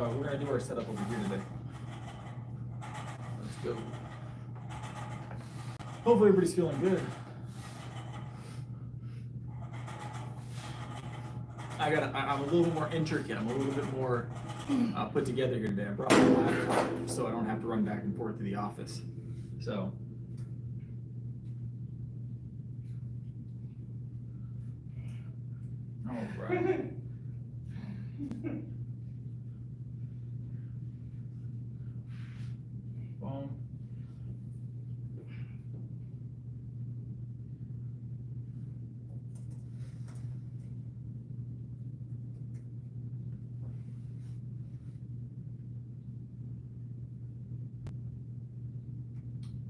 We're gonna do our setup over here today. Let's go. Hopefully everybody's feeling good. I'm a little bit more intricate. I'm a little bit more put together here today. I brought my laptop so I don't have to run back and forth to the office. So. All right. Boom.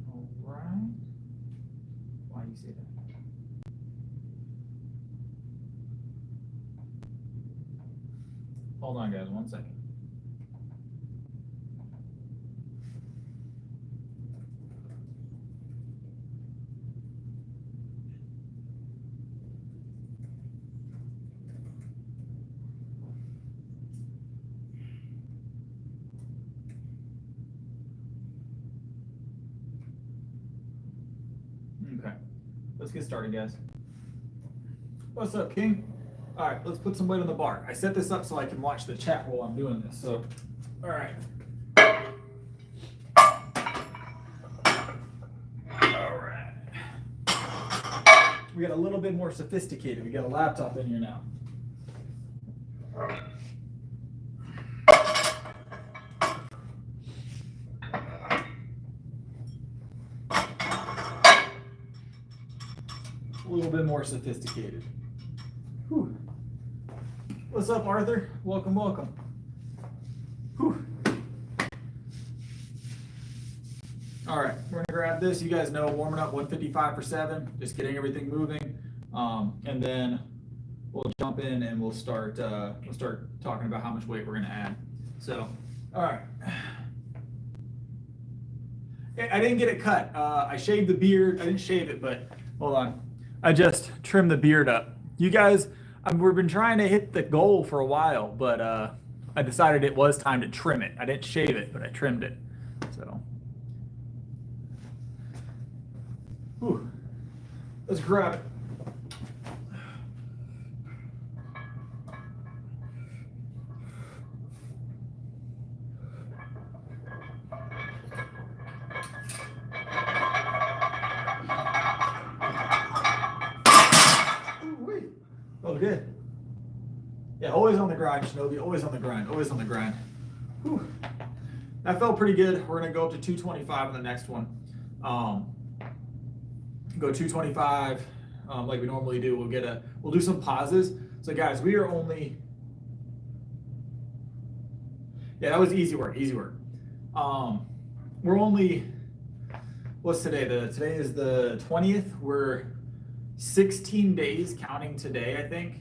All right. Why do you say that? Hold on, guys, 1 second. Okay, let's get started, guys. What's up, King? All right, let's put some weight on the bar. I set this up so I can watch the chat while I'm doing this. So, all right. All right. We got a little bit more sophisticated. We got a laptop in here now. A little bit more sophisticated. Whew. What's up, Arthur? Welcome, welcome. Whew. All right, we're gonna grab this. You guys know, warming up 155 for 7, just getting everything moving, and then we'll jump in and we'll start talking about how much weight we're gonna add. So, all right. I didn't get it cut. I shaved the beard. I didn't shave it, but hold on. I just trimmed the beard up. You guys, we've been trying to hit the goal for a while, but I decided it was time to trim it. I didn't shave it, but I trimmed it. So, whew. Let's grab it. Oh, good. Yeah, always on the grind, Shinobi. Always on the grind. Always on the grind. Whew. That felt pretty good. We're gonna go up to 225 on the next one. Go 225 like we normally do. We'll do some pauses. So guys, we are only. Yeah, that was easy work. Easy work. We're only. What's today? Today is the 20th. We're 16 days counting today, I think,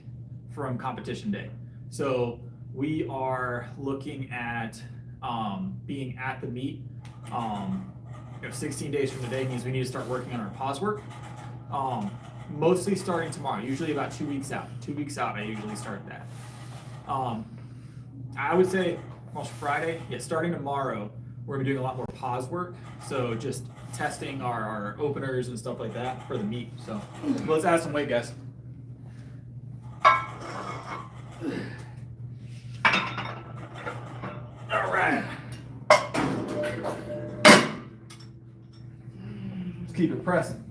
from competition day. So we are looking at being at the meet. 16 days from today means we need to start working on our pause work. Mostly starting tomorrow, usually about 2 weeks out. 2 weeks out, I usually start that. I would say almost Friday. Yeah, starting tomorrow, we're gonna be doing a lot more pause work. So just testing our openers and stuff like that for the meet. So let's add some weight, guys. All right. Let's keep it pressing.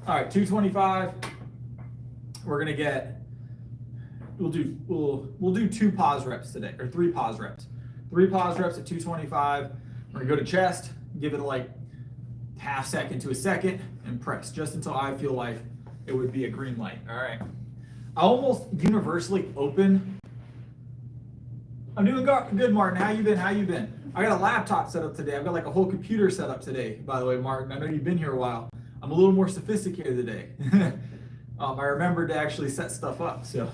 All right, 225. We're gonna get. We'll do 2 pause reps today, or 3 pause reps. 3 pause reps at 225. We're gonna go to chest, give it like half second to a second, and press just until I feel like it would be a green light. All right. I almost universally open. I'm doing good, Martin. How you been? How you been? I got a laptop set up today. I've got like a whole computer set up today, by the way, Martin. I know you've been here a while. I'm a little more sophisticated today. I remembered to actually set stuff up. So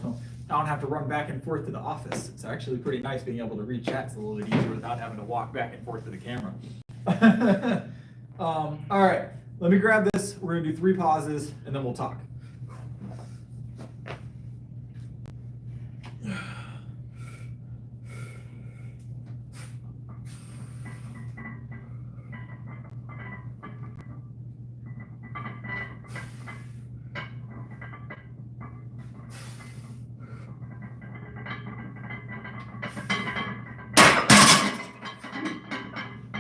I don't have to run back and forth to the office. It's actually pretty nice being able to read chats a little bit easier without having to walk back and forth to the camera. All right, let me grab this. We're gonna do 3 pauses and then we'll talk.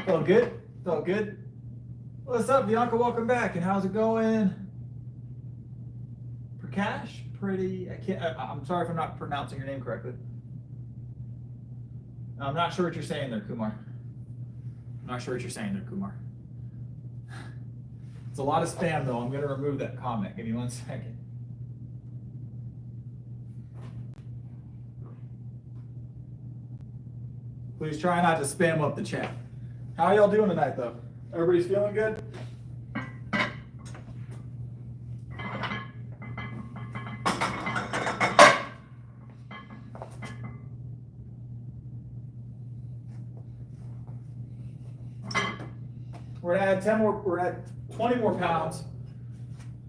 Felt good? Felt good? What's up, Bianca? Welcome back. And how's it going? Prakash? Pretty. I'm sorry if I'm not pronouncing your name correctly. I'm not sure what you're saying there, Kumar. I'm not sure what you're saying there, Kumar. It's a lot of spam, though. I'm going to remove that comment. Give me 1 second. Please try not to spam up the chat. How y'all doing tonight, though? Everybody's feeling good? We're gonna add 10 more. We're at 20 more pounds.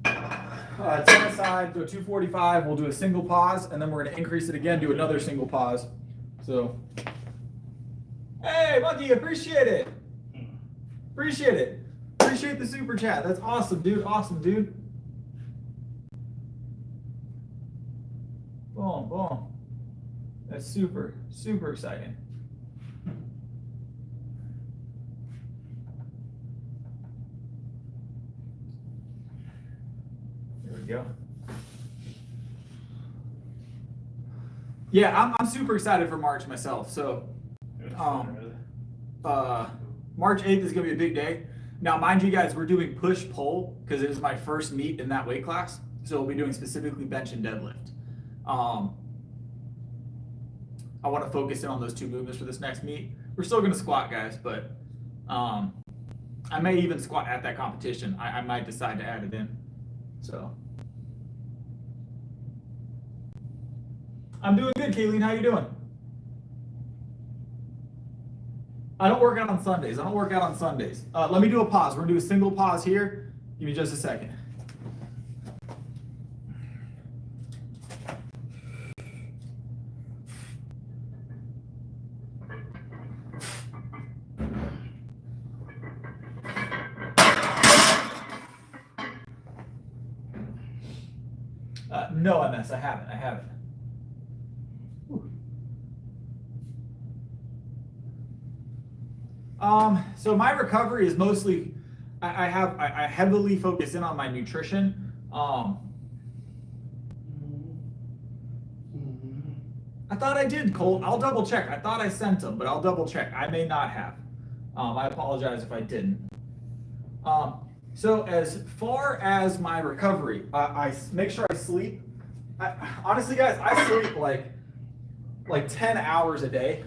10 aside, do a 245. We'll do a single pause, and then we're gonna increase it again. Do another single pause. So, hey, Monkey, appreciate it. Appreciate it. Appreciate the super chat. That's awesome, dude. Awesome, dude. Boom, boom. That's super, super exciting. There we go. Yeah, I'm super excited for March myself. So, March 8th is going to be a big day. Now, mind you guys, we're doing push-pull because it is my first meet in that weight class. So we'll be doing specifically bench and deadlift. I want to focus in on those 2 movements for this next meet. We're still going to squat, guys, but I may even squat at that competition. I might decide to add it in. So I'm doing good, Kayleen. How you doing? I don't work out on Sundays. Let me do a pause. We're going to do a single pause here. Give me just a second. No, MS. I haven't. So my recovery is mostly, I heavily focus in on my nutrition. I thought I did, Colt. I'll double check. I thought I sent them, but I'll double check. I may not have. I apologize if I didn't. So as far as my recovery, I make sure I sleep. Honestly, guys, I sleep like 10 hours a day.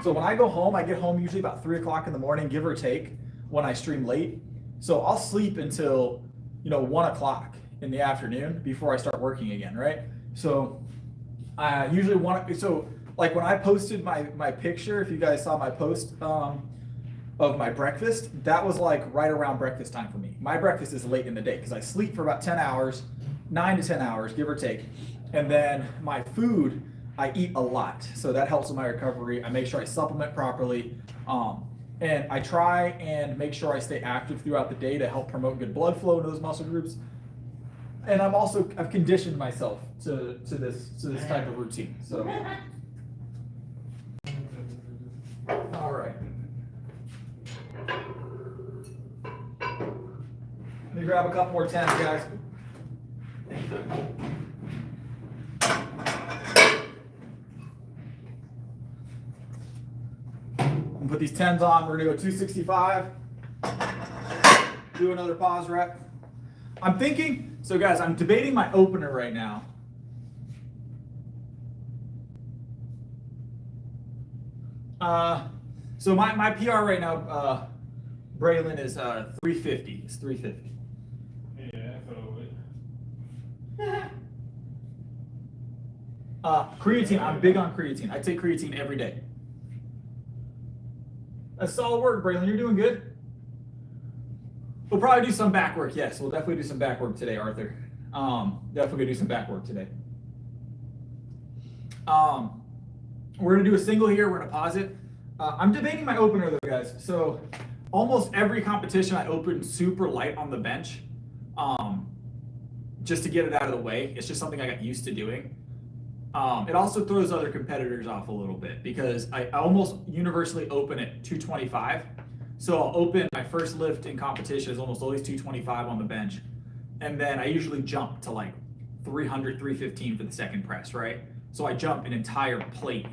So when I go home, I get home usually about 3 o'clock in the morning, give or take, when I stream late. So I'll sleep until, 1 o'clock in the afternoon before I start working again, right? So I usually like when I posted my picture, if you guys saw my post of my breakfast, that was like right around breakfast time for me. My breakfast is late in the day because I sleep for about 10 hours, 9 to 10 hours, give or take. And then my food, I eat a lot, so that helps with my recovery. I make sure I supplement properly, and I try and make sure I stay active throughout the day to help promote good blood flow into those muscle groups. And I've conditioned myself to this type of routine. So, all right. Let me grab a couple more 10s, guys. Put these 10s on. We're gonna go 265. Do another pause rep. I'm thinking, so guys, I'm debating my opener right now. So my PR right now, Braylon, is 350. It's 350. Yeah, that's over. Creatine, I'm big on creatine. I take creatine every day. That's solid work, Braylon. You're doing good. We'll probably do some back work. Yes, we'll definitely do some back work today, Arthur. Definitely gonna do some back work today. We're gonna do a single here. We're gonna pause it. I'm debating my opener though, guys. So almost every competition I open super light on the bench, just to get it out of the way. It's just something I got used to doing. It also throws other competitors off a little bit because I almost universally open at 225. So I'll open my first lift in competition is almost always 225 on the bench. And then I usually jump to like 300, 315 for the second press, right? So I jump an entire plate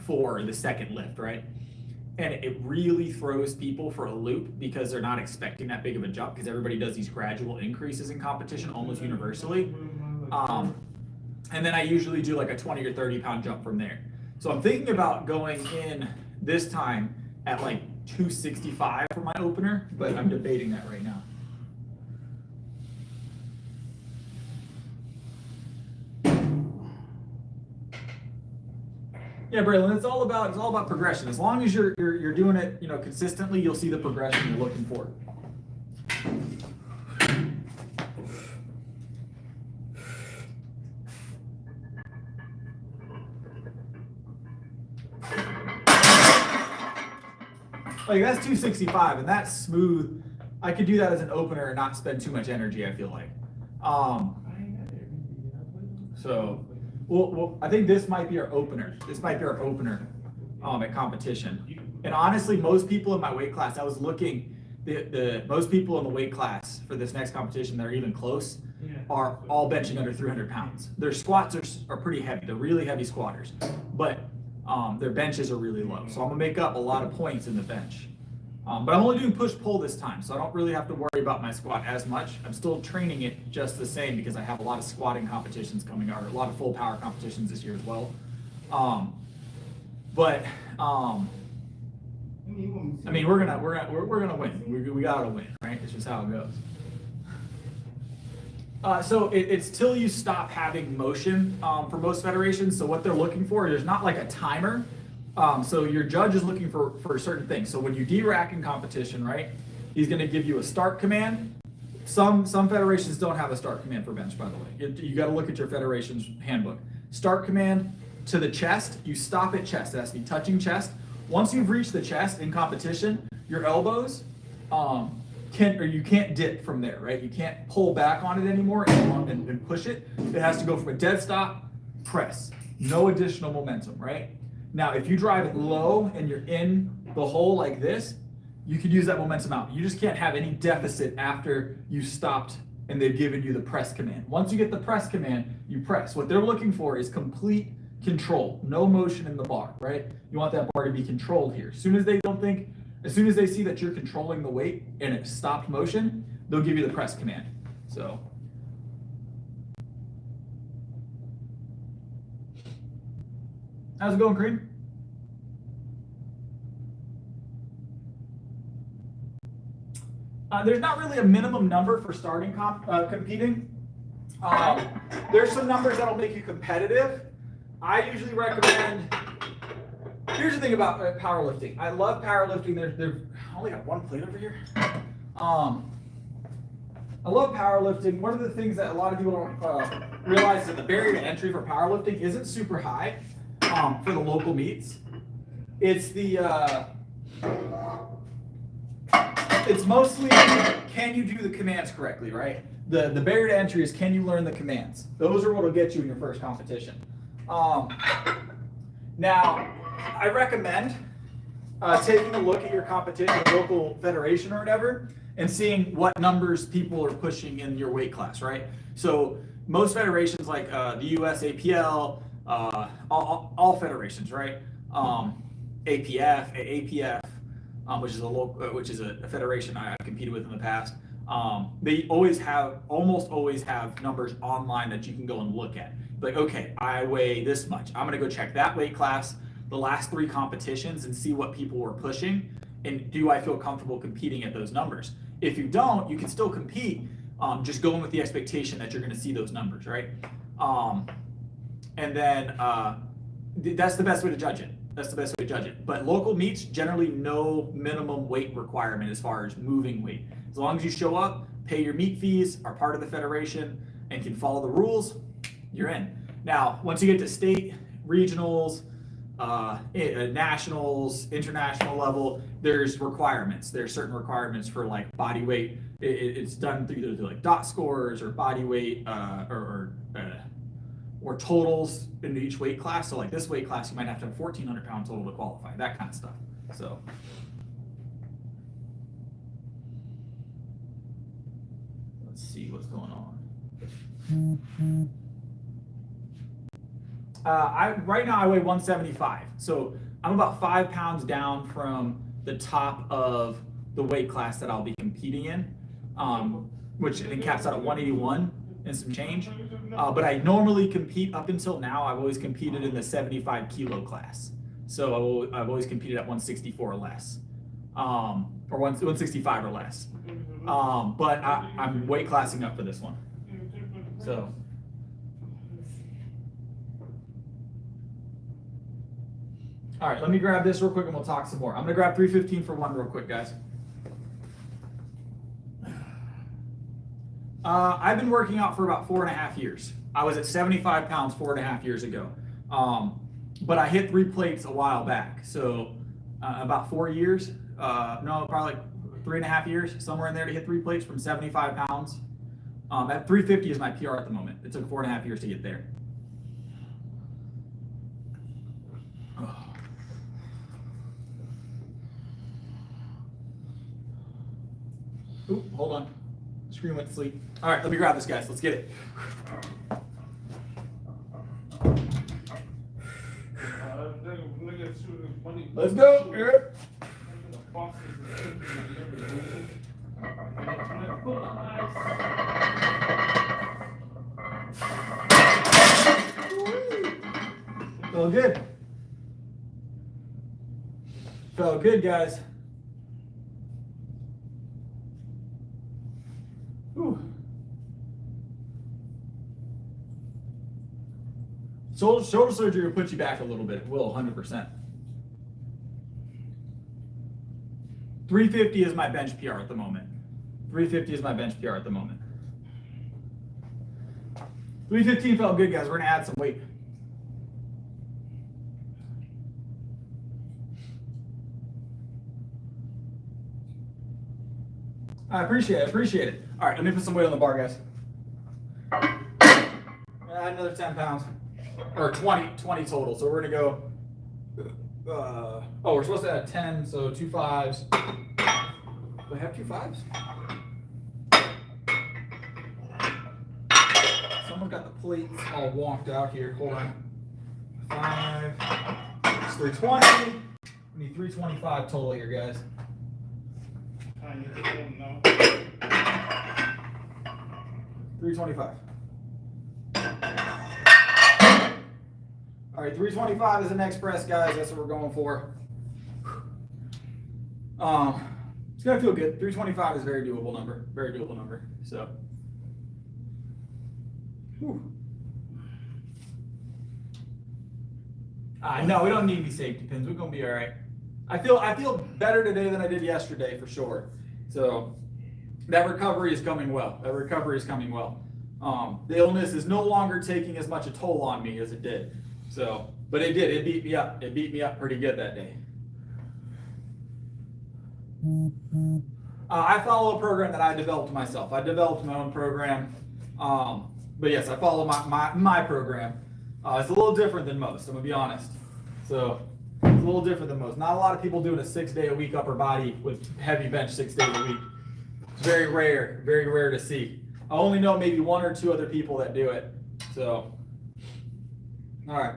for the second lift, right? And it really throws people for a loop because they're not expecting that big of a jump because everybody does these gradual increases in competition almost universally. And then I usually do like a 20 or 30 pound jump from there. So I'm thinking about going in this time at like 265 for my opener, but I'm debating that right now. Yeah, Braylon, it's all about progression. As long as you're doing it, consistently, you'll see the progression you're looking for. Like that's 265, and that's smooth. I could do that as an opener and not spend too much energy, I feel like. Well, I think this might be our opener. This might be our opener at competition. And honestly, most people in my weight class, I was looking, the most people in the weight class for this next competition that are even close are all benching under 300 pounds. Their squats are pretty heavy. They're really heavy squatters, but their benches are really low. So I'm gonna make up a lot of points in the bench. But I'm only doing push-pull this time, so I don't really have to worry about my squat as much. I'm still training it just the same because I have a lot of squatting competitions coming out, or a lot of full power competitions this year as well. I mean, we're gonna win. We gotta win, right? It's just how it goes. So it's till you stop having motion for most federations. So what they're looking for, there's not like a timer. So your judge is looking for certain things. So when you D-rack in competition, right, he's going to give you a start command. Some federations don't have a start command for bench, by the way. You got to look at your federation's handbook. Start command to the chest. You stop at chest. It has to be touching chest. Once you've reached the chest in competition, your elbows you can't dip from there, right? You can't pull back on it anymore and push it. It has to go from a dead stop, press. No additional momentum, right? Now, if you drive it low and you're in the hole like this, you can use that momentum out. You just can't have any deficit after you stopped and they've given you the press command. Once you get the press command, you press. What they're looking for is complete control, no motion in the bar, right? You want that bar to be controlled here. As soon as they see that you're controlling the weight and it stopped motion, they'll give you the press command. So. How's it going, Cream? There's not really a minimum number for starting competing. There's some numbers that'll make you competitive. I usually recommend, here's the thing about powerlifting. I love powerlifting. I only got one plate over here. I love powerlifting. One of the things that a lot of people don't realize is that the barrier to entry for powerlifting isn't super high. For the local meets, it's mostly can you do the commands correctly, right? The barrier to entry is can you learn the commands. Those are what will get you in your first competition. Now, I recommend taking a look at your competition, local federation or whatever, and seeing what numbers people are pushing in your weight class, right? So most federations like the US APL, all federations, right? APF, which is a federation I've competed with in the past. They almost always have numbers online that you can go and look at. Like, okay, I weigh this much. I'm gonna go check that weight class, the last 3 competitions, and see what people were pushing, and do I feel comfortable competing at those numbers? If you don't, you can still compete, just going with the expectation that you're gonna see those numbers, right? And then that's the best way to judge it. That's the best way to judge it. But local meets, generally no minimum weight requirement as far as moving weight. As long as you show up, pay your meet fees, are part of the federation, and can follow the rules, you're in. Now, once you get to state, regionals, nationals, international level, there's requirements. There's certain requirements for like body weight. It's done through like dot scores or body weight or totals in each weight class. So like this weight class, you might have to have 1,400 pound total to qualify, that kind of stuff. So. Let's see what's going on. Right now I weigh 175. So I'm about 5 pounds down from the top of the weight class that I'll be competing in, which I think caps out at 181 and some change. But I normally compete, up until now, I've always competed in the 75 kilo class. So I've always competed at 164 or less, or 165 or less. But I'm weight classing up for this one. So. All right, let me grab this real quick and we'll talk some more. I'm gonna grab 315 for one real quick, guys. I've been working out for about 4.5 years. I was at 75 pounds 4.5 years ago. But I hit 3 plates a while back. So about 4 years, no, probably like 3.5 years, somewhere in there to hit 3 plates from 75 pounds. At 350 is my PR at the moment. It took 4.5 years to get there. Oop, hold on. Screen went to sleep. All right, let me grab this, guys. Let's get it. Let's go. Here. Felt good. Felt good, guys. Whew. Shoulder surgery will put you back a little bit. It will, 100%. 350 is my bench PR at the moment. 350 is my bench PR at the moment. 315 felt good, guys. We're gonna add some weight. I appreciate it. All right, let me put some weight on the bar, guys. Add another 10 pounds, or 20 total. So we're gonna go, we're supposed to add 10, so 2 5s. Do I have 2 5s? Someone got the plates all wonked out here. Hold on. 5, it's 320. We need 325 total here, guys. 325. All right, 325 is the next press, guys. That's what we're going for. It's gonna feel good. 325 is a very doable number. Very doable number. So. No, we don't need any safety pins. We're gonna be all right. I feel better today than I did yesterday for sure. So that recovery is coming well. The illness is no longer taking as much a toll on me as it did. So, but it did. It beat me up. It beat me up pretty good that day. I follow a program that I developed myself. I developed my own program. But yes, I follow my program. It's a little different than most, I'm gonna be honest. So it's a little different than most. Not a lot of people doing a 6-day-a-week upper body with heavy bench 6 days a week. It's very rare to see. I only know maybe 1 or 2 other people that do it. So, all right.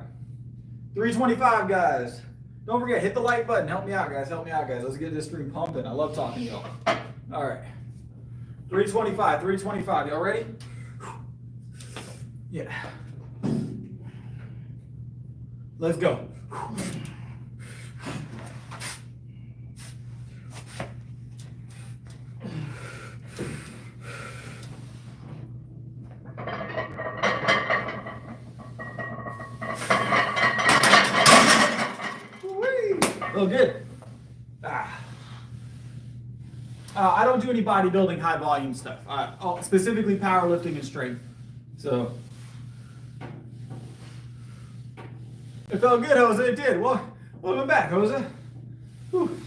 325, guys. Don't forget, hit the like button. Help me out, guys. Let's get this stream pumping. I love talking to y'all. All right. 325. Y'all ready? Yeah. Let's go. Feel good. I don't do any bodybuilding high volume stuff. Specifically powerlifting and strength. So it felt good, Jose. It did. Well, welcome back, Jose. Whew.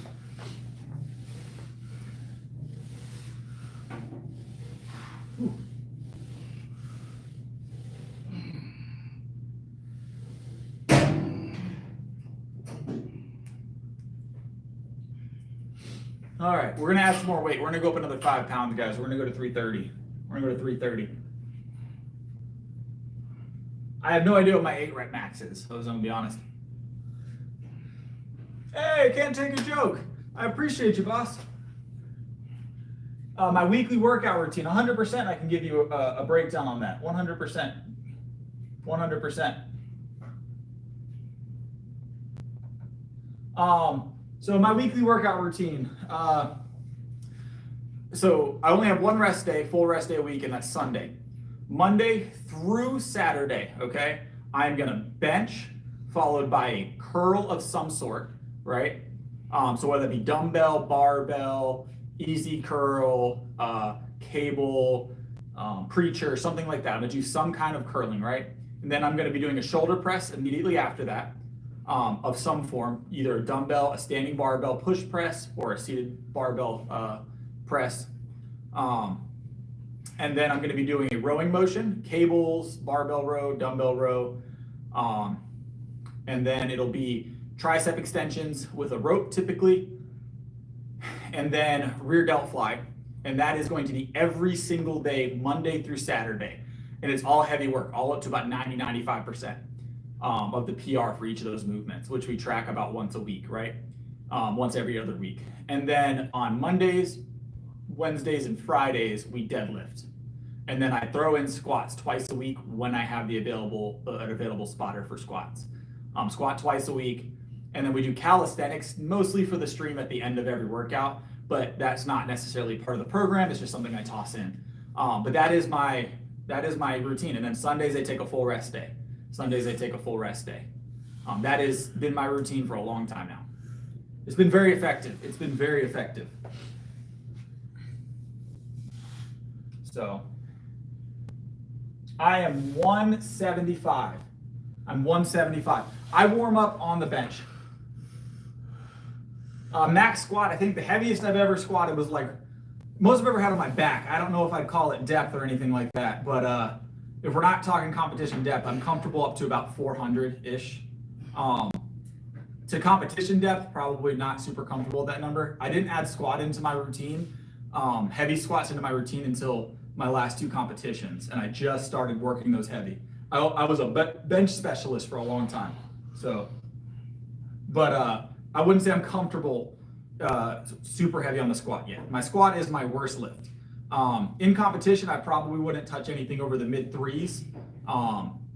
All right, we're gonna add some more weight. We're gonna go up another 5 pounds, guys. We're gonna go to 330. We're gonna go to 330. I have no idea what my 8 rep max is, so I'm gonna be honest. Hey, can't take a joke. I appreciate you, boss. My weekly workout routine, 100%. I can give you a breakdown on that. 100%. 100%. So my weekly workout routine. So I only have one rest day, full rest day a week, and that's Sunday. Monday through Saturday, okay? I'm gonna bench, followed by a curl of some sort, right? So whether it be dumbbell, barbell, easy curl, cable, preacher, something like that. I'm gonna do some kind of curling, right? And then I'm gonna be doing a shoulder press immediately after that, of some form, either a dumbbell, a standing barbell push press, or a seated barbell press. And then I'm going to be doing a rowing motion, cables, barbell row, dumbbell row. And then it'll be tricep extensions with a rope typically. And then rear delt fly. And that is going to be every single day, Monday through Saturday. And it's all heavy work, all up to about 90-95% of the PR for each of those movements, which we track about once a week, right? Once every other week. And then on Mondays, Wednesdays, and Fridays, we deadlift. And then I throw in squats twice a week when I have the available spotter for squats. Squat twice a week. And then we do calisthenics, mostly for the stream at the end of every workout, but that's not necessarily part of the program. It's just something I toss in. But that is my routine. And then Sundays, I take a full rest day. That has been my routine for a long time now. It's been very effective. So I am 175. I warm up on the bench. Max squat, I think the heaviest I've ever squatted was like, most I've ever had on my back. I don't know if I'd call it depth or anything like that, but if we're not talking competition depth, I'm comfortable up to about 400-ish. To competition depth, probably not super comfortable with that number. I didn't add squat into my routine, heavy squats into my routine until my last 2 competitions, and I just started working those heavy. I was a bench specialist for a long time, so, but I wouldn't say I'm comfortable super heavy on the squat yet. My squat is my worst lift. In competition, I probably wouldn't touch anything over the mid 3s,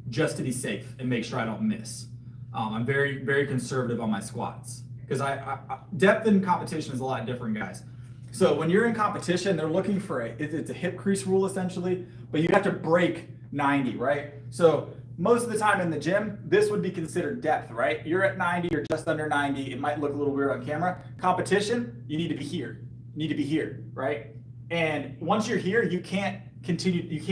just to be safe and make sure I don't miss. I'm very, very conservative on my squats because depth in competition is a lot different, guys. So when you're in competition, they're looking for it's a hip crease rule essentially, but you have to break 90, right? So most of the time in the gym, this would be considered depth, right? You're at 90 or just under 90. It might look a little weird on camera. Competition, you need to be here. Right? And once you're here, you can't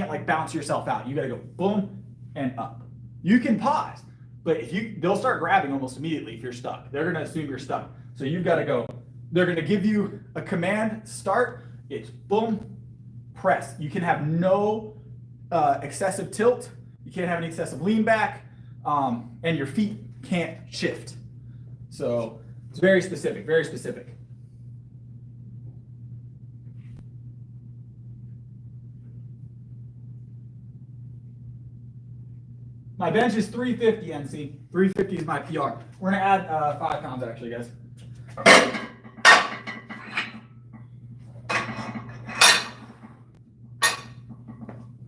like bounce yourself out. You got to go boom and up. You can pause, but they'll start grabbing almost immediately if you're stuck. They're going to assume you're stuck. So you've got to go. They're going to give you a command, start. It's boom, press. You can have no excessive tilt. You can't have any excessive lean back, and your feet can't shift. So it's very specific, very specific. My bench is 350, NC. 350 is my PR. We're gonna add 5 pounds actually, guys.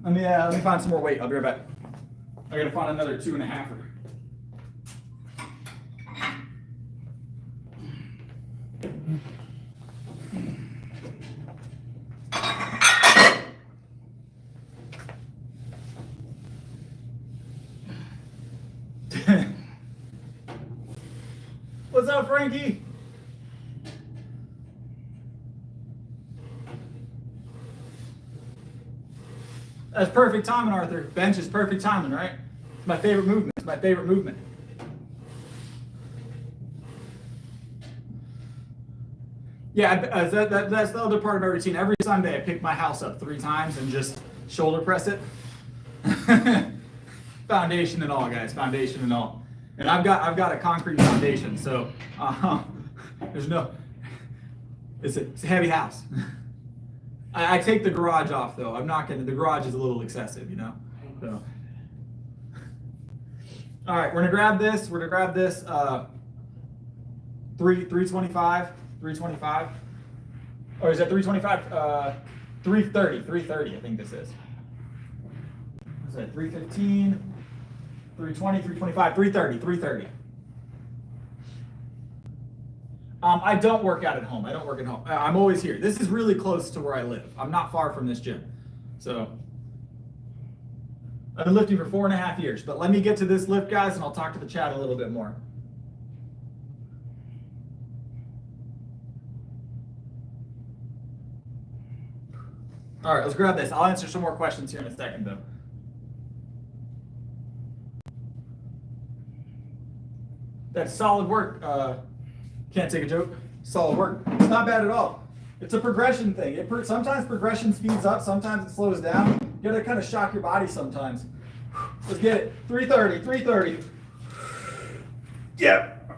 Let me find some more weight. I'll be right back. I gotta find another 2.5. What's up, Frankie? That's perfect timing, Arthur. Bench is perfect timing, right? It's my favorite movement. It's my favorite movement. Yeah, that's the other part of my routine. Every Sunday, I pick my house up 3 times and just shoulder press it. Foundation and all, guys. Foundation and all. And I've got a concrete foundation, so there's no. It's a heavy house. I take the garage off though. I'm not gonna. The garage is a little excessive, you know. So. All right, we're gonna grab this. 325. 325. Or is that 325? 330. 330. I think this is. What's that? 315. 320. 325. 330. 330. I don't work out at home. I don't work at home. I'm always here. This is really close to where I live. I'm not far from this gym. So I've been lifting for 4.5 years. But let me get to this lift, guys, and I'll talk to the chat a little bit more. All right, let's grab this. I'll answer some more questions here in a second, though. That's solid work. Can't take a joke. Solid work. It's not bad at all. It's a progression thing. Sometimes progression speeds up, sometimes it slows down. You gotta kind of shock your body sometimes. Let's get it. 330, 330. Yep.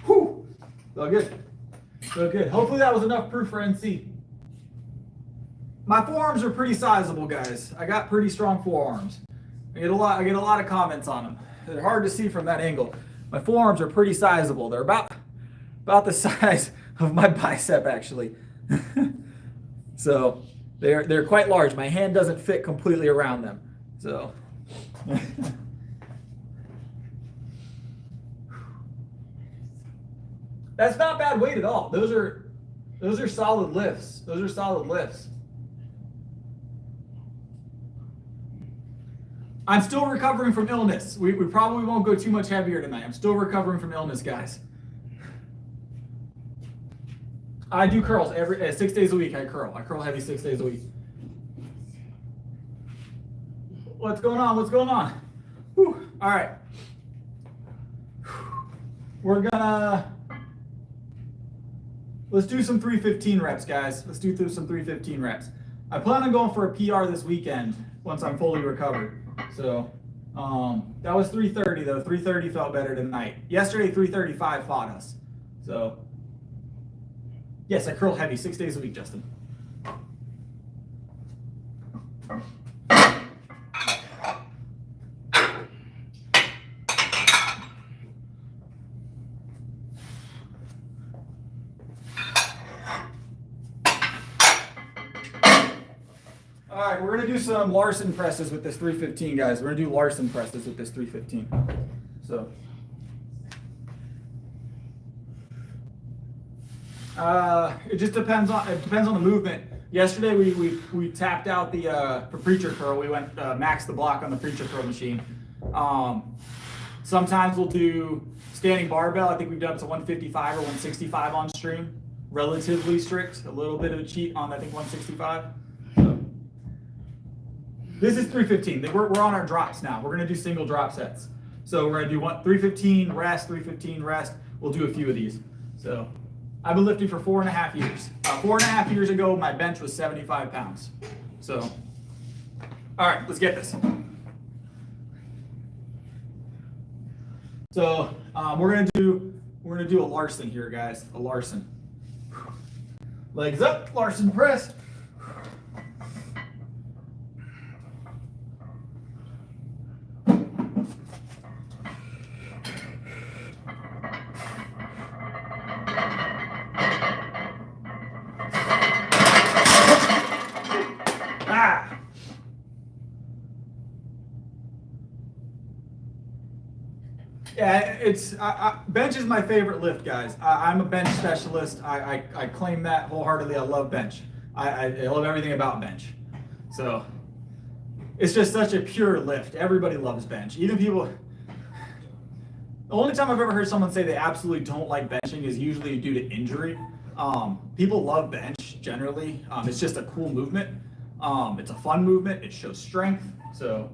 Whew. So good. So good. Hopefully that was enough proof for NC. My forearms are pretty sizable, guys. I got pretty strong forearms. I get a lot of comments on them. They're hard to see from that angle. My forearms are pretty sizable. They're about the size of my bicep, actually. So they're quite large. My hand doesn't fit completely around them. So that's not bad weight at all. Those are solid lifts. Those are solid lifts. I'm still recovering from illness. We probably won't go too much heavier tonight. I'm still recovering from illness, guys. I do curls 6 days a week. I curl heavy 6 days a week. What's going on? What's going on? Whew. All right. Let's do some 315 reps, guys. Let's do some 315 reps. I plan on going for a PR this weekend once I'm fully recovered. So that was 330 though. 330 felt better tonight. Yesterday 335 fought us. So yes, I curl heavy 6 days a week, Justin. All right, we're gonna do some Larson presses with this 315, guys. We're gonna do Larson presses with this 315. So, it just depends on the movement. Yesterday we tapped out the preacher curl. We went max the block on the preacher curl machine. Sometimes we'll do standing barbell. I think we've done up to 155 or 165 on stream. Relatively strict. A little bit of a cheat on I think 165. This is 315. We're on our drops now. We're gonna do single drop sets. So we're gonna do 315 rest, 315 rest. We'll do a few of these. So I've been lifting for 4.5 years. 4.5 years ago, my bench was 75 pounds. So, all right, let's get this. So we're gonna do a Larson here, guys. A Larson. Legs up, Larson press. Yeah, bench is my favorite lift, guys. I'm a bench specialist. I claim that wholeheartedly. I love bench. I love everything about bench. So it's just such a pure lift. Everybody loves bench. Even people, the only time I've ever heard someone say they absolutely don't like benching is usually due to injury. People love bench generally. It's just a cool movement. It's a fun movement. It shows strength. So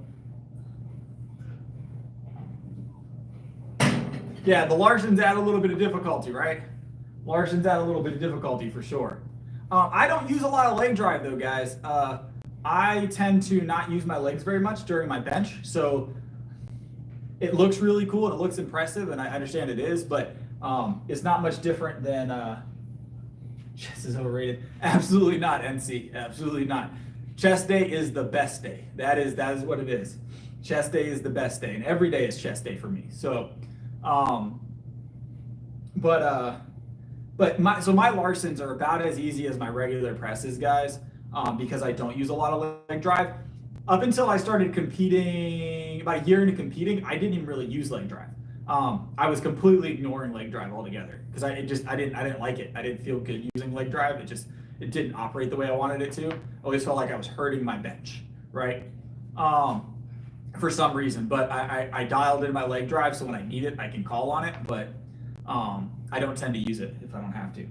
yeah, the Larsons add a little bit of difficulty, right? Larsons add a little bit of difficulty for sure. I don't use a lot of leg drive though, guys. I tend to not use my legs very much during my bench. So it looks really cool and it looks impressive, and I understand it is, but it's not much different than chest is overrated. Absolutely not, NC. Absolutely not. Chest day is the best day. That is what it is. Chest day is the best day, and every day is chest day for me. So, so my Larsons are about as easy as my regular presses, guys, because I don't use a lot of leg drive. Up until I started competing, about a year into competing, I didn't even really use leg drive. I was completely ignoring leg drive altogether because I didn't like it. I didn't feel good using leg drive. It didn't operate the way I wanted it to. I always felt like I was hurting my bench, right? For some reason, but I dialed in my leg drive, so when I need it, I can call on it, but I don't tend to use it if I don't have to.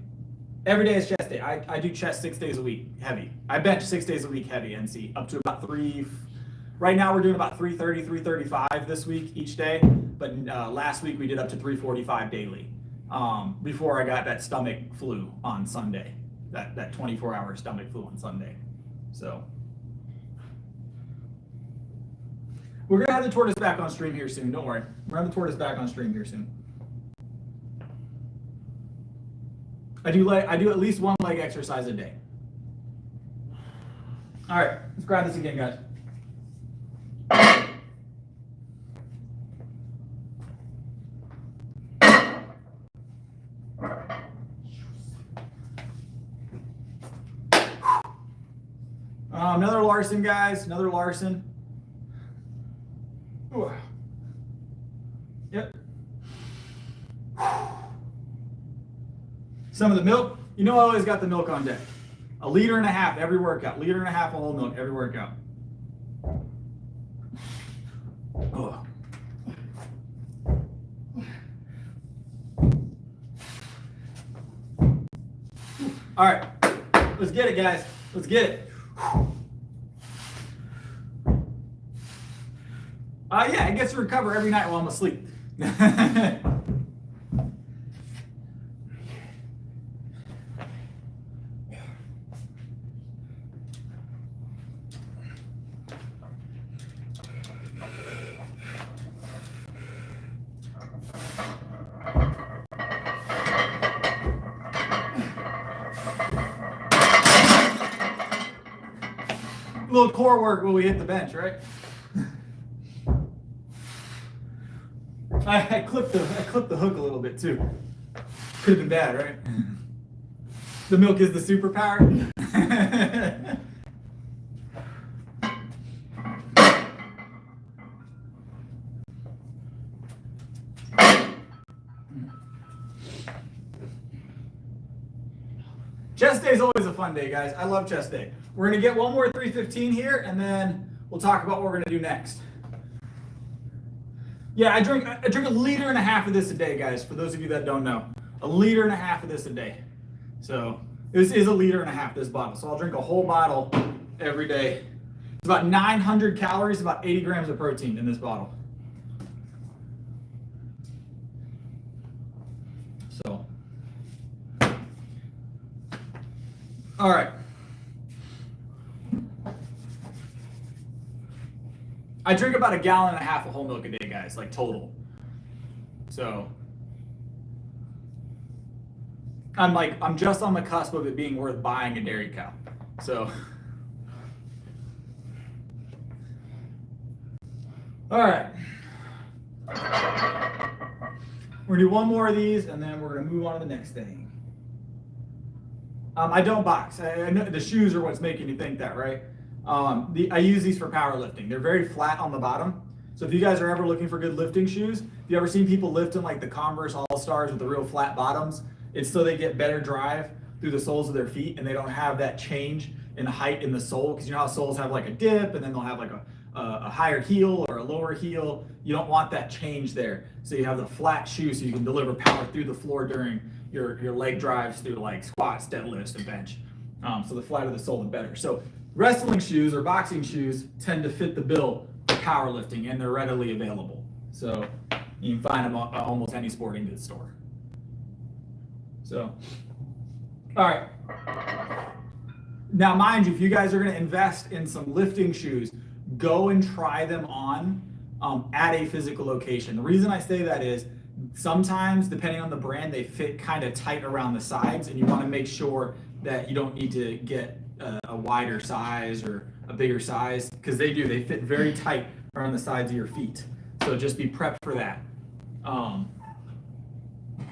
Every day is chest day. I do chest 6 days a week, heavy. I bench 6 days a week, heavy, NC, up to about 3. Right now we're doing about 330, 335 this week each day, but last week we did up to 345 daily before I got that stomach flu on Sunday, that 24-hour stomach flu on Sunday. So we're gonna have the tortoise back on stream here soon. Don't worry, we're gonna have the tortoise back on stream here soon. I do at least one leg exercise a day. All right, let's grab this again, guys. Another Larson, guys. Another Larson. Ooh. Yep. Some of the milk. You know I always got the milk on deck. 1.5 liters every workout. 1.5 liters of whole milk every workout. Oh. All right. Let's get it, guys. Let's get it. Yeah, I get to recover every night while I'm asleep. A little core work when we hit the bench, right? I clipped the hook a little bit too. Could have been bad, right? The milk is the superpower. Chest day is always a fun day, guys. I love chest day. We're gonna get one more 315 here, and then we'll talk about what we're gonna do next. Yeah, I drink 1.5 liters of this a day, guys. For those of you that don't know, 1.5 liters of this a day. So this is 1.5 liters, this bottle. So I'll drink a whole bottle every day. It's about 900 calories, about 80 grams of protein in this bottle. So, all right. I drink about 1.5 gallons of whole milk a day, guys, like total. So I'm just on the cusp of it being worth buying a dairy cow. So, all right. We're gonna do one more of these, and then we're gonna move on to the next thing. I don't box. I know the shoes are what's making you think that, right? I use these for powerlifting. They're very flat on the bottom. So if you guys are ever looking for good lifting shoes, if you ever seen people lift in like the Converse All-Stars with the real flat bottoms, it's so they get better drive through the soles of their feet and they don't have that change in height in the sole, because you know how soles have like a dip and then they'll have like a higher heel or a lower heel. You don't want that change there. So you have the flat shoe so you can deliver power through the floor during your leg drives through like squats, deadlifts, and bench. So the flatter the sole, the better. So wrestling shoes or boxing shoes tend to fit the bill for powerlifting, and they're readily available. So you can find them at almost any sporting goods store. So, all right. Now, mind you, if you guys are going to invest in some lifting shoes, go and try them on at a physical location. The reason I say that is sometimes, depending on the brand, they fit kind of tight around the sides, and you want to make sure that you don't need to get a wider size or a bigger size, because they do. They fit very tight around the sides of your feet. So just be prepped for that.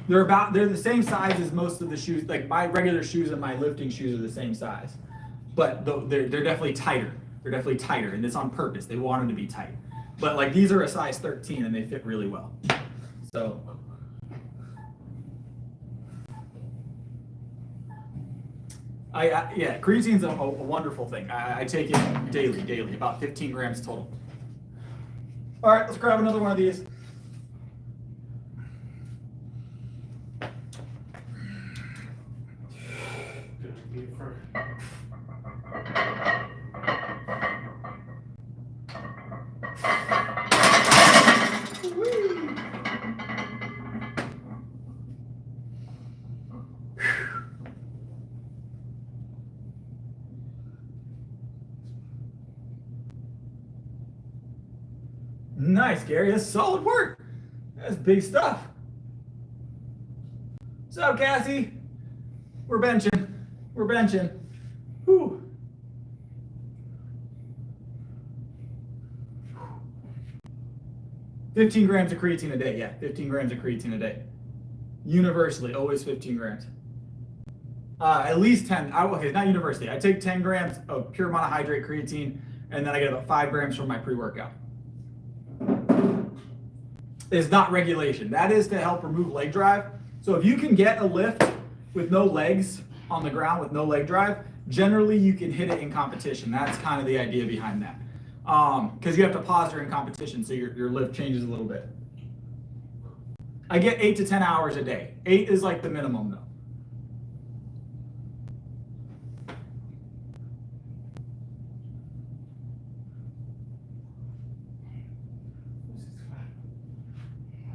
They're the same size as most of the shoes. Like my regular shoes and my lifting shoes are the same size, but they're definitely tighter. They're definitely tighter, and it's on purpose. They want them to be tight. But like these are a size 13 and they fit really well. So yeah, creatine's a wonderful thing. I take it daily, about 15 grams total. All right, let's grab another one of these. Nice, Gary. That's solid work. That's big stuff. What's up, Cassie? We're benching. We're benching. Whew. $15 grams of creatine a day. Yeah, 15 grams of creatine a day. Universally, always 15 grams. At least 10. Okay, not universally. I take 10 grams of pure monohydrate creatine, and then I get about 5 grams from my pre-workout. Is not regulation. That is to help remove leg drive. So if you can get a lift with no legs on the ground with no leg drive, generally you can hit it in competition. That's kind of the idea behind that. Because you have to pause during competition, so your lift changes a little bit. I get 8 to 10 hours a day. 8 is like the minimum though.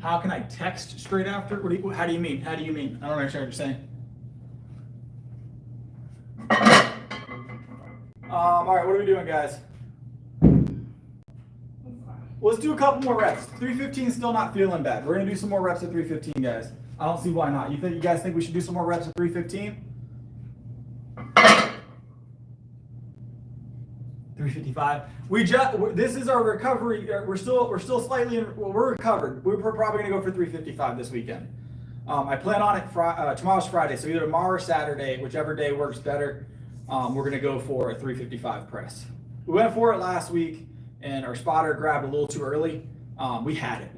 How can I text straight after? How do you mean? How do you mean? I don't understand what you're saying. All right, what are we doing, guys? Let's do a couple more reps. 315 is still not feeling bad. We're gonna do some more reps at 315, guys. I don't see why not. You guys think we should do some more reps at 315? 355. This is our recovery. We're still slightly we're recovered. We're probably gonna go for 355 this weekend. I plan on it tomorrow's Friday, so either tomorrow or Saturday, whichever day works better. We're gonna go for a 355 press. We went for it last week, and our spotter grabbed a little too early. We had it.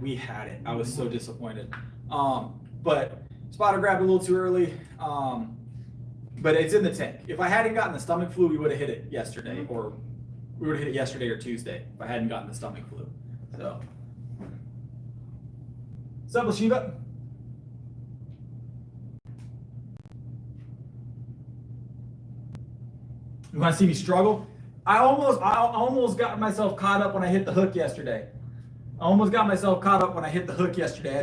I was so disappointed. But spotter grabbed a little too early. But it's in the tank. If I hadn't gotten the stomach flu, we would have hit it yesterday, or we would have hit it yesterday or Tuesday if I hadn't gotten the stomach flu. So, what's up, Lashiva? You want to see me struggle? I almost got myself caught up when I hit the hook yesterday. I had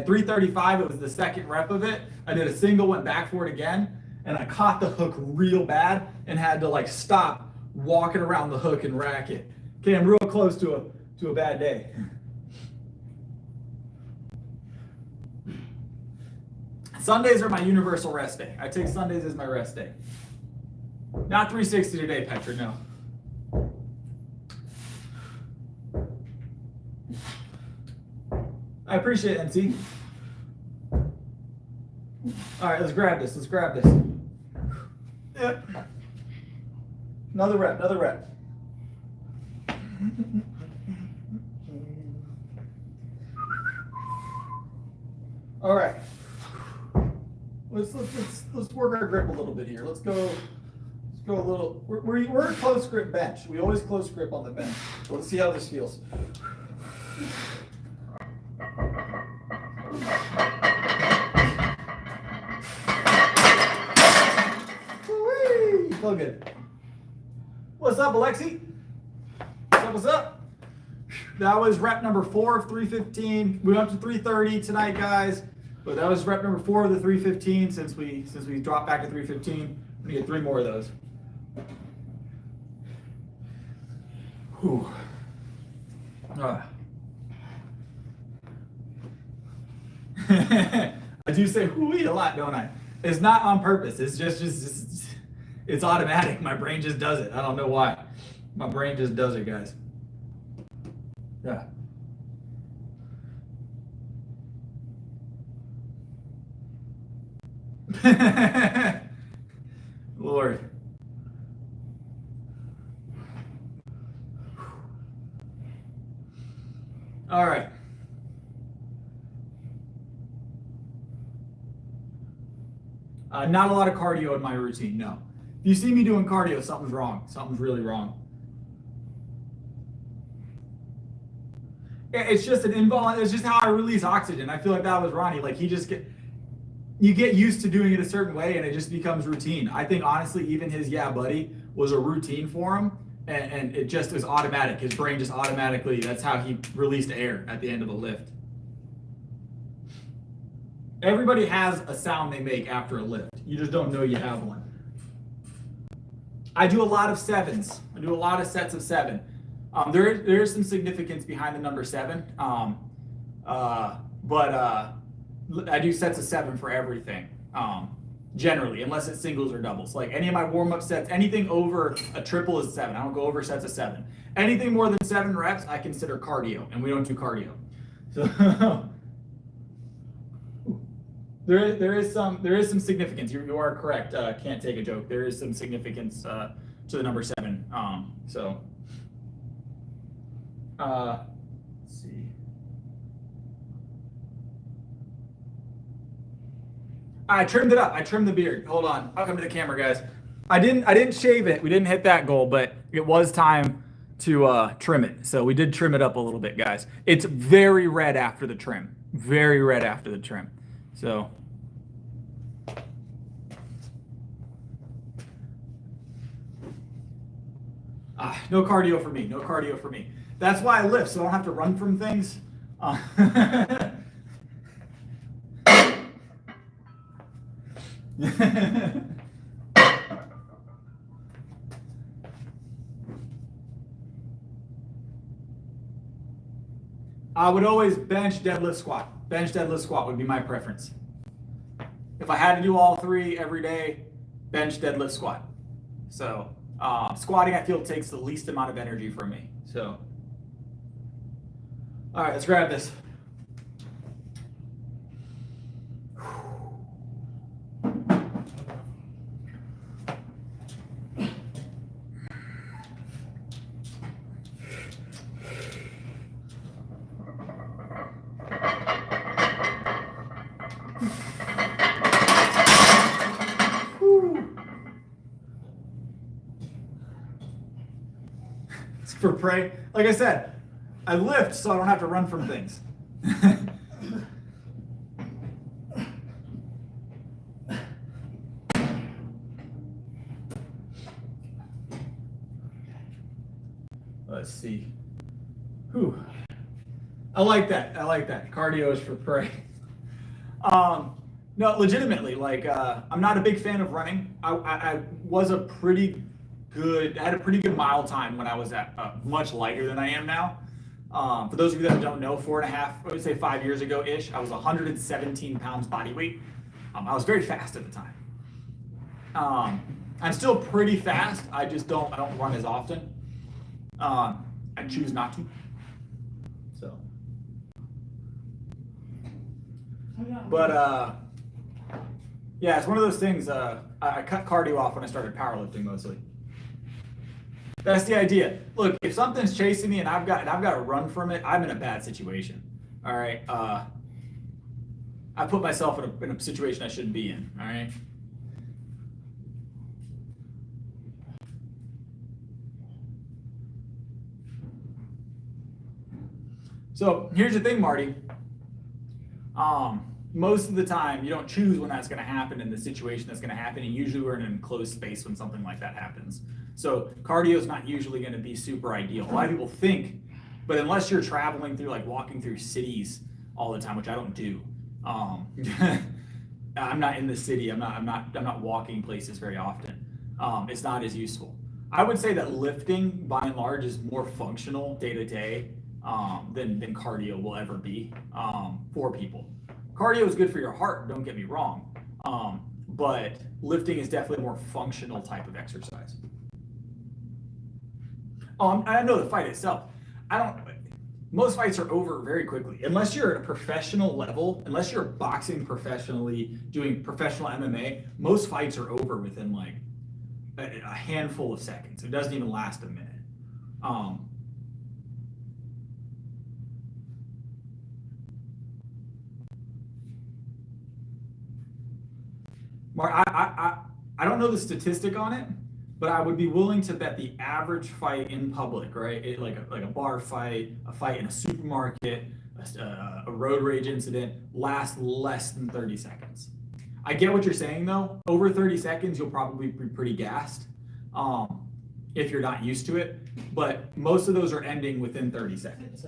335. It was the second rep of it. I did a single, went back for it again, and I caught the hook real bad and had to like stop walking around the hook and rack it. Okay, I'm real close to a bad day. Sundays are my universal rest day. I take Sundays as my rest day. Not 360 today, Petra, no. I appreciate it, NC. All right, let's grab this. Yep. Another rep. All right. Let's work our grip a little bit here. Let's go a little. We're a close grip bench. We always close grip on the bench. So let's see how this feels. Woo-wee! Feel good. What's up, Alexi? What's up? That was rep number 4 of 315. We went up to 330 tonight, guys. But that was rep number 4 of the 315 since we dropped back to 315. I'm gonna get 3 more of those. Whew. I do say whoo-wee a lot, don't I? It's not on purpose. It's just it's automatic. My brain just does it. I don't know why. My brain just does it, guys. Yeah. Lord. All right. Not a lot of cardio in my routine, no. If you see me doing cardio, something's wrong. Something's really wrong. It's just an involuntary, it's just how I release oxygen. I feel like that was Ronnie. Like you get used to doing it a certain way and it just becomes routine. I think honestly, even his yeah buddy was a routine for him and it just was automatic. His brain just automatically, that's how he released air at the end of the lift. Everybody has a sound they make after a lift. You just don't know you have one. I do a lot of 7s. I do a lot of sets of 7. There is some significance behind the number 7. But I do sets of 7 for everything. Generally, unless it's singles or doubles. Like any of my warm-up sets, anything over a triple is 7. I don't go over sets of 7. Anything more than 7 reps, I consider cardio, and we don't do cardio. So there is some significance. You are correct. Can't take a joke. There is some significance to the number 7. Let's see. I trimmed it up. I trimmed the beard. Hold on. I'll come to the camera, guys. I didn't shave it. We didn't hit that goal, but it was time to trim it. So we did trim it up a little bit, guys. It's very red after the trim. Very red after the trim. So no cardio for me. No cardio for me. That's why I lift, so I don't have to run from things. I would always bench, deadlift, squat. Bench, deadlift, squat would be my preference. If I had to do all 3 every day, bench, deadlift, squat. So squatting, I feel, takes the least amount of energy from me. So, all right, let's grab this. For prey, like I said, I lift so I don't have to run from things. Let's see. Whew. I like that. I like that. Cardio is for prey. No, legitimately, like I'm not a big fan of running. I was a pretty good, I had a pretty good mile time when I was at much lighter than I am now. For those of you that don't know, 4.5, I would say 5 years ago-ish, I was 117 pounds body weight. I was very fast at the time. I'm still pretty fast. I don't run as often. I choose not to. So, but yeah, it's one of those things. I cut cardio off when I started powerlifting mostly. That's the idea. Look, if something's chasing me and I've got to run from it, I'm in a bad situation. All right. I put myself in a situation I shouldn't be in. All right. So here's the thing, Marty. Most of the time, you don't choose when that's going to happen in the situation that's going to happen, and usually we're in an enclosed space when something like that happens. So cardio is not usually going to be super ideal. A lot of people think, but unless you're traveling through, like walking through cities all the time, which I don't do. I'm not in the city. I'm not walking places very often. It's not as useful. I would say that lifting, by and large, is more functional day to day than cardio will ever be for people. Cardio is good for your heart, don't get me wrong, but lifting is definitely a more functional type of exercise. I know the fight itself. Most fights are over very quickly, unless you're at a professional level, unless you're boxing professionally, doing professional MMA, most fights are over within like a handful of seconds. It doesn't even last a minute. Mark, I don't know the statistic on it, but I would be willing to bet the average fight in public, right? Like a bar fight, a fight in a supermarket, a road rage incident lasts less than 30 seconds. I get what you're saying though. Over 30 seconds, you'll probably be pretty gassed if you're not used to it, but most of those are ending within 30 seconds.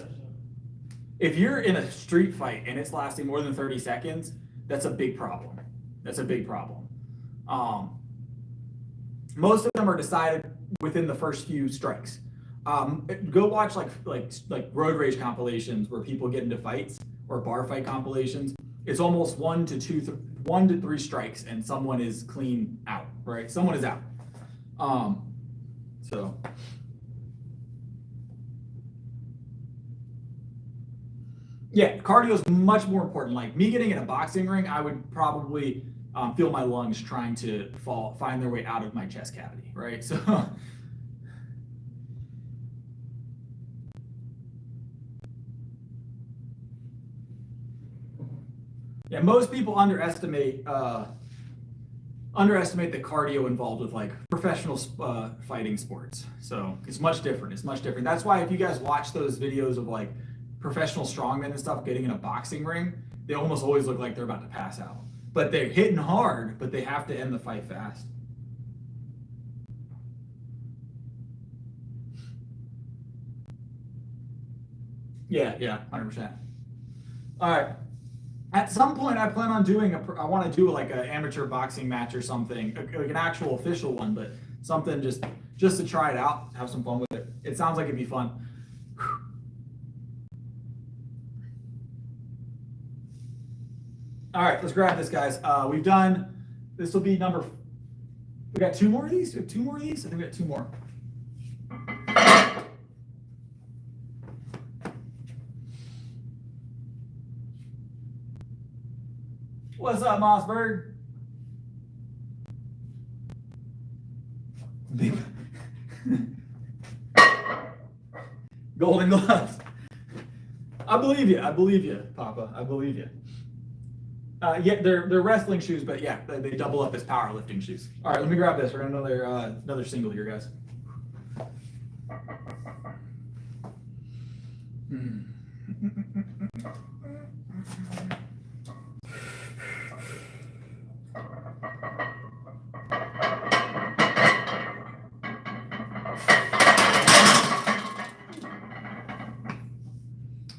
If you're in a street fight and it's lasting more than 30 seconds, that's a big problem. That's a big problem. Most of them are decided within the first few strikes. Go watch like road rage compilations where people get into fights, or bar fight compilations. It's almost 1 to 3 strikes and someone is clean out, right? Someone is out. So. Yeah, cardio is much more important. Like me getting in a boxing ring, I would probably feel my lungs trying to find their way out of my chest cavity, right? So, yeah, most people underestimate the cardio involved with like professional fighting sports. So it's much different. It's much different. That's why if you guys watch those videos of like professional strongmen and stuff getting in a boxing ring, they almost always look like they're about to pass out. But they're hitting hard, but they have to end the fight fast. Yeah, 100%. All right. At some point, I plan on doing I want to do like an amateur boxing match or something, like an actual official one, but something just to try it out, have some fun with it. It sounds like it'd be fun. All right, let's grab this, guys. This will be we got 2 more of these? We have 2 more of these? I think we got 2 more. What's up, Mossberg? Golden gloves. I believe you, Papa. I believe you. Yeah, they're wrestling shoes, but yeah, they double up as powerlifting shoes. All right, let me grab this. We're gonna another single here, guys.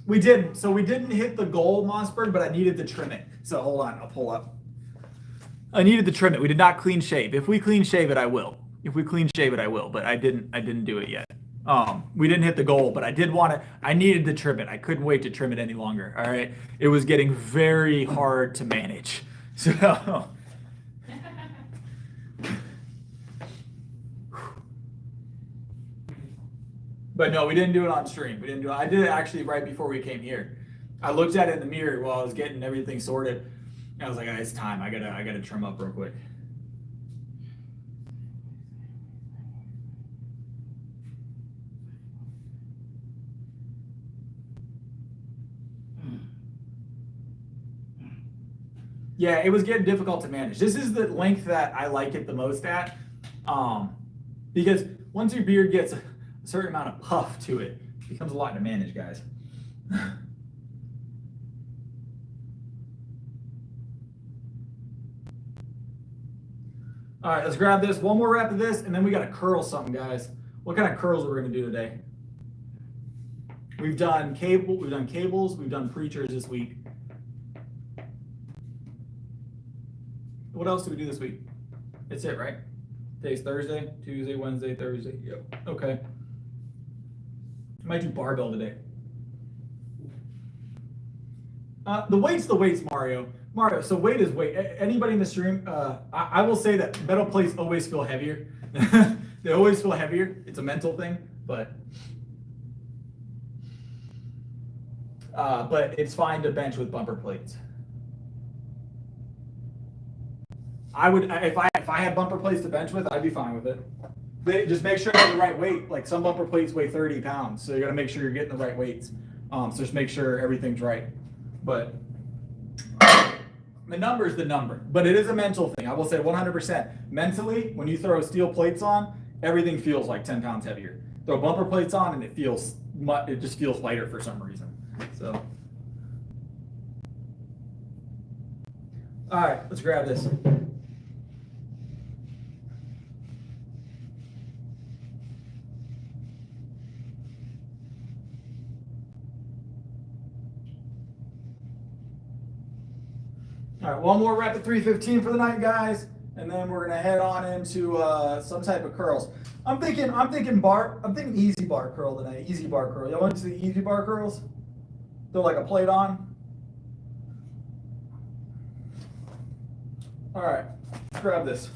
We did. So we didn't hit the goal, Mossberg, but I needed to trim it. So hold on, I'll pull up. I needed to trim it. We did not clean shave. If we clean shave it, I will. But I didn't do it yet. We didn't hit the goal, but I needed to trim it. I couldn't wait to trim it any longer. All right. It was getting very hard to manage. So but no, we didn't do it on stream. I did it actually right before we came here. I looked at it in the mirror while I was getting everything sorted. And I was like, oh, it's time. I gotta trim up real quick. Yeah, it was getting difficult to manage. This is the length that I like it the most at, because once your beard gets a certain amount of puff to it, it becomes a lot to manage, guys. All right, let's grab this. One more rep of this, and then we got to curl something, guys. What kind of curls are we going to do today? We've done cables, we've done preachers this week. What else do we do this week? That's it, right? Today's Thursday, Tuesday, Wednesday, Thursday. Yep. Okay. I might do barbell today. The weight's Mario. Mario, so weight is weight. Anybody in the stream, I will say that metal plates always feel heavier. They always feel heavier. It's a mental thing, but it's fine to bench with bumper plates. I would, if I had bumper plates to bench with, I'd be fine with it. They just make sure they're the right weight. Like some bumper plates weigh 30 pounds, so you got to make sure you're getting the right weights. So just make sure everything's right. But the number is the number. But it is a mental thing. I will say 100%. Mentally, when you throw steel plates on, everything feels like 10 pounds heavier. Throw bumper plates on, and it just feels lighter for some reason. So, all right, let's grab this. All right, one more rep at 315 for the night, guys, and then we're gonna head on into some type of curls. I'm thinking easy bar curl tonight. Easy bar curl. Y'all want to see the easy bar curls? Throw like a plate on. All right, let's grab this.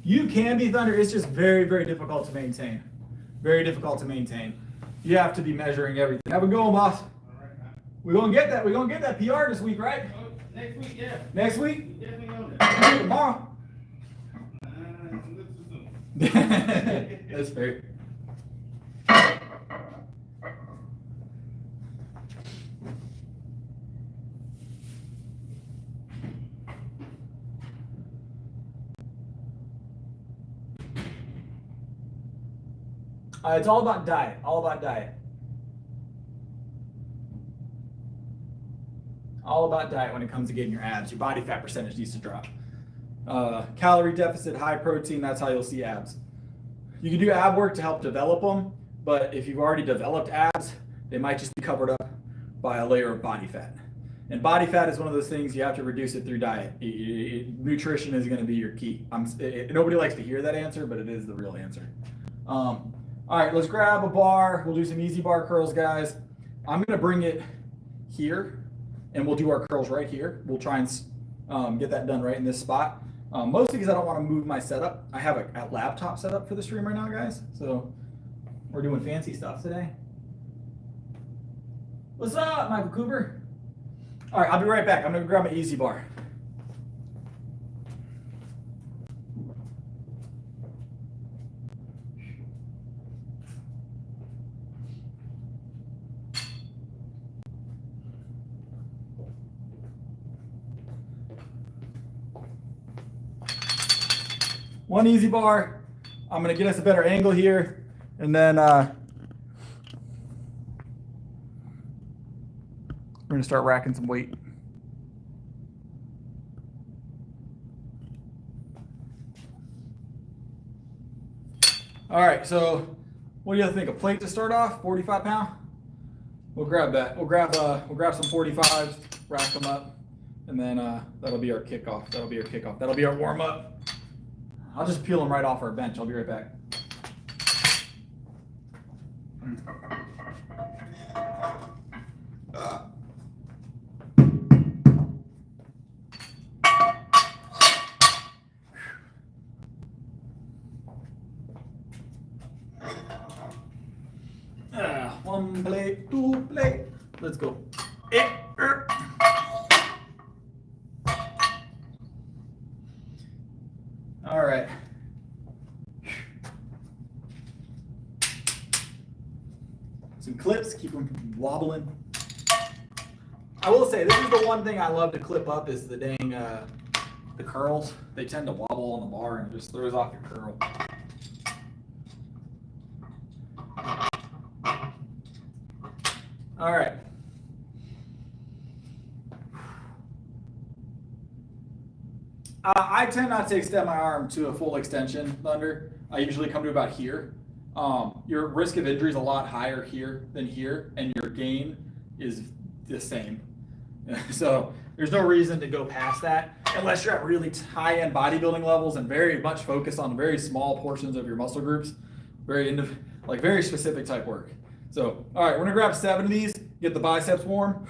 You can be Thunder. It's just very, very difficult to maintain. Very difficult to maintain. You have to be measuring everything. Have a go, boss. All right, we're gonna get that. We're gonna get that PR this week, right? Oh, next week, yeah. Next week? Definitely on that. Tomorrow. That's fair. It's all about diet. All about diet. All about diet when it comes to getting your abs. Your body fat percentage needs to drop. Calorie deficit, high protein, that's how you'll see abs. You can do ab work to help develop them, but if you've already developed abs, they might just be covered up by a layer of body fat. And body fat is one of those things you have to reduce it through diet. Nutrition is going to be your key. Nobody likes to hear that answer, but it is the real answer. All right, let's grab a bar. We'll do some easy bar curls, guys. I'm going to bring it here, and we'll do our curls right here. We'll try and get that done right in this spot. Mostly because I don't want to move my setup. I have a laptop set up for the stream right now, guys. So we're doing fancy stuff today. What's up, Michael Cooper? All right, I'll be right back. I'm going to grab my easy bar. One easy bar. I'm going to get us a better angle here, and then we're going to start racking some weight. All right, so what do you think? A plate to start off, 45 pound? We'll grab that. We'll grab some 45s, rack them up, and then that'll be our kickoff. That'll be our kickoff. That'll be our warm up. I'll just peel them right off our bench. I'll be right back. One plate, two plate. Let's go. All right. some clips, keep them wobbling. I will say, this is the one thing I love to clip up is the dang, the curls. They tend to wobble on the bar and it just throws off your curl. All right. I tend not to extend my arm to a full extension, Thunder. I usually come to about here. Your risk of injury is a lot higher here than here, and your gain is the same. So there's no reason to go past that unless you're at really high-end bodybuilding levels and very much focused on very small portions of your muscle groups, very specific type work. So, all right, we're gonna grab 7 of these, get the biceps warm.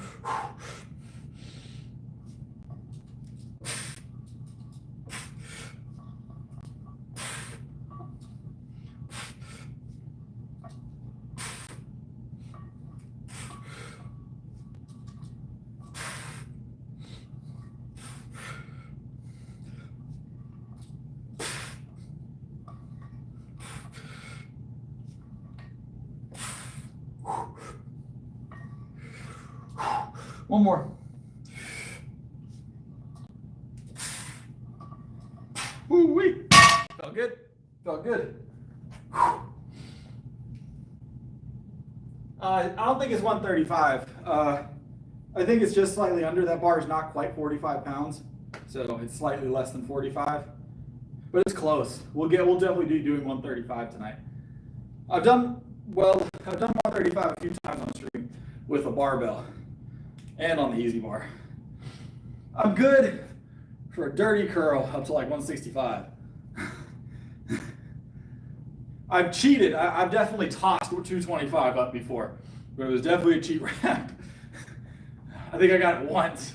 One more. Woo-wee. Felt good. Felt good. I don't think it's 135. I think it's just slightly under. That bar is not quite 45 pounds, so it's slightly less than 45. But it's close. We'll definitely be doing 135 tonight. I've done 135 a few times on stream with a barbell. And on the easy bar. I'm good for a dirty curl up to like 165. I've cheated. I've definitely tossed 225 up before, but it was definitely a cheat rap. I think I got it once.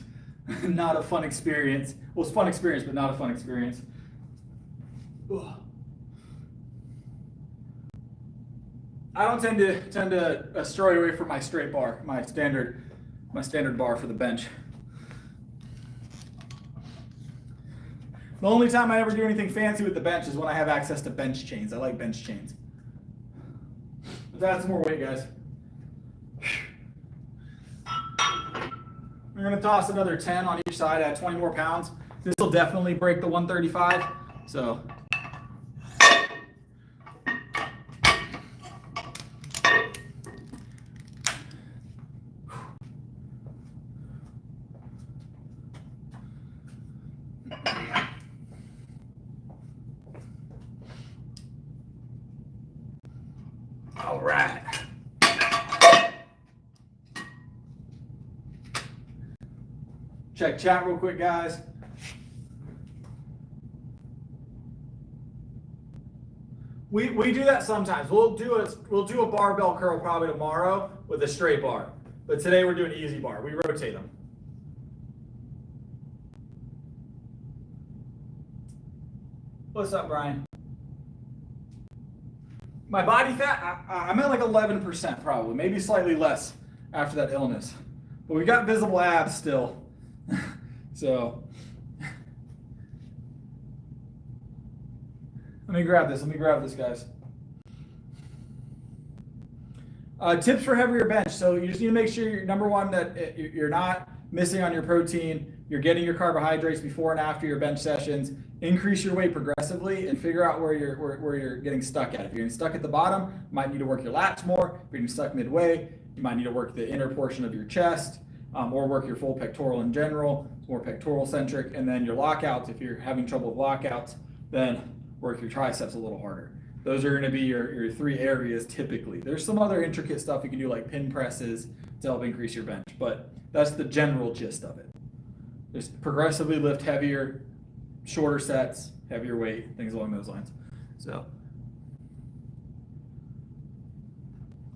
Not a fun experience. Well, it's a fun experience, but not a fun experience. Ugh. I don't tend to stray away from my straight bar, my standard bar for the bench. The only time I ever do anything fancy with the bench is when I have access to bench chains. I like bench chains. Let's add some more weight, guys. We're gonna toss another 10 on each side, add 20 more pounds. This will definitely break the 135, so. All right. Check chat real quick, guys. We do that sometimes. We'll do a barbell curl probably tomorrow with a straight bar, but today we're doing easy bar. We rotate them. What's up, Brian? My body fat, I'm at like 11% probably, maybe slightly less after that illness. But we got visible abs still. So, let me grab this, guys. Tips for heavier bench. So you just need to make sure, you're, number one, that you're not missing on your protein. You're getting your carbohydrates before and after your bench sessions. Increase your weight progressively and figure out where you're getting stuck at. If you're getting stuck at the bottom, you might need to work your lats more. If you're getting stuck midway, you might need to work the inner portion of your chest, or work your full pectoral in general. It's more pectoral centric. And then your lockouts, if you're having trouble with lockouts, then work your triceps a little harder. Those are going to be your 3 areas typically. There's some other intricate stuff you can do like pin presses to help increase your bench, but that's the general gist of it. Just progressively lift heavier, shorter sets, heavier weight, things along those lines. So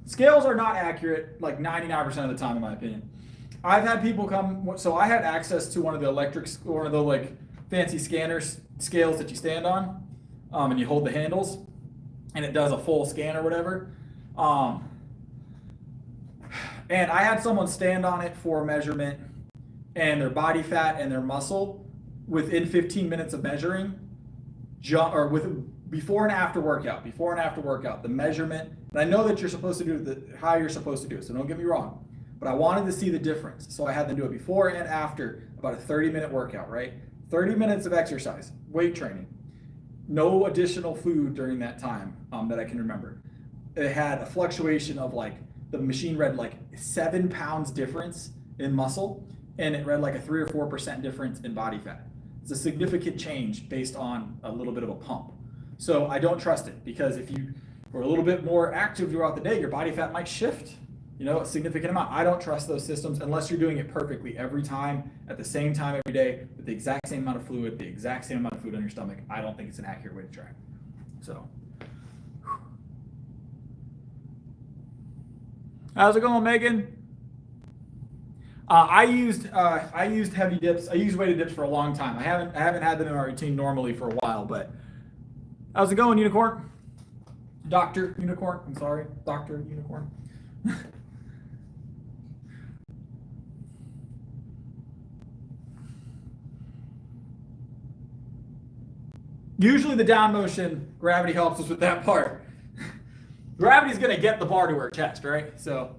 scales are not accurate like 99% of the time in my opinion. I've had people come, so I had access to one of the one of the like fancy scanners scales that you stand on, and you hold the handles and it does a full scan or whatever. And I had someone stand on it for measurement, and their body fat and their muscle within 15 minutes of measuring, before and after workout, the measurement, and I know that you're supposed to do how you're supposed to do it, so don't get me wrong, but I wanted to see the difference. So I had them do it before and after about a 30-minute workout, right? 30 minutes of exercise, weight training, no additional food during that time that I can remember. It had a fluctuation of like, the machine read like 7 pounds difference in muscle, and it read like a 3 or 4% difference in body fat. It's a significant change based on a little bit of a pump. So I don't trust it, because if you were a little bit more active throughout the day, your body fat might shift, a significant amount. I don't trust those systems unless you're doing it perfectly every time, at the same time every day, with the exact same amount of fluid, the exact same amount of food on your stomach. I don't think it's an accurate way to track. So. How's it going, Megan? I used heavy dips. I used weighted dips for a long time. I haven't had them in my routine normally for a while, but how's it going, Unicorn? Dr. Unicorn. I'm sorry, Dr. Unicorn. Usually the down motion, gravity helps us with that part. Gravity's gonna get the bar to her chest, right? So,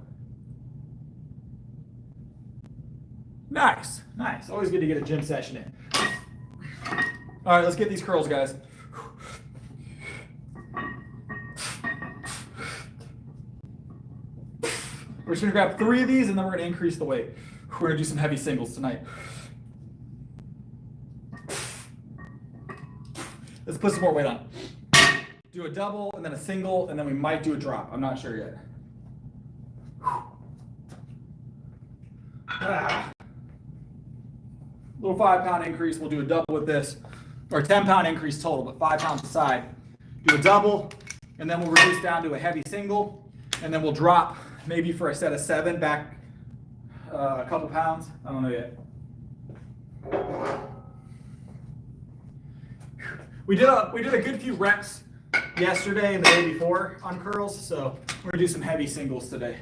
nice. Always good to get a gym session in. All right, let's get these curls, guys. We're just gonna grab 3 of these, and then we're gonna increase the weight. We're gonna do some heavy singles tonight. Let's put some more weight on. Do a double, and then a single, and then we might do a drop. I'm not sure yet. Little 5-pound increase. We'll do a double with this, or 10-pound increase total, but 5 pounds a side. Do a double, and then we'll reduce down to a heavy single, and then we'll drop maybe for a set of 7 back a couple pounds. I don't know yet. We did a good few reps yesterday and the day before on curls, so we're gonna do some heavy singles today.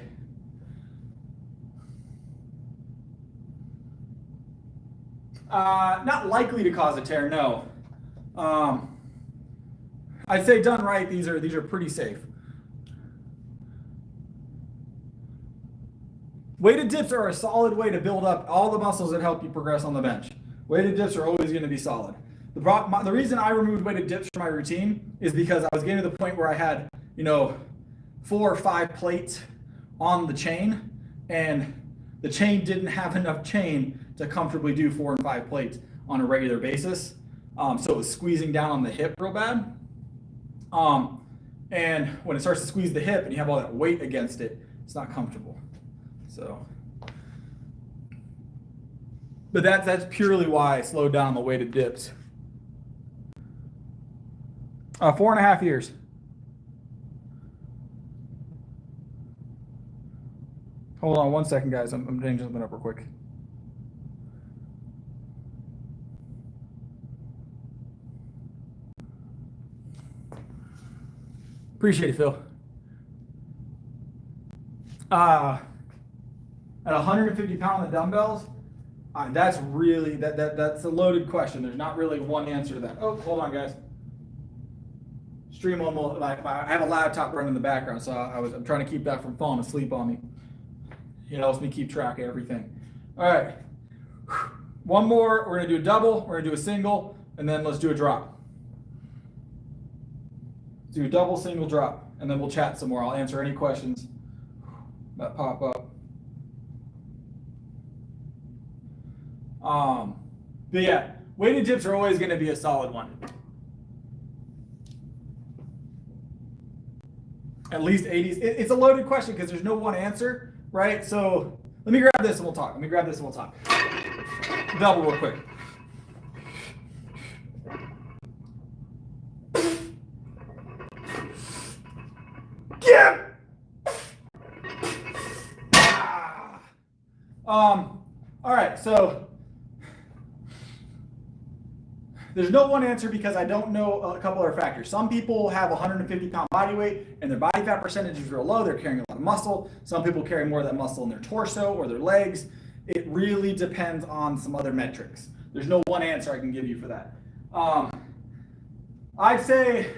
Not likely to cause a tear, no. I'd say done right, these are pretty safe. Weighted dips are a solid way to build up all the muscles that help you progress on the bench. Weighted dips are always going to be solid. The reason I removed weighted dips from my routine is because I was getting to the point where I had, 4 or 5 plates on the chain, and the chain didn't have enough chain to comfortably do 4 and 5 plates on a regular basis. So it was squeezing down on the hip real bad. And when it starts to squeeze the hip and you have all that weight against it, it's not comfortable. So, but that's purely why I slowed down on the weighted dips. 4.5 years. Hold on 1 second, guys. I'm changing something up real quick. Appreciate it, Phil. At 150 pound dumbbells, that's really that's a loaded question. There's not really one answer to that. Oh, hold on, guys. Stream almost, I have a laptop running in the background, so I'm trying to keep that from falling asleep on me. It helps me keep track of everything. All right, one more. We're gonna do a double. We're gonna do a single, and then let's do a drop. Let's do a double, single, drop, and then we'll chat some more. I'll answer any questions that pop up. But yeah, weighted dips are always going to be a solid one. At least 80s. It's a loaded question because there's no one answer, right? So let me grab this and we'll talk. Double real quick. Yeah. All right, so there's no one answer because I don't know a couple other factors. Some people have 150 pound body weight and their body fat percentage is real low. They're carrying a lot of muscle. Some people carry more of that muscle in their torso or their legs. It really depends on some other metrics. There's no one answer I can give you for that. I'd say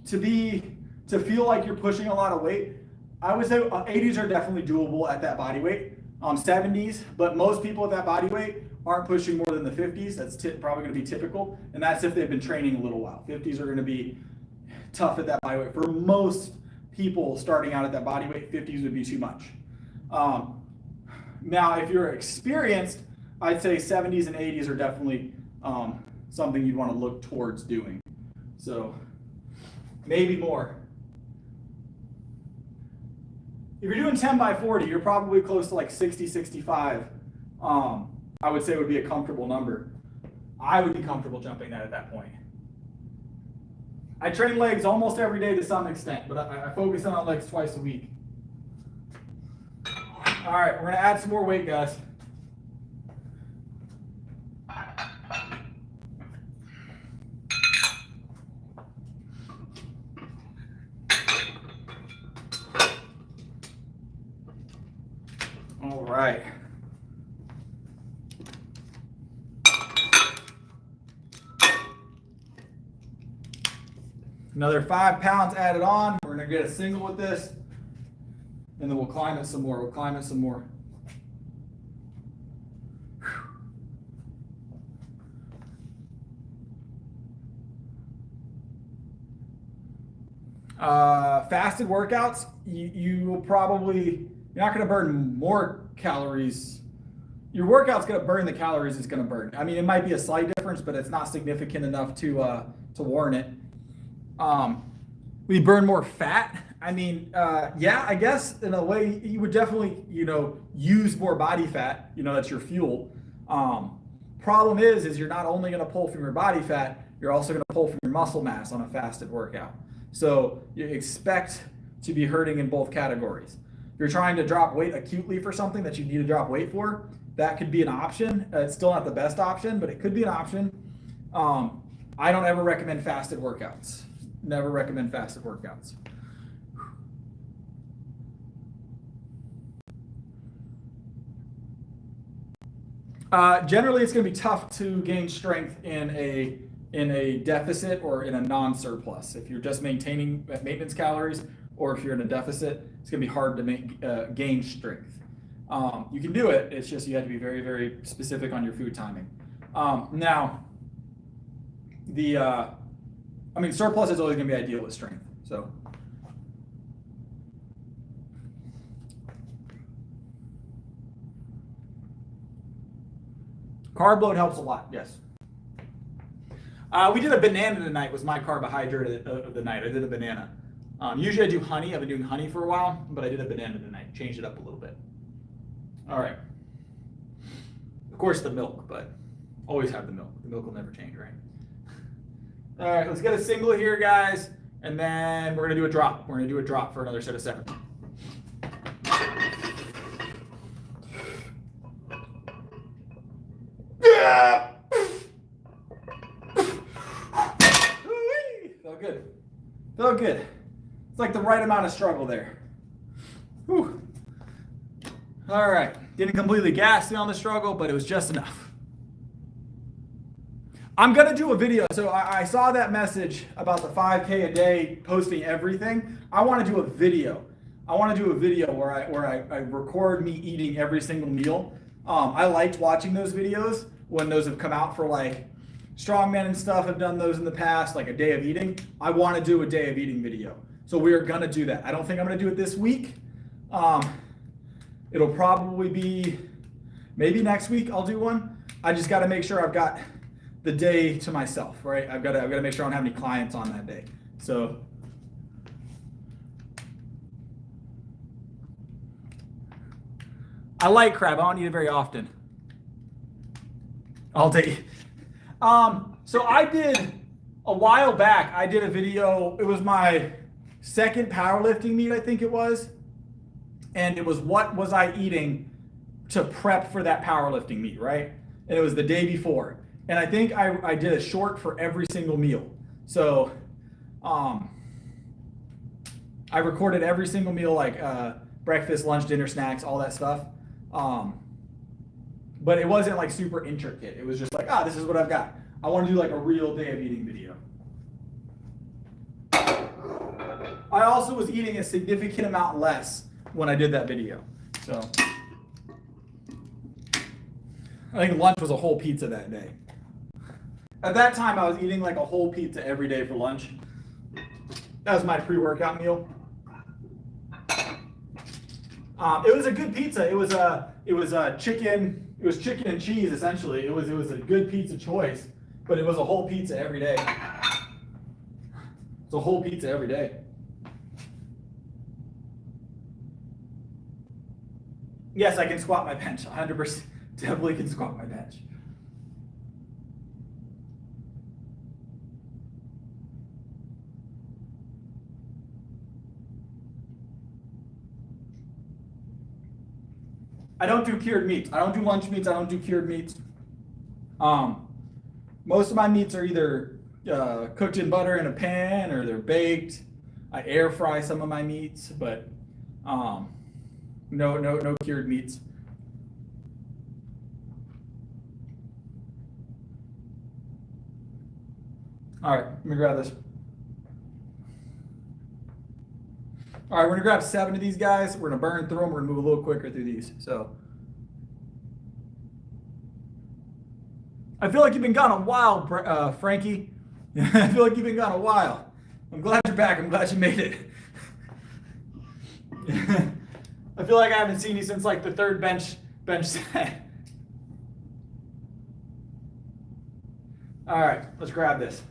to feel like you're pushing a lot of weight, I would say 80s are definitely doable at that body weight. 70s, but most people at that body weight aren't pushing more than the 50s. That's probably going to be typical, and that's if they've been training a little while. 50s are going to be tough at that body weight. For most people starting out at that body weight, 50s would be too much. Now, if you're experienced, I'd say 70s and 80s are definitely something you'd want to look towards doing. So maybe more. If you're doing 10 by 40, you're probably close to like 60, 65. I would say would be a comfortable number. I would be comfortable jumping that at that point. I train legs almost every day to some extent, but I focus on legs twice a week. All right, we're gonna add some more weight, guys. All right. Another 5 pounds added on. We're gonna get a single with this, and then we'll climb it some more. We'll climb it some more. Fasted workouts, you will probably, you're not gonna burn more calories. Your workout's gonna burn the calories it's gonna burn. I mean, it might be a slight difference, but it's not significant enough to warrant it. We burn more fat. I mean, yeah, I guess in a way you would definitely, use more body fat. That's your fuel. Problem is you're not only going to pull from your body fat, you're also going to pull from your muscle mass on a fasted workout. So you expect to be hurting in both categories. If you're trying to drop weight acutely for something that you need to drop weight for, that could be an option. It's still not the best option, but it could be an option. I don't ever recommend fasted workouts. Never recommend fasted workouts. Generally, it's going to be tough to gain strength in a deficit or in a non-surplus. If you're just maintaining maintenance calories, or if you're in a deficit, it's going to be hard to gain strength. You can do it. It's just you have to be very, very specific on your food timing. Now, surplus is always going to be ideal with strength. So. Carb load helps a lot, yes. We did a banana tonight, was my carbohydrate of the night. I did a banana. Usually I do honey. I've been doing honey for a while, but I did a banana tonight. Changed it up a little bit. All right. Of course the milk, but always have the milk. The milk will never change, right? All right, let's get a single here, guys, and then we're gonna do a drop. We're gonna do a drop for another set of 7. Felt good. Felt good. It's like the right amount of struggle there. Whew. All right. Didn't completely gas me on the struggle, but it was just enough. I'm going to do a video. So I saw that message about the 5K a day, posting everything. I want to do a video. I want to do a video where I record me eating every single meal. I liked watching those videos when those have come out for like strongmen and stuff have done those in the past, like a day of eating. I want to do a day of eating video. So we are going to do that. I don't think I'm going to do it this week. It'll probably be maybe next week I'll do one. I just got to make sure I've got the day to myself, right? I've got to make sure I don't have any clients on that day. So I like crab. I don't eat it very often. I'll take it. So I did a while back, I did a video. It was my second powerlifting meet, I think it was. And it was what was I eating to prep for that powerlifting meet, right? And it was the day before. And I think I did a short for every single meal. So I recorded every single meal, like breakfast, lunch, dinner, snacks, all that stuff. But it wasn't like super intricate. It was just like, this is what I've got. I want to do like a real day of eating video. I also was eating a significant amount less when I did that video. So I think lunch was a whole pizza that day. At that time, I was eating like a whole pizza every day for lunch. That was my pre-workout meal. It was a good pizza. It was chicken. It was chicken and cheese essentially. It was a good pizza choice, but it was a whole pizza every day. It's a whole pizza every day. Yes, I can squat my bench. 100%. Definitely can squat my bench. I don't do cured meats. I don't do lunch meats. I don't do cured meats. Most of my meats are either cooked in butter in a pan or they're baked. I air fry some of my meats, but no cured meats. All right, let me grab this. All right, we're gonna grab 7 of these guys. We're gonna burn through them. We're gonna move a little quicker through these. So I feel like you've been gone a while, Frankie. I feel like you've been gone a while. I'm glad you're back. I'm glad you made it. I feel like I haven't seen you since like the 3rd bench set. All right, let's grab this.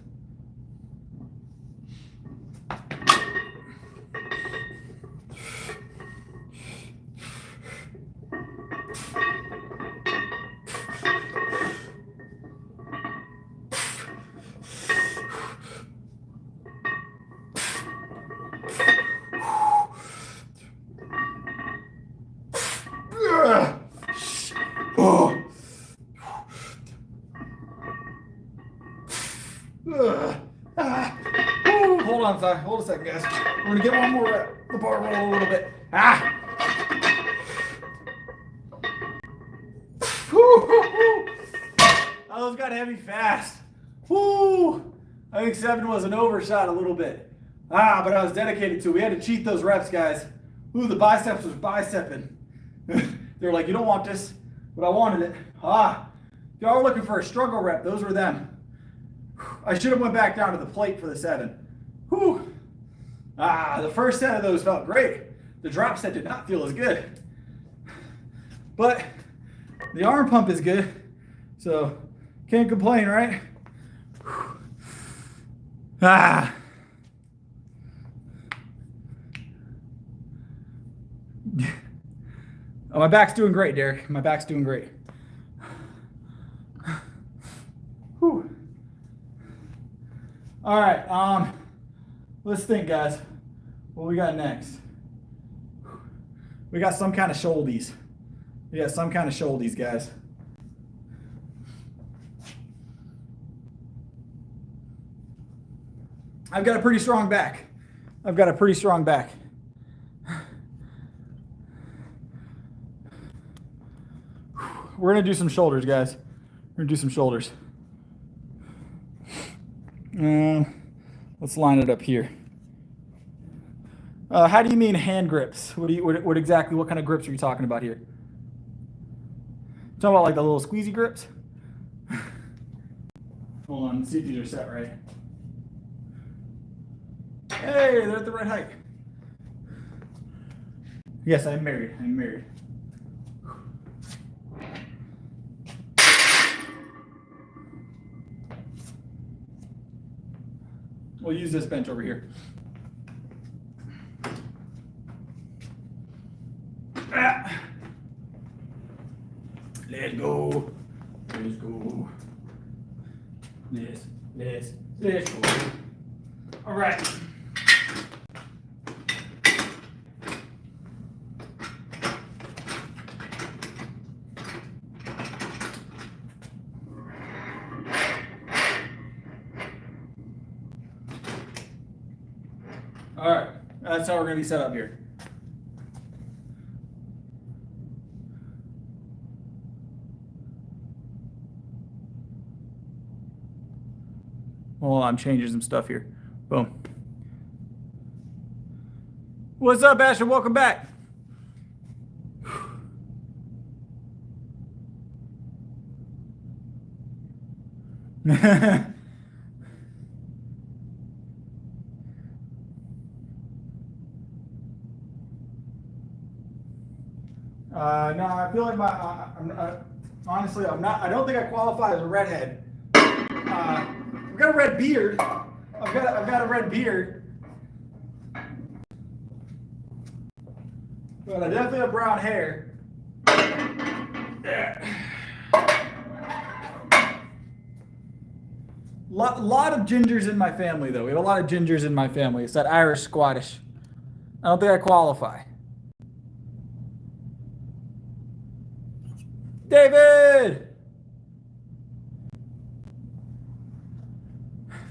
Hold a second, guys. We're gonna get one more rep. The bar roll a little bit. Those got heavy fast. Woo! I think 7 was an overshot a little bit. But I was dedicated to it. We had to cheat those reps, guys. Ooh, the biceps was bicepping. They were like, you don't want this, but I wanted it. If y'all are looking for a struggle rep, those were them. I should have went back down to the plate for the 7. Whew. The first set of those felt great. The drop set did not feel as good. But the arm pump is good. So can't complain, right? Oh, my back's doing great, Derek. My back's doing great. Whew. All right, let's think, guys. What we got next? We got some kind of shouldies. We got some kind of shouldies, guys. I've got a pretty strong back. I've got a pretty strong back. We're gonna do some shoulders, guys. We're gonna do some shoulders. Let's line it up here. How do you mean hand grips? What exactly? What kind of grips are you talking about here? Talking about like the little squeezy grips? Hold on, let's see if these are set right. Hey, they're at the right height. Yes, I'm married. I'm married. We'll use this bench over here. Let's go. Let's go. Let's go. All right. All right, that's how we're going to be set up here. Well, I'm changing some stuff here. Boom. What's up, Asher? Welcome back. No, I feel like honestly, I'm not. I don't think I qualify as a redhead. I've got a red beard. I've got a red beard. But I definitely have brown hair. Yeah. Lot of gingers in my family, though. We have a lot of gingers in my family. It's that Irish Scottish. I don't think I qualify. David!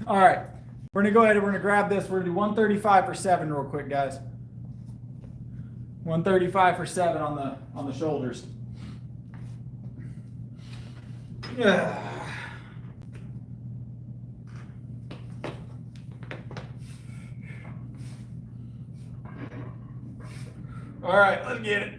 All right. We're going to go ahead and we're going to grab this. We're going to do 135 for 7 real quick, guys. 135 for 7 on the shoulders. Yeah. All right, let's get it.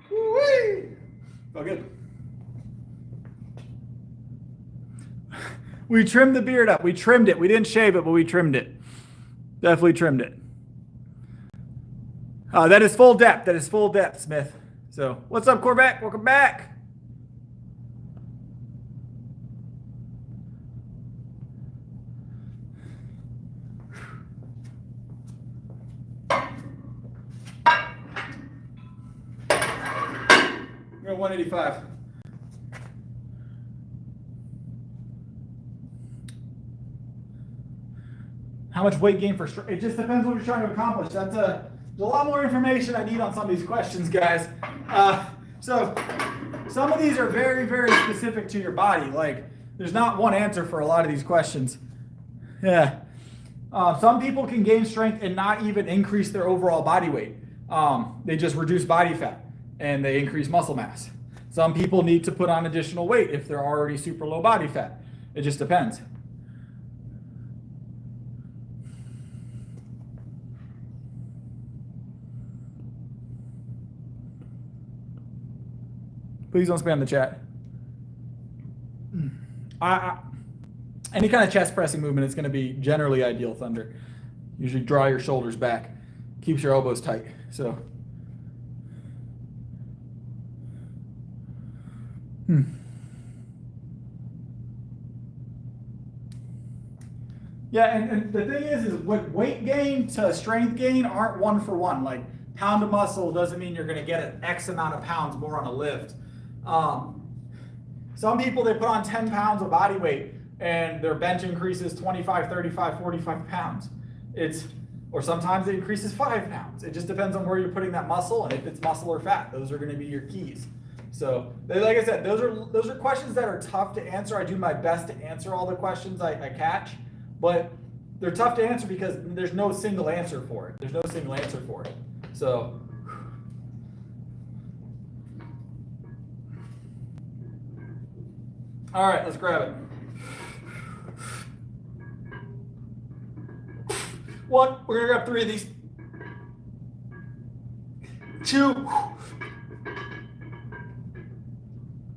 Woo-wee. Felt good. We trimmed the beard up. We trimmed it. We didn't shave it, but we trimmed it. Definitely trimmed it. That is full depth. That is full depth, Smith. So, what's up, Corvette? Welcome back. We're at 185. How much weight gain for strength? It just depends what you're trying to accomplish. There's a lot more information I need on some of these questions, guys. So some of these are very, very specific to your body. Like, there's not one answer for a lot of these questions. Yeah. Some people can gain strength and not even increase their overall body weight. They just reduce body fat and they increase muscle mass. Some people need to put on additional weight if they're already super low body fat. It just depends. Please don't spam the chat. Any kind of chest pressing movement is going to be generally ideal, Thunder. Usually draw your shoulders back. Keeps your elbows tight. So. Yeah, and the thing is weight gain to strength gain aren't one for one. Like, pound of muscle doesn't mean you're going to get an X amount of pounds more on a lift. Some people, they put on 10 pounds of body weight and their bench increases 25, 35, 45 pounds. Or sometimes it increases 5 pounds. It just depends on where you're putting that muscle and if it's muscle or fat. Those are going to be your keys. So, like I said, those are questions that are tough to answer. I do my best to answer all the questions I catch, but they're tough to answer because there's no single answer for it. There's no single answer for it. So, all right, let's grab it. 1, we're gonna grab 3 of these. 2,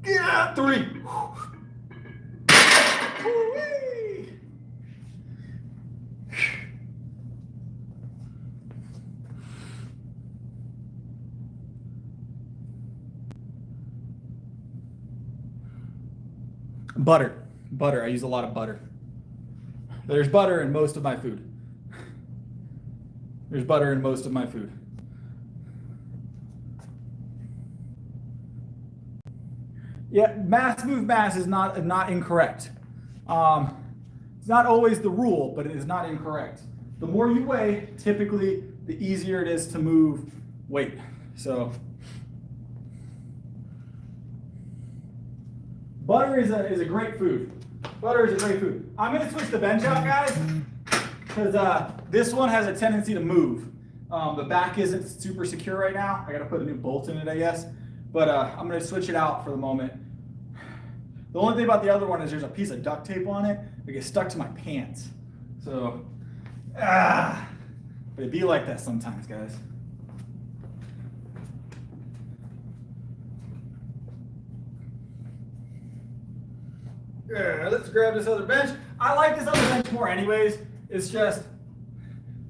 yeah, 3. Woo-wee. Butter. I use a lot of butter. There's butter in most of my food. There's butter in most of my food. Yeah, mass move mass is not incorrect. It's not always the rule, but it is not incorrect. The more you weigh, typically, the easier it is to move weight. So, butter is a great food. Butter is a great food. I'm gonna switch the bench out, guys, because this one has a tendency to move. The back isn't super secure right now. I gotta put a new bolt in it, I guess. But I'm gonna switch it out for the moment. The only thing about the other one is there's a piece of duct tape on it. It gets stuck to my pants. So, but it be like that sometimes, guys. Yeah, let's grab this other bench. I like this other bench more anyways. It's just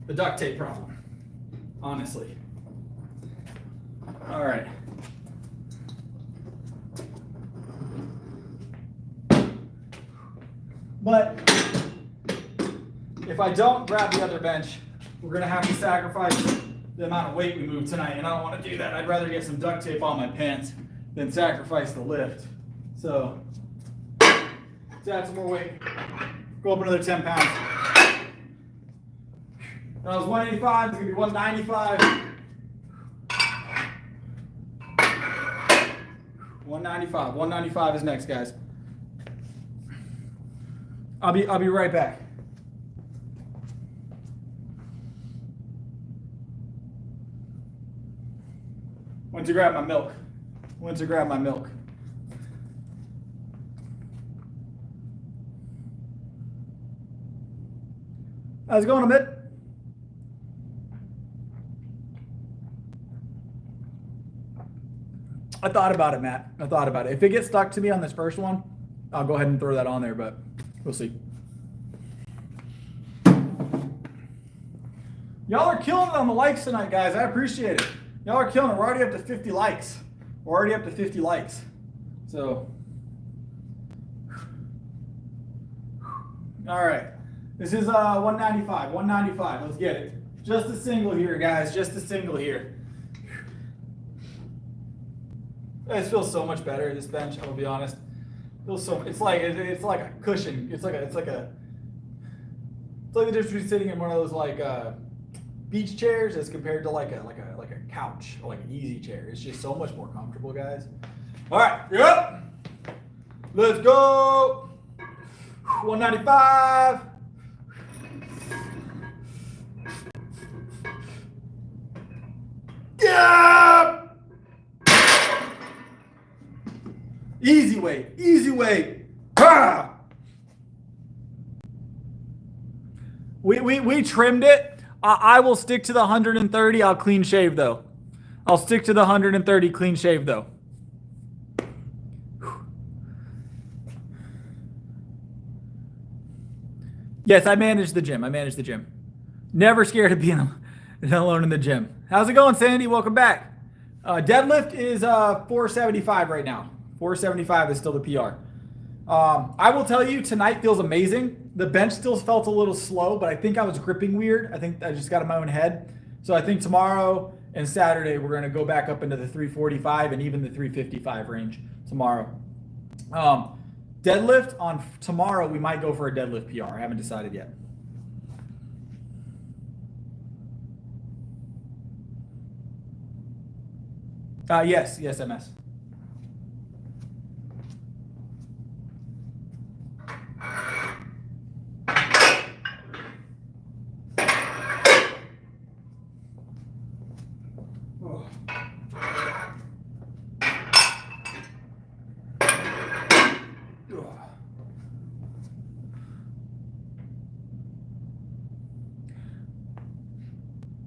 the duct tape problem, honestly. All right. But if I don't grab the other bench, we're gonna have to sacrifice the amount of weight we move tonight, and I don't want to do that. I'd rather get some duct tape on my pants than sacrifice the lift. So let's add some more weight. Go up another 10 pounds. That was 185, it's gonna be 195. 195. 195 is next, guys. I'll be right back. Went to grab my milk. How's it going, Amit? I thought about it, Matt. I thought about it. If it gets stuck to me on this first one, I'll go ahead and throw that on there, but we'll see. Y'all are killing it on the likes tonight, guys. I appreciate it. Y'all are killing it. We're already up to 50 likes. So, all right. This is 195. 195. Let's get it. Just a single here, guys. Just a single here. This feels so much better. This bench, I'll be honest. Feels so. It's like a cushion. It's like the difference between sitting in one of those like beach chairs as compared to like a couch or like an easy chair. It's just so much more comfortable, guys. All right, yep. Let's go. 195. Yeah. Easy weight. Ah! We trimmed it. I will stick to the 130. I'll clean shave though. I'll stick to the 130 clean shave though. Yes, I manage the gym. Never scared of being alone in the gym. How's it going, Sandy? Welcome back. Deadlift is 475 right now. 475 is still the PR. I will tell you, tonight feels amazing. The bench still felt a little slow, but I think I was gripping weird. I think I just got in my own head. So I think tomorrow and Saturday, we're going to go back up into the 345 and even the 355 range tomorrow. Deadlift on tomorrow, we might go for a deadlift PR. I haven't decided yet. Yes, MS.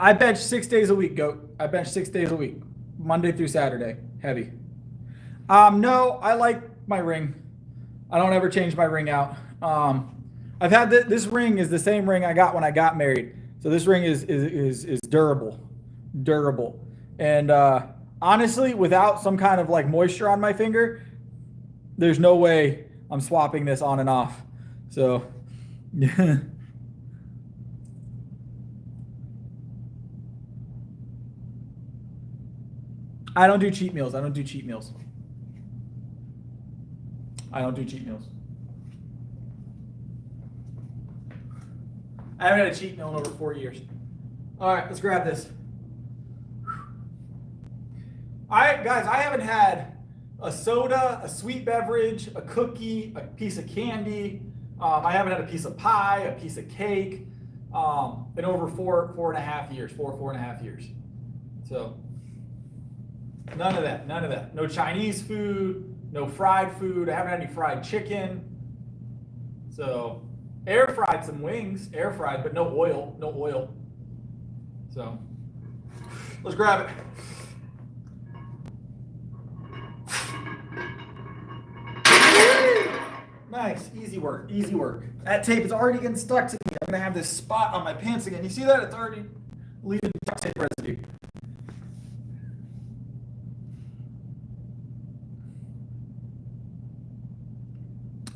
I bench 6 days a week, GOAT. I bench 6 days a week, Monday through Saturday, heavy. No, I like my ring. I don't ever change my ring out. I've had this ring is the same ring I got when I got married. So this ring is durable, and honestly, without some kind of like moisture on my finger, there's no way I'm swapping this on and off. So, yeah. I don't do cheat meals. I haven't had a cheat meal in over 4 years. All right, let's grab this. All right, guys, I haven't had a soda, a sweet beverage, a cookie, a piece of candy. I haven't had a piece of pie, a piece of cake in over four and a half years. So none of that. No Chinese food, no fried food. I haven't had any fried chicken. So air fried some wings, but no oil. So let's grab it. Nice, easy work. That tape is already getting stuck to me. I'm gonna have this spot on my pants again. You see that? It's already leaving duct tape residue.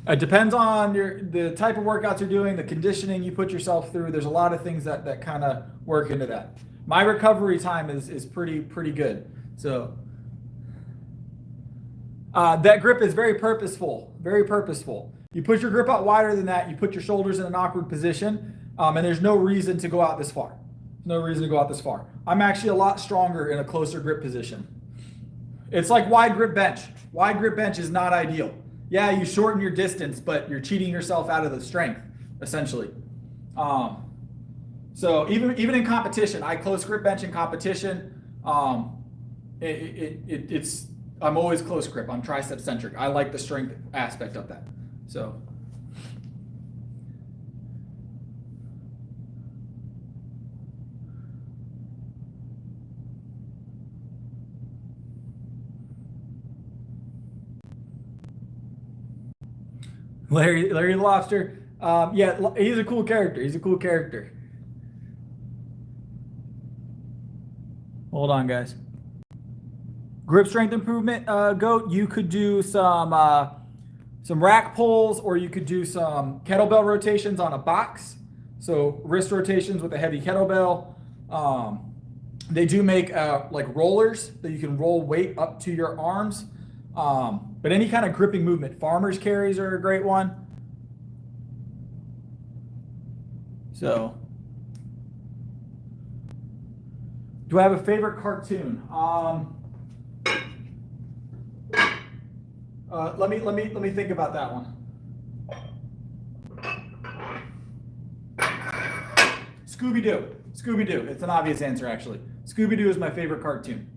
It depends on the type of workouts you're doing, the conditioning you put yourself through. There's a lot of things that kind of work into that. My recovery time is pretty good. So that grip is very purposeful. You put your grip out wider than that. You put your shoulders in an awkward position, and there's no reason to go out this far. I'm actually a lot stronger in a closer grip position. It's like wide grip bench. Wide grip bench is not ideal. Yeah, you shorten your distance, but you're cheating yourself out of the strength, essentially. So even in competition, I close grip bench in competition. I'm always close grip. I'm tricep centric. I like the strength aspect of that. So. Larry the Lobster. Yeah, he's a cool character. Hold on, guys. Grip strength improvement, Goat. You could do some rack pulls, or you could do some kettlebell rotations on a box. So wrist rotations with a heavy kettlebell. They do make like rollers that you can roll weight up to your arms. But any kind of gripping movement, farmer's carries are a great one. So, do I have a favorite cartoon? Let me think about that one. Scooby-Doo. It's an obvious answer, actually. Scooby-Doo is my favorite cartoon.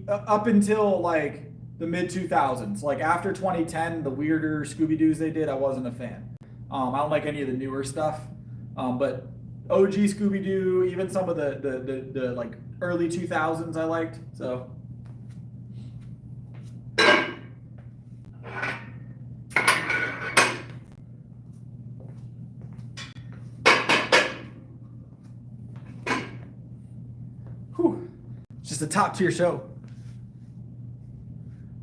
Up until like the mid 2000s, like after 2010, the weirder Scooby-Doos they did, I wasn't a fan. I don't like any of the newer stuff, but OG Scooby-Doo, even some of the like early 2000s, I liked. So. Whew. Just a top tier show.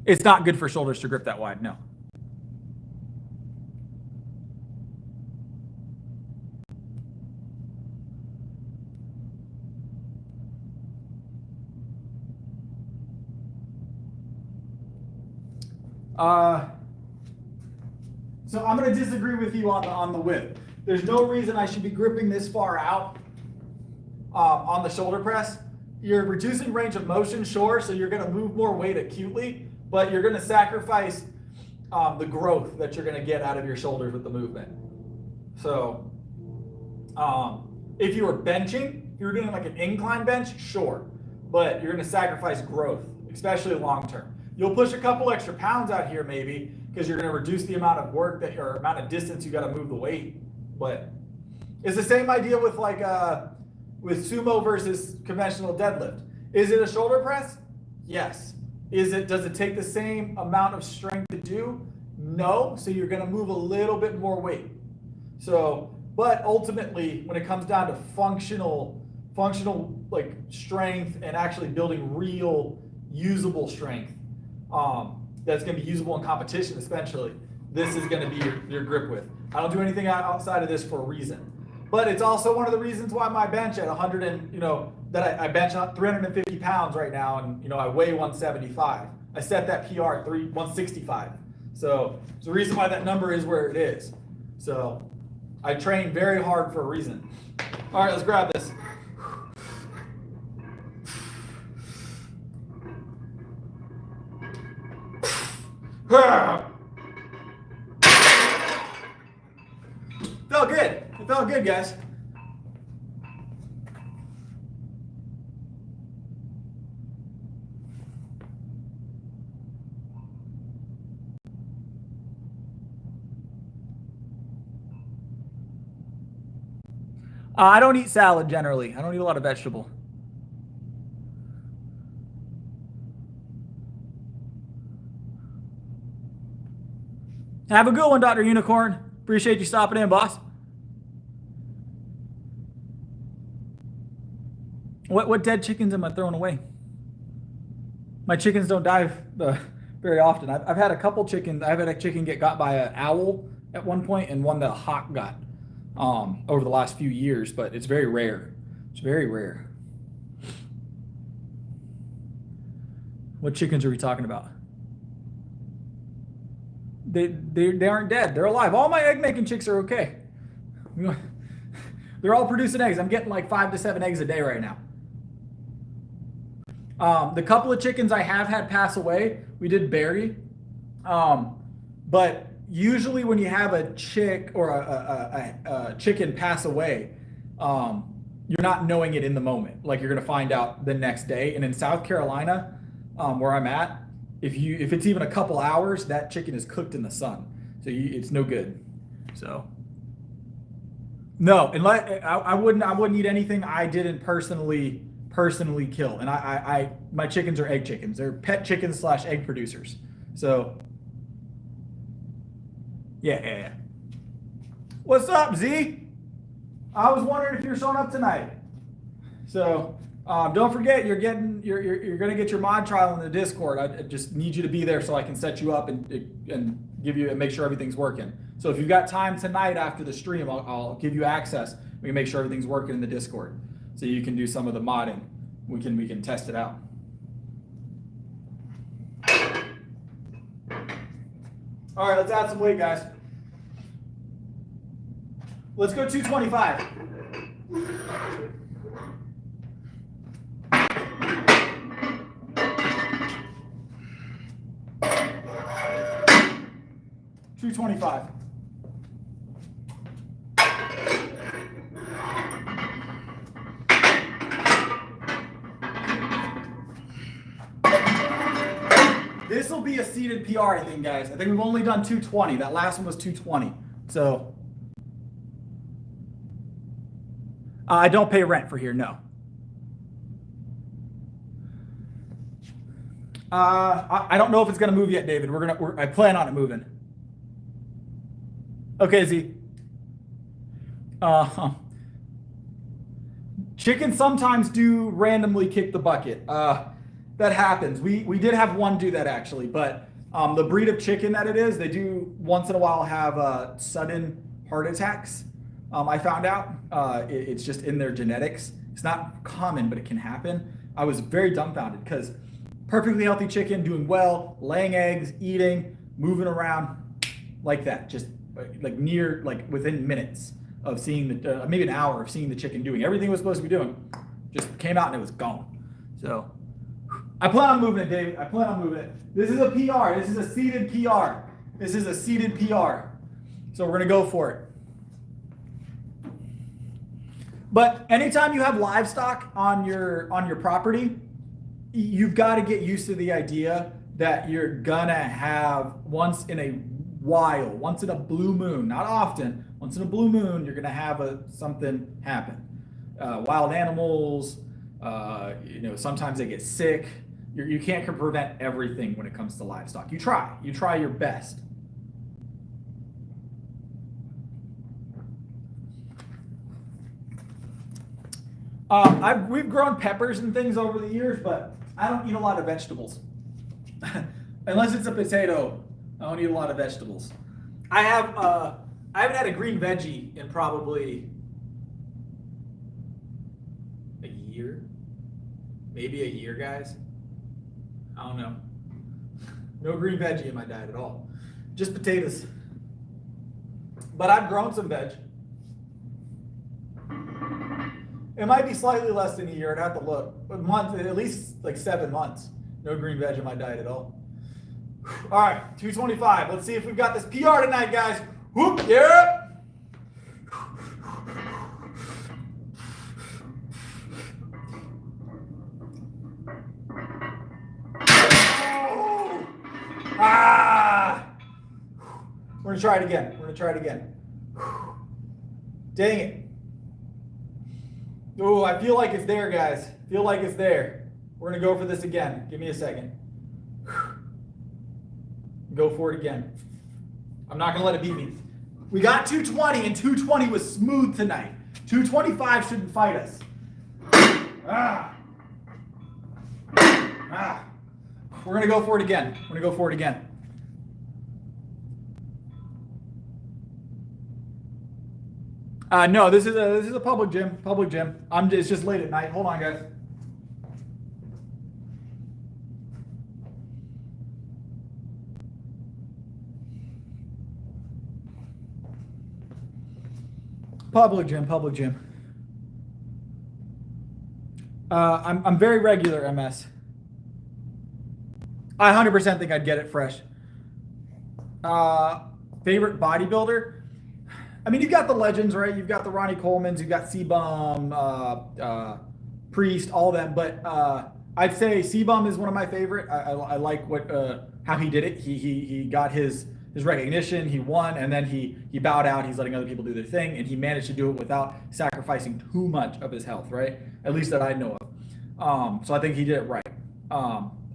It's not good for shoulders to grip that wide, no. So I'm going to disagree with you on the width. There's no reason I should be gripping this far out on the shoulder press. You're reducing range of motion, sure, so you're going to move more weight acutely, but you're going to sacrifice the growth that you're going to get out of your shoulders with the movement. So if you were benching, if you were doing like an incline bench, sure, but you're going to sacrifice growth, especially long term. You'll push a couple extra pounds out here maybe because you're going to reduce the amount of work or amount of distance you got to move the weight. But it's the same idea with like with sumo versus conventional deadlift. Is it a shoulder press? Yes. Does it take the same amount of strength to do? No. So you're going to move a little bit more weight. So, but ultimately, when it comes down to functional like strength and actually building real usable strength, that's going to be usable in competition, especially, this is going to be your grip width. I don't do anything outside of this for a reason. But it's also one of the reasons why my bench at 100 and, that I bench 350 pounds right now, and, I weigh 175. I set that PR at 165. So it's the reason why that number is where it is. So I train very hard for a reason. All right, let's grab this. Felt good. It felt good, guys. I don't eat salad generally. I don't eat a lot of vegetable. Have a good one, Dr. Unicorn. Appreciate you stopping in, boss. What dead chickens am I throwing away? My chickens don't die very often. I've had a couple chickens. I've had a chicken get got by an owl at one point, and one that a hawk got over the last few years, but it's very rare. It's very rare. What chickens are we talking about? They aren't dead. They're alive. All my egg making chicks are okay. They're all producing eggs. I'm getting like 5 to 7 eggs a day right now. The couple of chickens I have had pass away, we did bury. But usually when you have a chick or a chicken pass away, you're not knowing it in the moment. Like you're going to find out the next day. And in South Carolina, where I'm at, if it's even a couple hours, that chicken is cooked in the sun. So it's no good. So no, unless I wouldn't eat anything I didn't personally kill. And my chickens are egg chickens. They're pet chickens / egg producers. So yeah. What's up, Z? I was wondering if you're showing up tonight. So don't forget, you're gonna get your mod trial in the Discord. I just need you to be there so I can set you up and give you and make sure everything's working. So if you've got time tonight after the stream, I'll give you access. We can make sure everything's working in the Discord, so you can do some of the modding. We can test it out. All right, let's add some weight, guys. Let's go 225. $225. This will be a seated PR, I think, guys. I think we've only done 220. That last one was 220. So I don't pay rent for here, no. I don't know if it's gonna move yet, David. I plan on it moving. Okay, Z. Chickens sometimes do randomly kick the bucket. That happens. We did have one do that actually, but the breed of chicken that it is, they do once in a while have sudden heart attacks. I found out it's just in their genetics. It's not common, but it can happen. I was very dumbfounded because perfectly healthy chicken, doing well, laying eggs, eating, moving around like that, just like within minutes of seeing maybe an hour of seeing the chicken doing everything it was supposed to be doing, just came out and it was gone. So I plan on moving it, David. I plan on moving it. This is a PR. This is a seated PR. This is a seated PR. So we're gonna go for it. But anytime you have livestock on your property, you've got to get used to the idea that you're gonna have once in a while, once in a blue moon, not often, once in a blue moon, you're gonna have something happen. Wild animals, sometimes they get sick. You can't prevent everything when it comes to livestock. You try your best. We've grown peppers and things over the years, but I don't eat a lot of vegetables. Unless it's a potato, I don't eat a lot of vegetables. I haven't had a green veggie in probably a year, maybe a year, guys. I don't know. No green veggie in my diet at all. Just potatoes. But I've grown some veg. It might be slightly less than a year. I'd have to look. A month, at least like 7 months. No green veg in my diet at all. All right, 225. Let's see if we've got this PR tonight, guys. Whoop, yeah. Ah! We're gonna try it again. We're gonna try it again. Dang it. Ooh, I feel like it's there, guys. Feel like it's there. We're gonna go for this again. Give me a second. Go for it again. I'm not gonna let it beat me. We got 220, and 220 was smooth tonight. 225 shouldn't fight us. Ah. Ah. We're gonna go for it again. We're gonna go for it again. No, this is a public gym. Public gym. It's just late at night. Hold on, guys. Public gym. Public gym. I'm very regular, MS. I 100% think I'd get it fresh. Favorite bodybuilder? I mean, you've got the legends, right? You've got the Ronnie Colemans, you've got C-Bum, Priest, all them. But I'd say C-Bum is one of my favorite. I like how he did it. He got his recognition. He won, and then he bowed out. He's letting other people do their thing, and he managed to do it without sacrificing too much of his health, right? At least that I know of. So I think he did it right.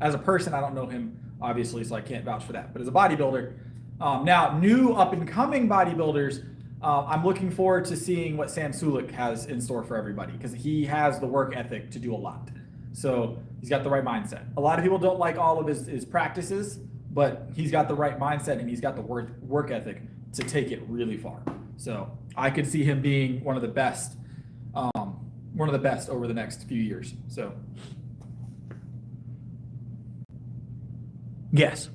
As a person, I don't know him, obviously, so I can't vouch for that. But as a bodybuilder, now new up-and-coming bodybuilders, I'm looking forward to seeing what Sam Sulek has in store for everybody, because he has the work ethic to do a lot. So he's got the right mindset. A lot of people don't like all of his practices, but he's got the right mindset and he's got the work ethic to take it really far. So I could see him being one of the best over the next few years. So yes.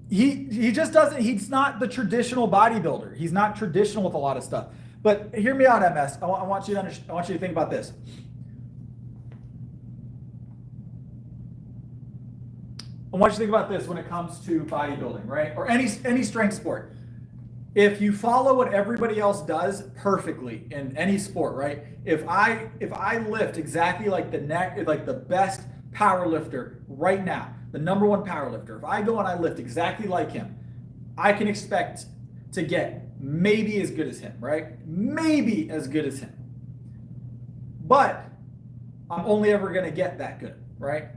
He just doesn't, he's not the traditional bodybuilder. He's not traditional with a lot of stuff. But hear me out, MS. I want you to understand, I want you to think about this. I want you to think about this when it comes to bodybuilding, right? Or any strength sport. If you follow what everybody else does perfectly in any sport, right? If I lift exactly like the best power lifter right now, the number one power lifter, if I go and I lift exactly like him, I can expect to get maybe as good as him, right? Maybe as good as him. But I'm only ever going to get that good, right?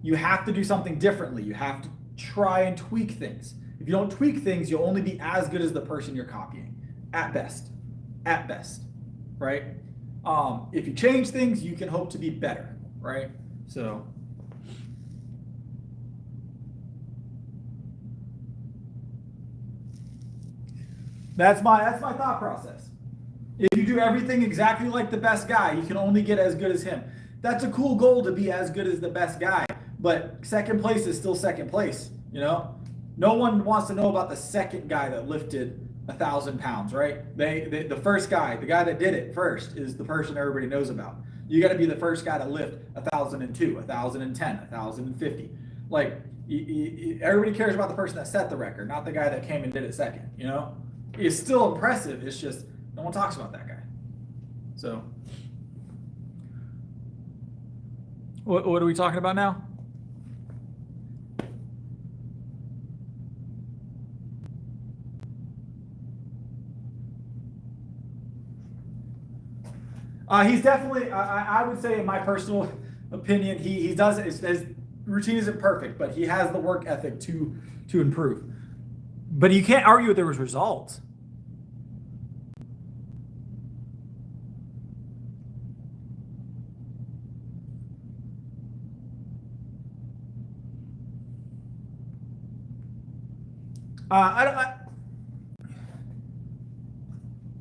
You have to do something differently. You have to try and tweak things. If you don't tweak things, you'll only be as good as the person you're copying, at best, right? If you change things, you can hope to be better, right? So that's my thought process. If you do everything exactly like the best guy, you can only get as good as him. That's a cool goal, to be as good as the best guy, but second place is still second place, you know? No one wants to know about the second guy that lifted 1,000 pounds, right? The first guy, the guy that did it first, is the person everybody knows about. You got to be the first guy to lift 1,002, 1,010, 1,050. Like, everybody cares about the person that set the record, not the guy that came and did it second, you know? It's still impressive. It's just no one talks about that guy. So, what are we talking about now? He's definitely, I would say, in my personal opinion, he does, his routine isn't perfect, but he has the work ethic to improve. But you can't argue with his results.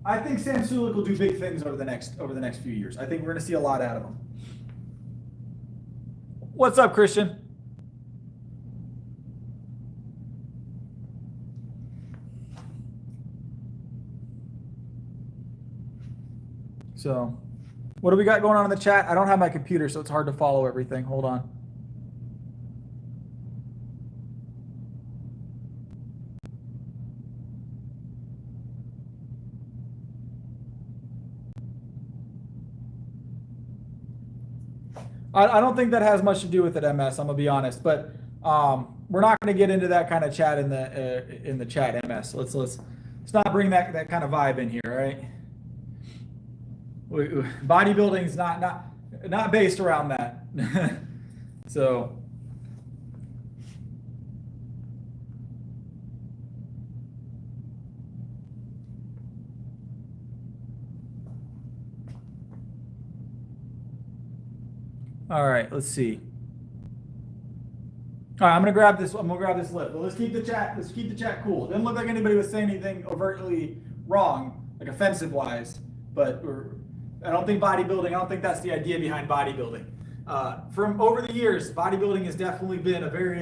I think Sam Sulek will do big things over the next few years. I think we're going to see a lot out of him. What's up, Christian? So, What do we got going on in the chat? I don't have my computer, so it's hard to follow everything. Hold on. I don't think that has much to do with it, MS. I'm gonna be honest, but we're not gonna get into that kind of chat in the chat, MS. Let's not bring that kind of vibe in here, all right? Bodybuilding's not based around that. So. All right, let's see. All right, I'm gonna grab this lift. But let's keep the chat cool. It didn't look like anybody was saying anything overtly wrong, like offensive wise. But I don't think that's the idea behind bodybuilding. From over the years, bodybuilding has definitely been a very,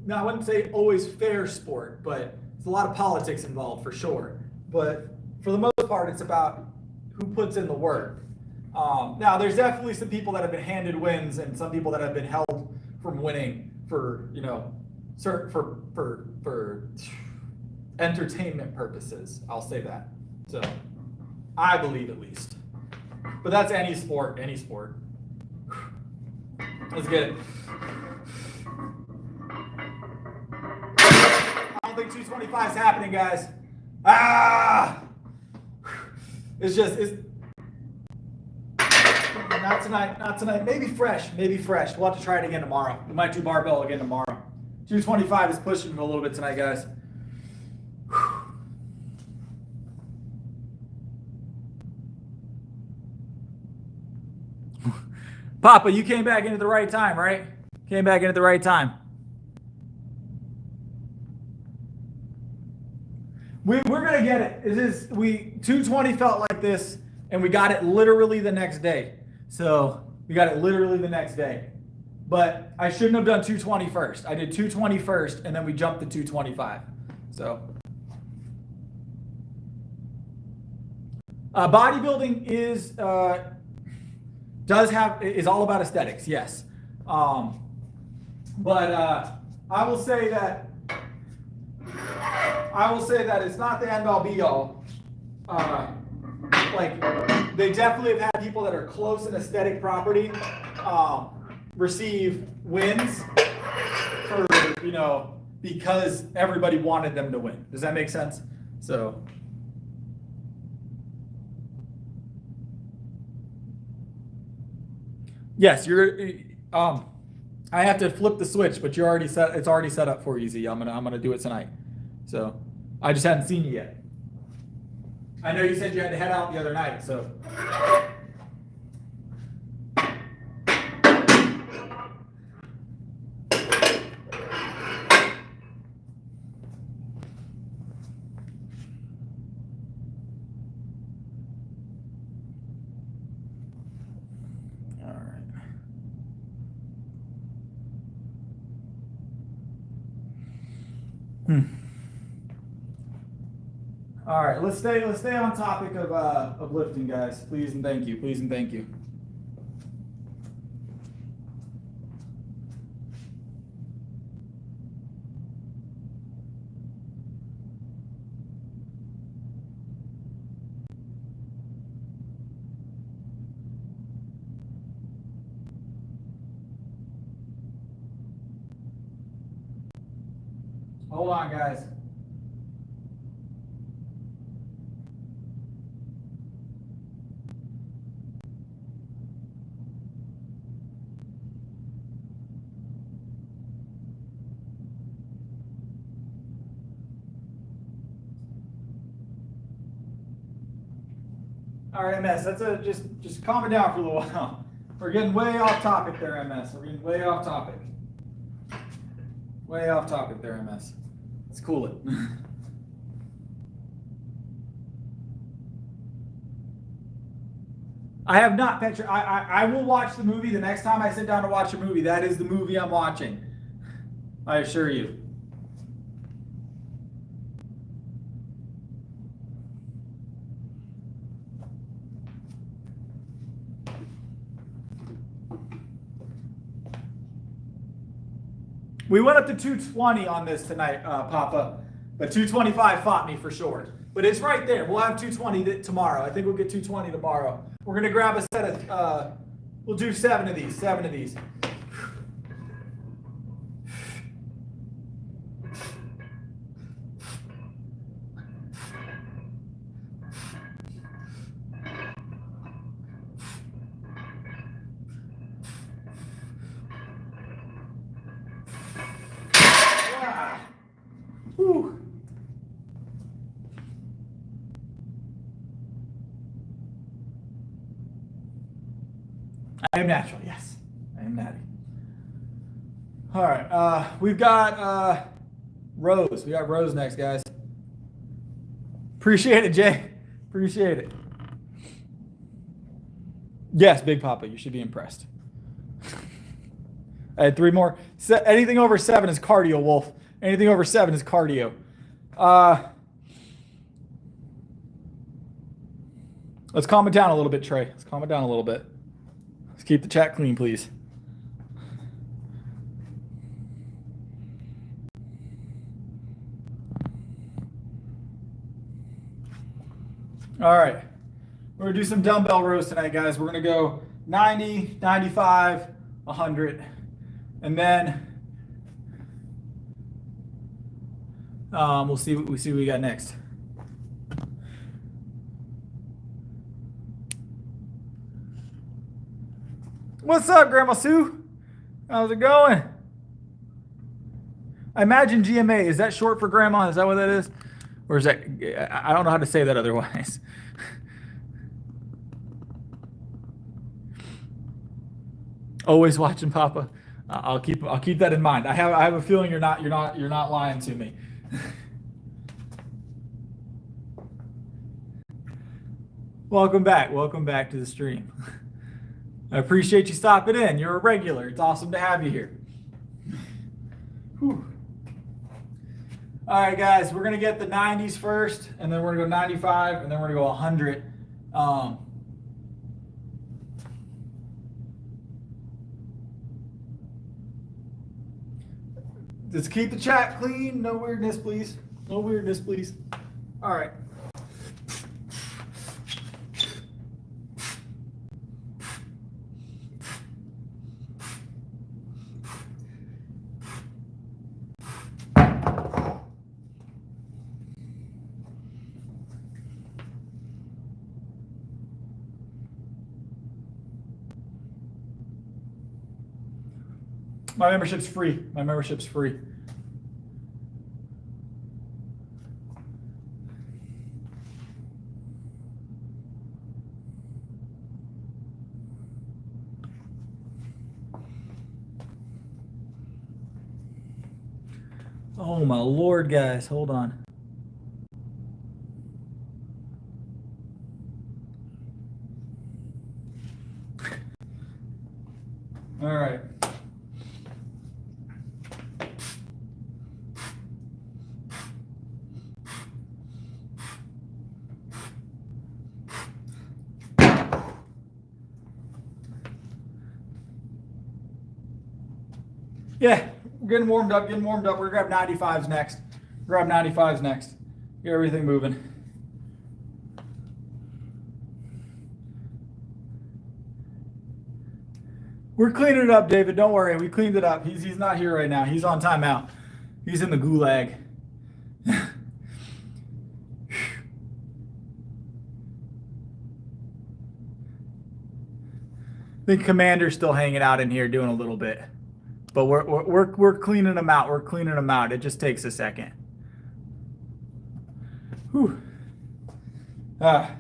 no, I wouldn't say always fair sport, but it's a lot of politics involved for sure. But for the most part, it's about who puts in the work. Now, there's definitely some people that have been handed wins and some people that have been held from winning for, for entertainment purposes. I'll say that. So, I believe at least. But that's any sport. Let's get it. I don't think 225 is happening, guys. It's not tonight. Maybe fresh. We'll have to try it again tomorrow. We might do barbell again tomorrow. 225 is pushing it a little bit tonight, guys. Papa, you came back into the right time, right? Came back into the right time. We're gonna get it. 220 felt like this, and we got it literally the next day. So we got it literally the next day. But I shouldn't have done 220 first. I did 220 first, and then we jumped to 225. So bodybuilding is all about aesthetics, yes. But I will say that it's not the end all be all. Like, they definitely have had people that are close in aesthetic property receive wins for, because everybody wanted them to win. Does that make sense? So. Yes, I have to flip the switch, but it's already set up for you, Z. I'm gonna do it tonight. So I just hadn't seen you yet. I know you said you had to head out the other night, so. All right, let's stay on topic of lifting, guys. Please and thank you. Hold on, guys. All right, MS, just calm it down for a little while. We're getting way off topic there, MS. We're getting way off topic. Way off topic there, MS. Let's cool it. I have not, Petra. I will watch the movie the next time I sit down to watch a movie. That is the movie I'm watching. I assure you. We went up to 220 on this tonight, Papa, but 225 fought me for sure. But it's right there. We'll have 220 tomorrow. I think we'll get 220 tomorrow. We're gonna grab a set of. We'll do 7 of these. 7 of these. Whew. I am natural, yes. I am natty. All right, we've got Rose. We got Rose next, guys. Appreciate it, Jay. Appreciate it. Yes, Big Papa, you should be impressed. I had 3 more. Anything over 7 is cardio, Wolf. Anything over 7 is cardio. Let's calm it down a little bit, Trey. Let's calm it down a little bit. Let's keep the chat clean, please. All right. We're going to do some dumbbell rows tonight, guys. We're going to go 90, 95, 100. And then we'll see what we got next. What's up, Grandma Sue? How's it going? I imagine GMA, is that short for grandma? Is that what that is? Or is that, I don't know how to say that otherwise. Always watching, Papa. I'll keep that in mind. I have a feeling you're not lying to me. Welcome back to the stream. I appreciate you stopping in. You're a regular. It's awesome to have you here. Whew. All right, guys, we're gonna get the 90s first, and then we're gonna go 95, and then we're gonna go 100. Just keep the chat clean. No weirdness, please. No weirdness, please. All right. My membership's free. My membership's free. Oh my Lord, guys, hold on. All right. Yeah, we're getting warmed up. We're gonna grab 95s next. Get everything moving. We're cleaning it up, David. Don't worry. We cleaned it up. He's not here right now. He's on timeout. He's in the gulag. I think Commander's still hanging out in here doing a little bit. But we're cleaning them out. We're cleaning them out. It just takes a second. Whew. Yeah,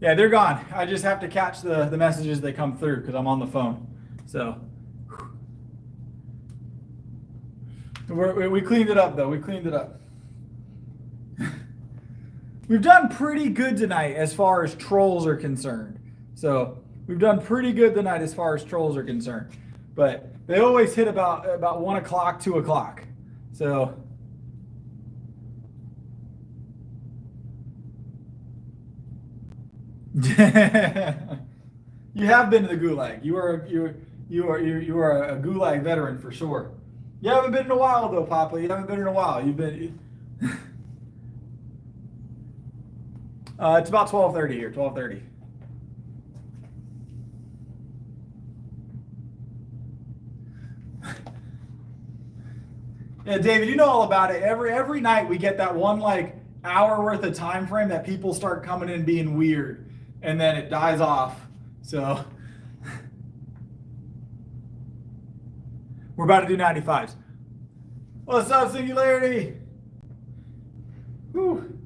they're gone. I just have to catch the messages that come through because I'm on the phone. So we cleaned it up, though. We cleaned it up. We've done pretty good tonight as far as trolls are concerned. So we've done pretty good tonight as far as trolls are concerned. But they always hit about 1 o'clock, 2 o'clock. So you have been to the gulag. You are a gulag veteran for sure. You haven't been in a while though, Papa. You haven't been in a while. You've been. It's about 12:30 here. 12:30. Yeah, David, you know all about it. Every night we get that one like hour worth of time frame that people start coming in being weird, and then it dies off. So we're about to do 95s. What's up, Singularity? Whew.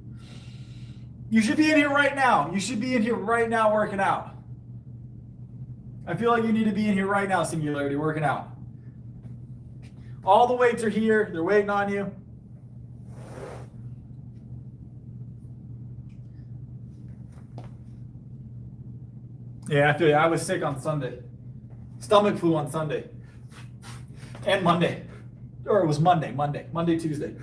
You should be in here right now. You should be in here right now working out. I feel like you need to be in here right now, Singularity, working out. All the weights are here. They're waiting on you. Yeah, I feel you. I was sick on Sunday. Stomach flu on Sunday. And Monday. Or it was Monday, Tuesday.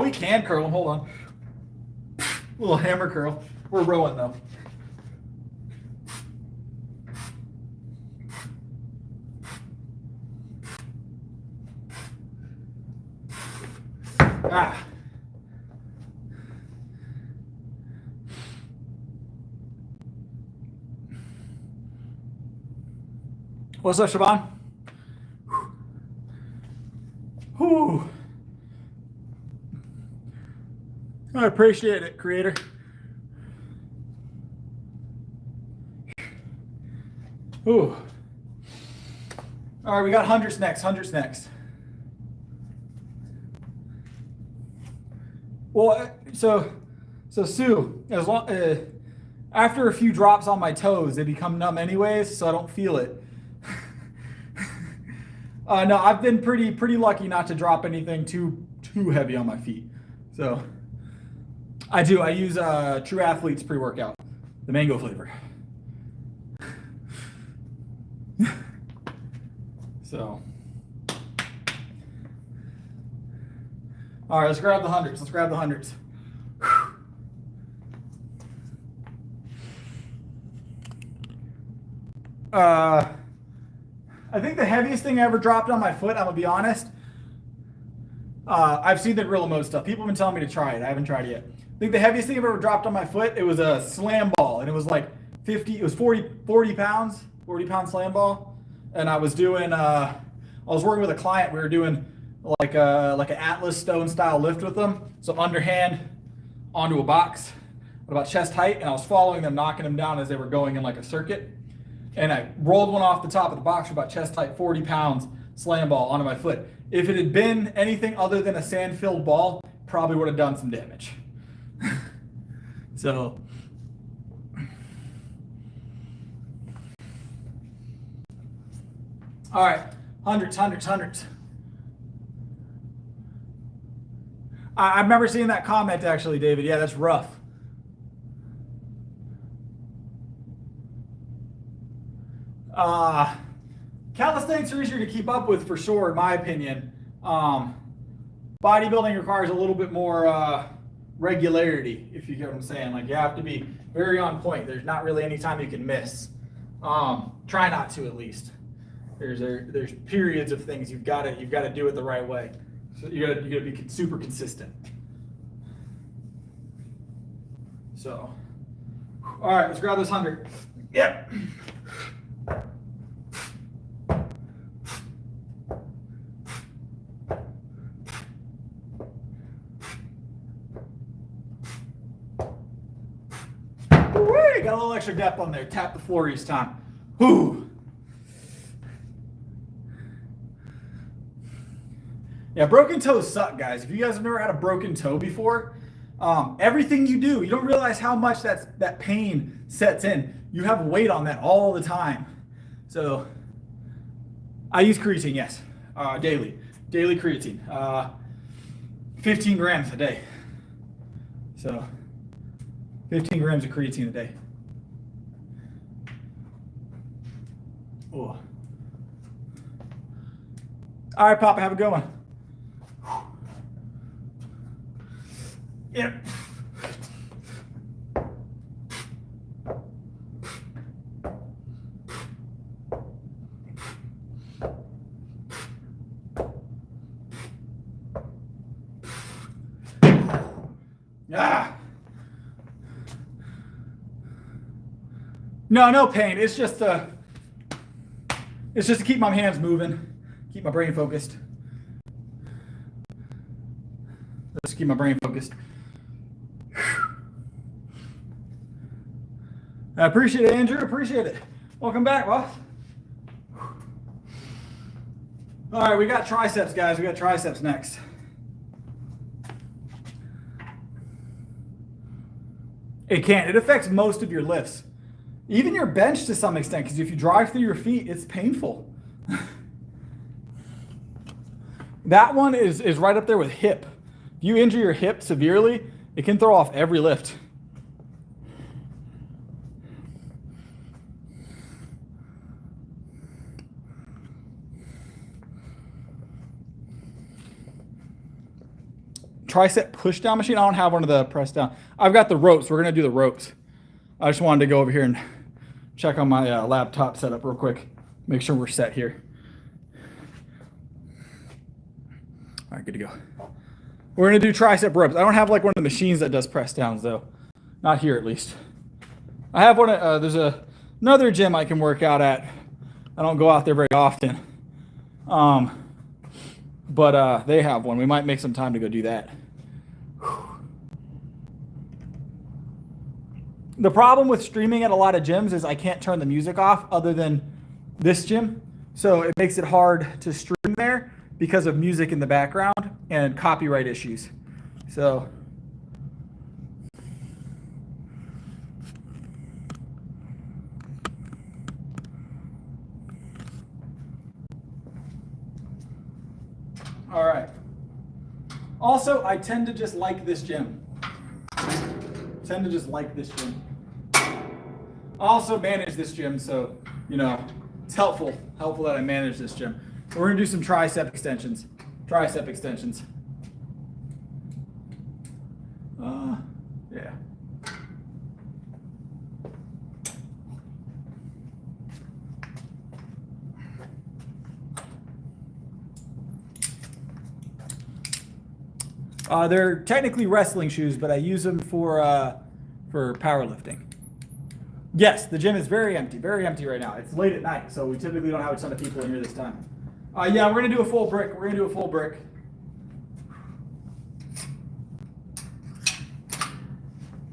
We can curl them. Hold on. A little hammer curl. We're rowing though. Ah. What's up, Shaban? Whew. I appreciate it, creator. Ooh. All right, we got hundreds next. Well, so Sue, as long after a few drops on my toes, they become numb anyways, so I don't feel it. No, I've been pretty lucky not to drop anything too heavy on my feet. So I use True Athlete's pre-workout, the mango flavor. So, all right, let's grab the hundreds. I think the heaviest thing I ever dropped on my foot, I'm gonna be honest. I've seen the Gorilla Mode stuff. People have been telling me to try it. I haven't tried it yet. I think the heaviest thing I've ever dropped on my foot, it was a slam ball, and it was like 40 pounds, 40-pound slam ball. And I was doing, I was working with a client. We were doing like an Atlas stone style lift with them. So underhand onto a box at about chest height, and I was following them, knocking them down as they were going in like a circuit. And I rolled one off the top of the box for about chest height, 40 pounds slam ball onto my foot. If it had been anything other than a sand-filled ball, probably would have done some damage. So, all right, hundreds. I remember seeing that comment actually, David. Yeah, that's rough. Calisthenics are easier to keep up with for sure, in my opinion. Bodybuilding requires a little bit more regularity, if you get what I'm saying. Like, you have to be very on point. There's not really any time you can miss. Try not to, at least. There's periods of things you've got to do it the right way. So you got to be super consistent. So, all right, let's grab this 100. Yep. Got a little extra depth on there. Tap the floor each time. Whew. Yeah, broken toes suck, guys. If you guys have never had a broken toe before, everything you do, you don't realize how much that pain sets in. You have weight on that all the time. So I use creatine, yes, daily creatine, 15 grams a day. So 15 grams of creatine a day. Oh. All right, Papa, have a good one. Yep. Ah. No pain. It's just to keep my hands moving, keep my brain focused. Just keep my brain focused. I appreciate it, Andrew. Appreciate it. Welcome back, boss. All right, we got triceps, guys. We got triceps next. It can't. It affects most of your lifts. Even your bench to some extent, because if you drive through your feet, it's painful. That one is right up there with hip. If you injure your hip severely, it can throw off every lift. Tricep push down machine. I don't have one of the press down. I've got the ropes. We're going to do the ropes. I just wanted to go over here and check on my laptop setup real quick. Make sure we're set here. All right, good to go. We're going to do tricep ropes. I don't have like one of the machines that does press downs though. Not here at least. I have one. There's another gym I can work out at. I don't go out there very often. But they have one. We might make some time to go do that. The problem with streaming at a lot of gyms is I can't turn the music off other than this gym. So it makes it hard to stream there because of music in the background and copyright issues. So all right. Also, I tend to just like this gym. I also manage this gym, so, you know, it's helpful that I manage this gym. We're going to do some tricep extensions. Yeah. They're technically wrestling shoes, but I use them for powerlifting. Yes, the gym is very empty right now. It's late at night, so we typically don't have a ton of people in here this time. Yeah, we're gonna do a full brick.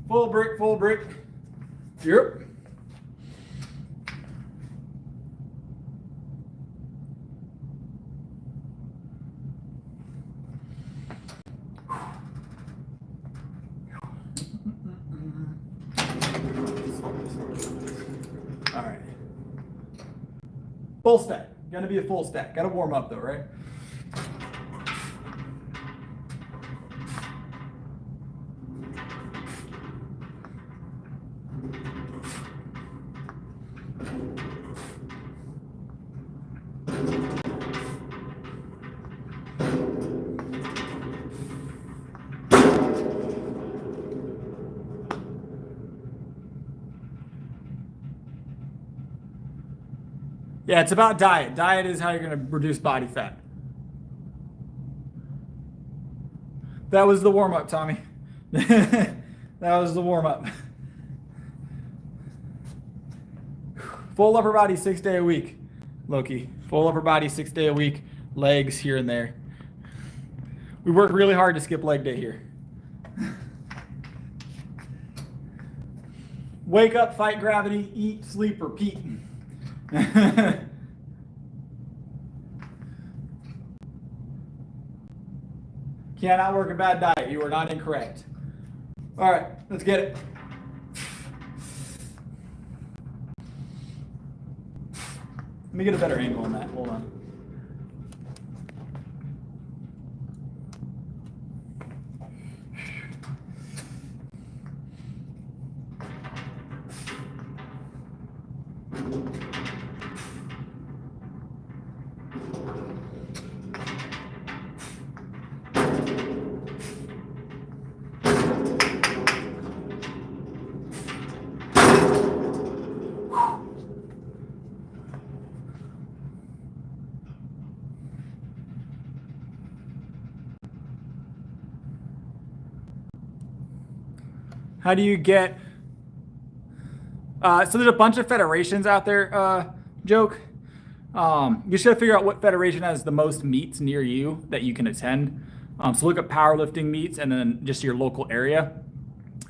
Full brick. Yep. All right. Full stack. Gonna be a full stack. Gotta warm up though, right? Yeah, it's about diet. Diet is how you're going to reduce body fat. That was the warm-up, Tommy. That was the warm-up. Full upper body 6 day a week, Loki. Full upper body 6 day a week, legs here and there. We work really hard to skip leg day here. Wake up, fight gravity, eat, sleep, repeat. Cannot work a bad diet. You are not incorrect. All right, let's get it. Let me get a better angle on that. Hold on. How do you get? So there's a bunch of federations out there. Joke. You should figure out what federation has the most meets near you that you can attend. So look at powerlifting meets and then just your local area,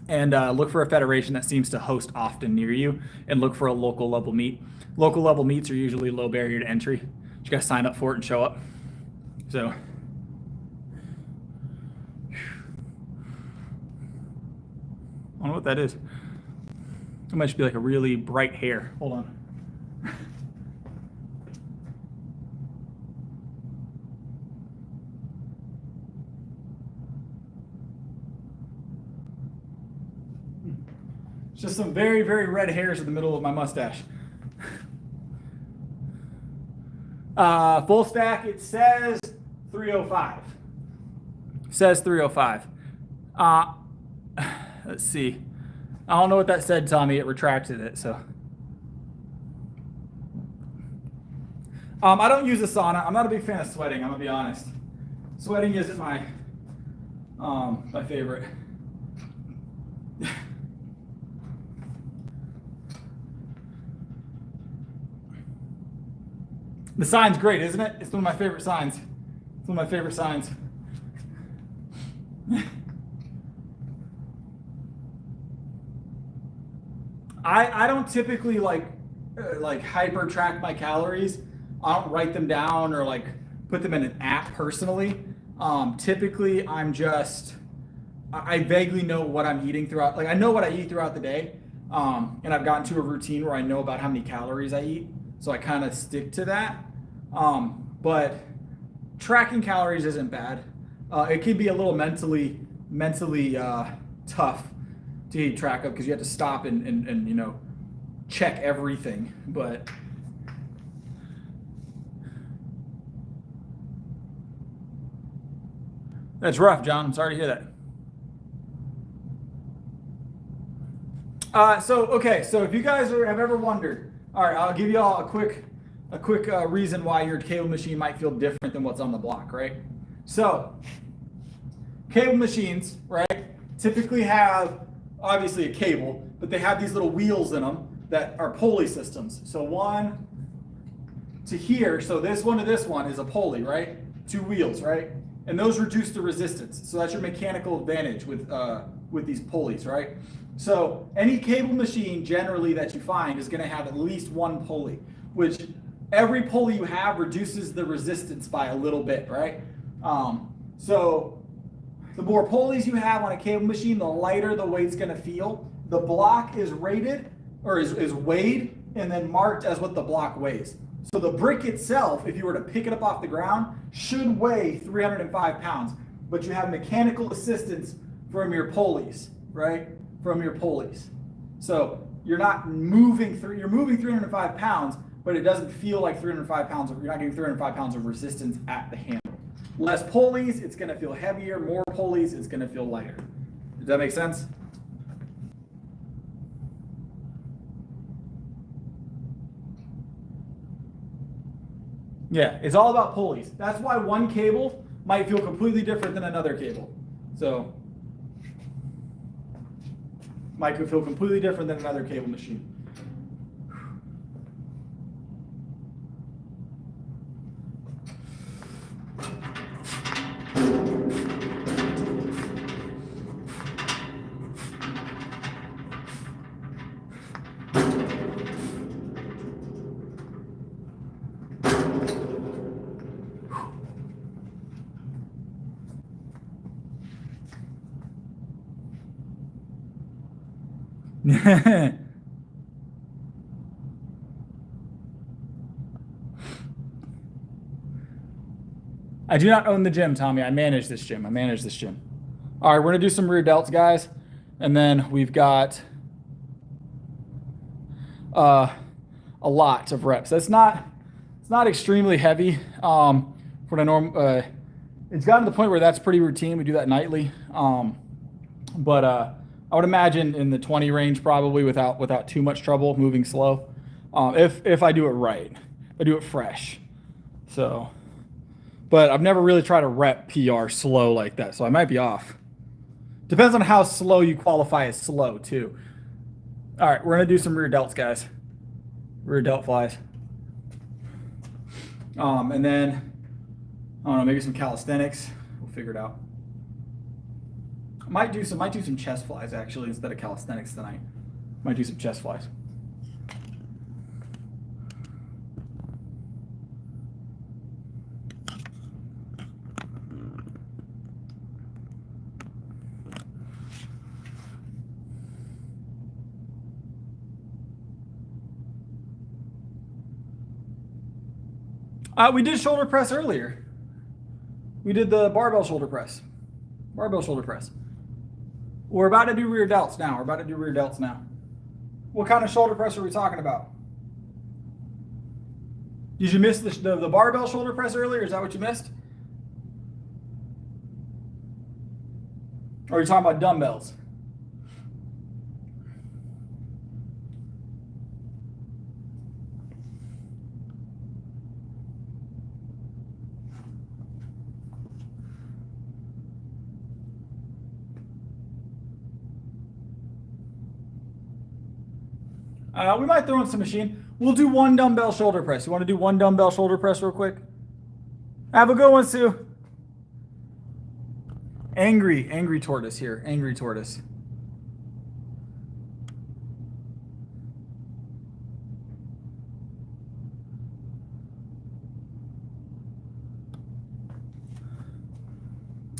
and look for a federation that seems to host often near you, and look for a local level meet. Local level meets are usually low barrier to entry. You gotta sign up for it and show up. So. I don't know what that is. It might just be like a really bright hair. Hold on. It's just some very, very red hairs in the middle of my mustache. Full stack, it says 305. It says 305. Let's see. I don't know what that said, Tommy. It retracted it, so. I don't use a sauna. I'm not a big fan of sweating, I'm gonna be honest. Sweating isn't my my favorite. The sign's great, isn't it? It's one of my favorite signs. It's one of my favorite signs. I don't typically like hyper track my calories. I don't write them down or like put them in an app personally. Typically I vaguely know what I'm eating throughout, like I know what I eat throughout the day. And I've gotten to a routine where I know about how many calories I eat. So I kind of stick to that. But tracking calories isn't bad. It can be a little mentally tough to keep track of because you have to stop and you know, check everything. But that's rough, John. I'm sorry to hear that. So if you guys have ever wondered, all right, I'll give you all a quick reason why your cable machine might feel different than what's on the block, right? So cable machines, right, typically have obviously a cable, but they have these little wheels in them that are pulley systems. So one to here, so this one to this one is a pulley, right? 2 wheels, right? And those reduce the resistance. So that's your mechanical advantage with these pulleys, right? So any cable machine generally that you find is going to have at least 1 pulley, which every pulley you have reduces the resistance by a little bit, right? So the more pulleys you have on a cable machine, the lighter the weight's going to feel. The block is rated or is weighed and then marked as what the block weighs. So the brick itself, if you were to pick it up off the ground, should weigh 305 pounds, but you have mechanical assistance from your pulleys, right? From your pulleys. So you're not moving through, you're moving 305 pounds, but it doesn't feel like 305 pounds, you're not getting 305 pounds of resistance at the handle. Less pulleys, it's gonna feel heavier. More pulleys, it's gonna feel lighter. Does that make sense? Yeah, it's all about pulleys. That's why one cable might feel completely different than another cable. So, might feel completely different than another cable machine. I do not own the gym, Tommy. I manage this gym. All right, we're gonna do some rear delts, guys, and then we've got a lot of reps. It's not extremely heavy for the norm. It's gotten to the point where that's pretty routine. We do that nightly, but I would imagine in the 20 range probably without too much trouble, moving slow. If I do it right, if I do it fresh. So, but I've never really tried to rep PR slow like that, so I might be off. Depends on how slow you qualify as slow, too. All right, we're going to do some rear delts, guys. Rear delt flies. And then, I don't know, maybe some calisthenics. We'll figure it out. Might do some chest flies, actually, instead of calisthenics tonight. Might do some chest flies. We did shoulder press earlier. We did the barbell shoulder press. Barbell shoulder press. We're about to do rear delts now. What kind of shoulder press are we talking about? Did you miss the barbell shoulder press earlier? Is that what you missed? Or are you talking about dumbbells? We might throw in some machine. We'll do one dumbbell shoulder press. You want to do one dumbbell shoulder press real quick? Have a good one, Sue. Angry tortoise here. Angry tortoise.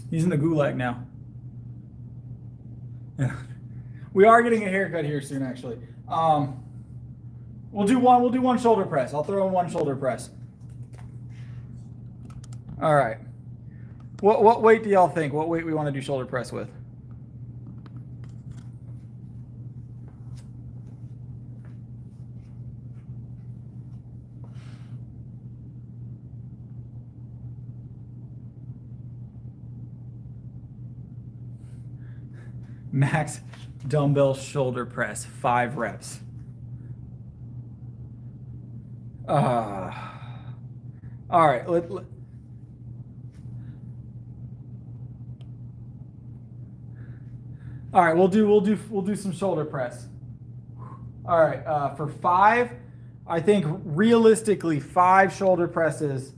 He's in the gulag now. Yeah. We are getting a haircut here soon, actually. We'll do one shoulder press. I'll throw in one shoulder press. All right. What weight do y'all think? What weight we want to do shoulder press with? Max dumbbell shoulder press, 5 reps. All right. All right. We'll do some shoulder press. All right. For 5, I think realistically 5 shoulder presses.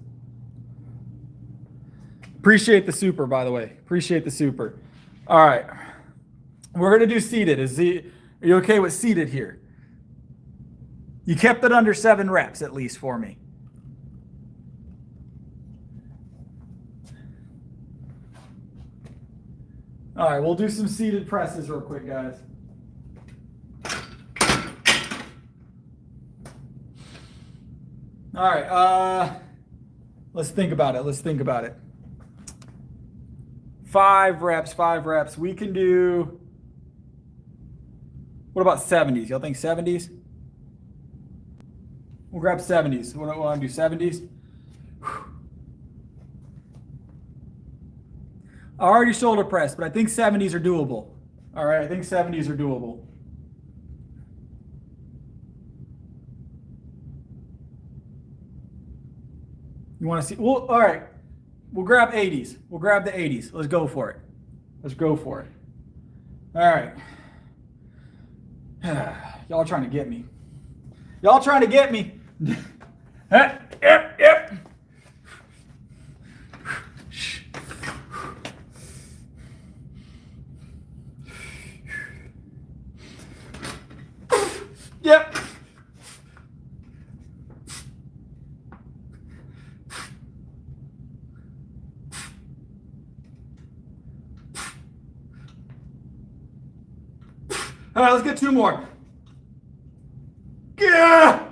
Appreciate the super, by the way. Appreciate the super. All right. We're going to do seated. Are you okay with seated here? You kept it under 7 reps at least for me. All right, we'll do some seated presses real quick, guys. All right, let's think about it. 5 reps. We can do, what about 70s? Y'all think 70s? We'll grab 70s. What do I want to do? 70s? I already shoulder pressed, but I think 70s are doable. All right, I think 70s are doable. You want to see? Well, all right. We'll grab 80s. We'll grab the 80s. Let's go for it. All right. Y'all trying to get me. Yep. Yep. All right, let's get 2 more. Yeah.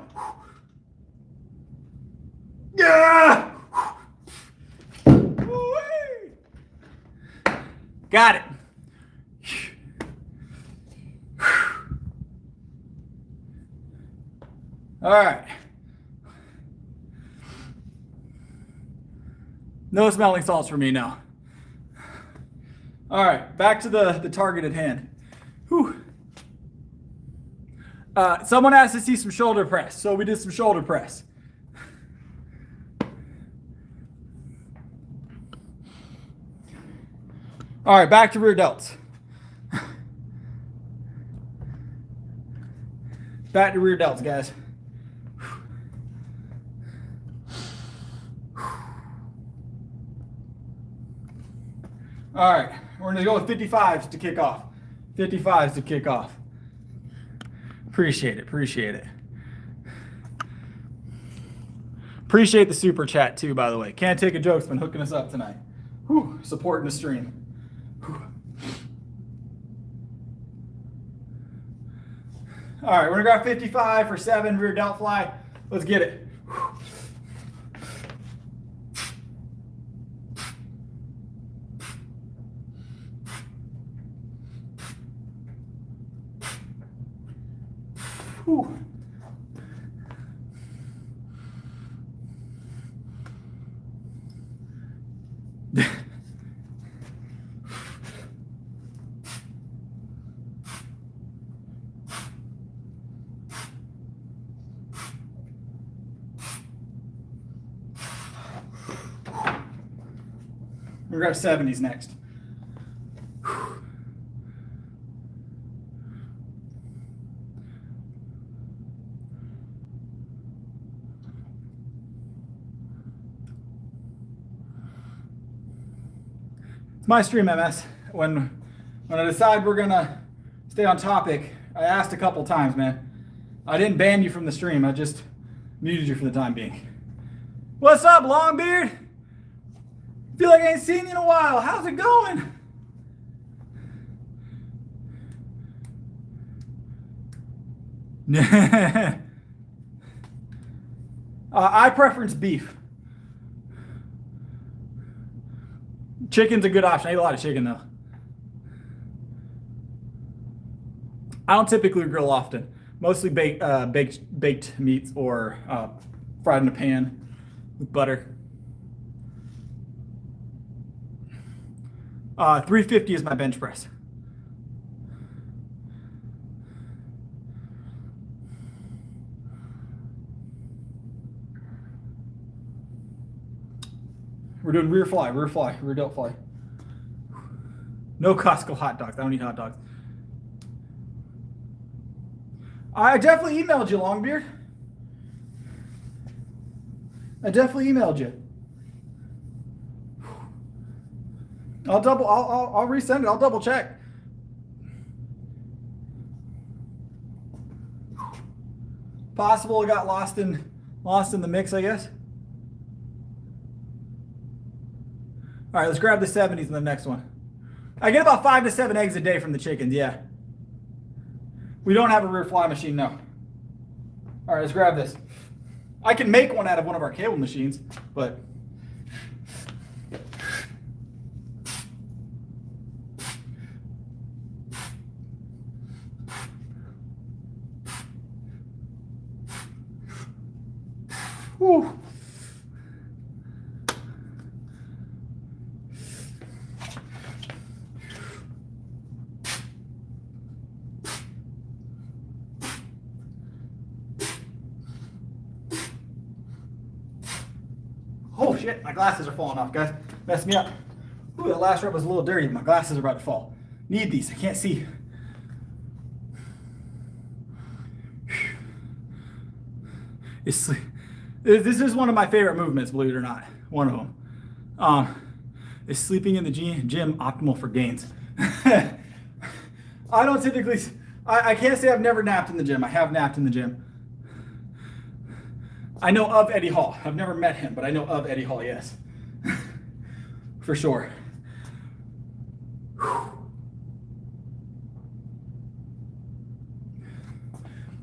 Yeah. Got it. All right. No smelling salts for me now. All right, back to the target at hand. Whew. Someone asked to see some shoulder press, so we did some shoulder press. All right, back to rear delts. Back to rear delts, guys. All right, we're gonna go with 55s to kick off. 55s to kick off. Appreciate it, appreciate it. Appreciate the super chat too, by the way. Can't Take a Joke's been hooking us up tonight. Whew, supporting the stream. Whew. All right, we're gonna grab 55 for 7 rear delt fly. Let's get it. Whew. We're gonna grab 70s next. It's my stream, MS. When I decide we're gonna stay on topic, I asked a couple times, man. I didn't ban you from the stream. I just muted you for the time being. What's up, Longbeard? Feel like I ain't seen you in a while. How's it going? I preference beef. Chicken's a good option. I eat a lot of chicken though. I don't typically grill often. Mostly baked meats or fried in a pan with butter. 350 is my bench press. We're doing rear delt fly. No Costco hot dogs. I don't eat hot dogs. I definitely emailed you, Longbeard. I definitely emailed you. I'll resend it. I'll double check. Possible it got lost in the mix, I guess. All right, let's grab the 70s in the next one. I get about 5 to 7 eggs a day from the chickens, yeah. We don't have a rear fly machine, no. All right, let's grab this. I can make one out of one of our cable machines, but whew. Oh shit, my glasses are falling off, guys. Messed me up. Ooh, that last rep was a little dirty. My glasses are about to fall. Need these, I can't see. This is one of my favorite movements, believe it or not. One of them. Is sleeping in the gym optimal for gains? I don't typically, I can't say I've never napped in the gym. I have napped in the gym. I know of Eddie Hall. I've never met him, but I know of Eddie Hall, yes. For sure.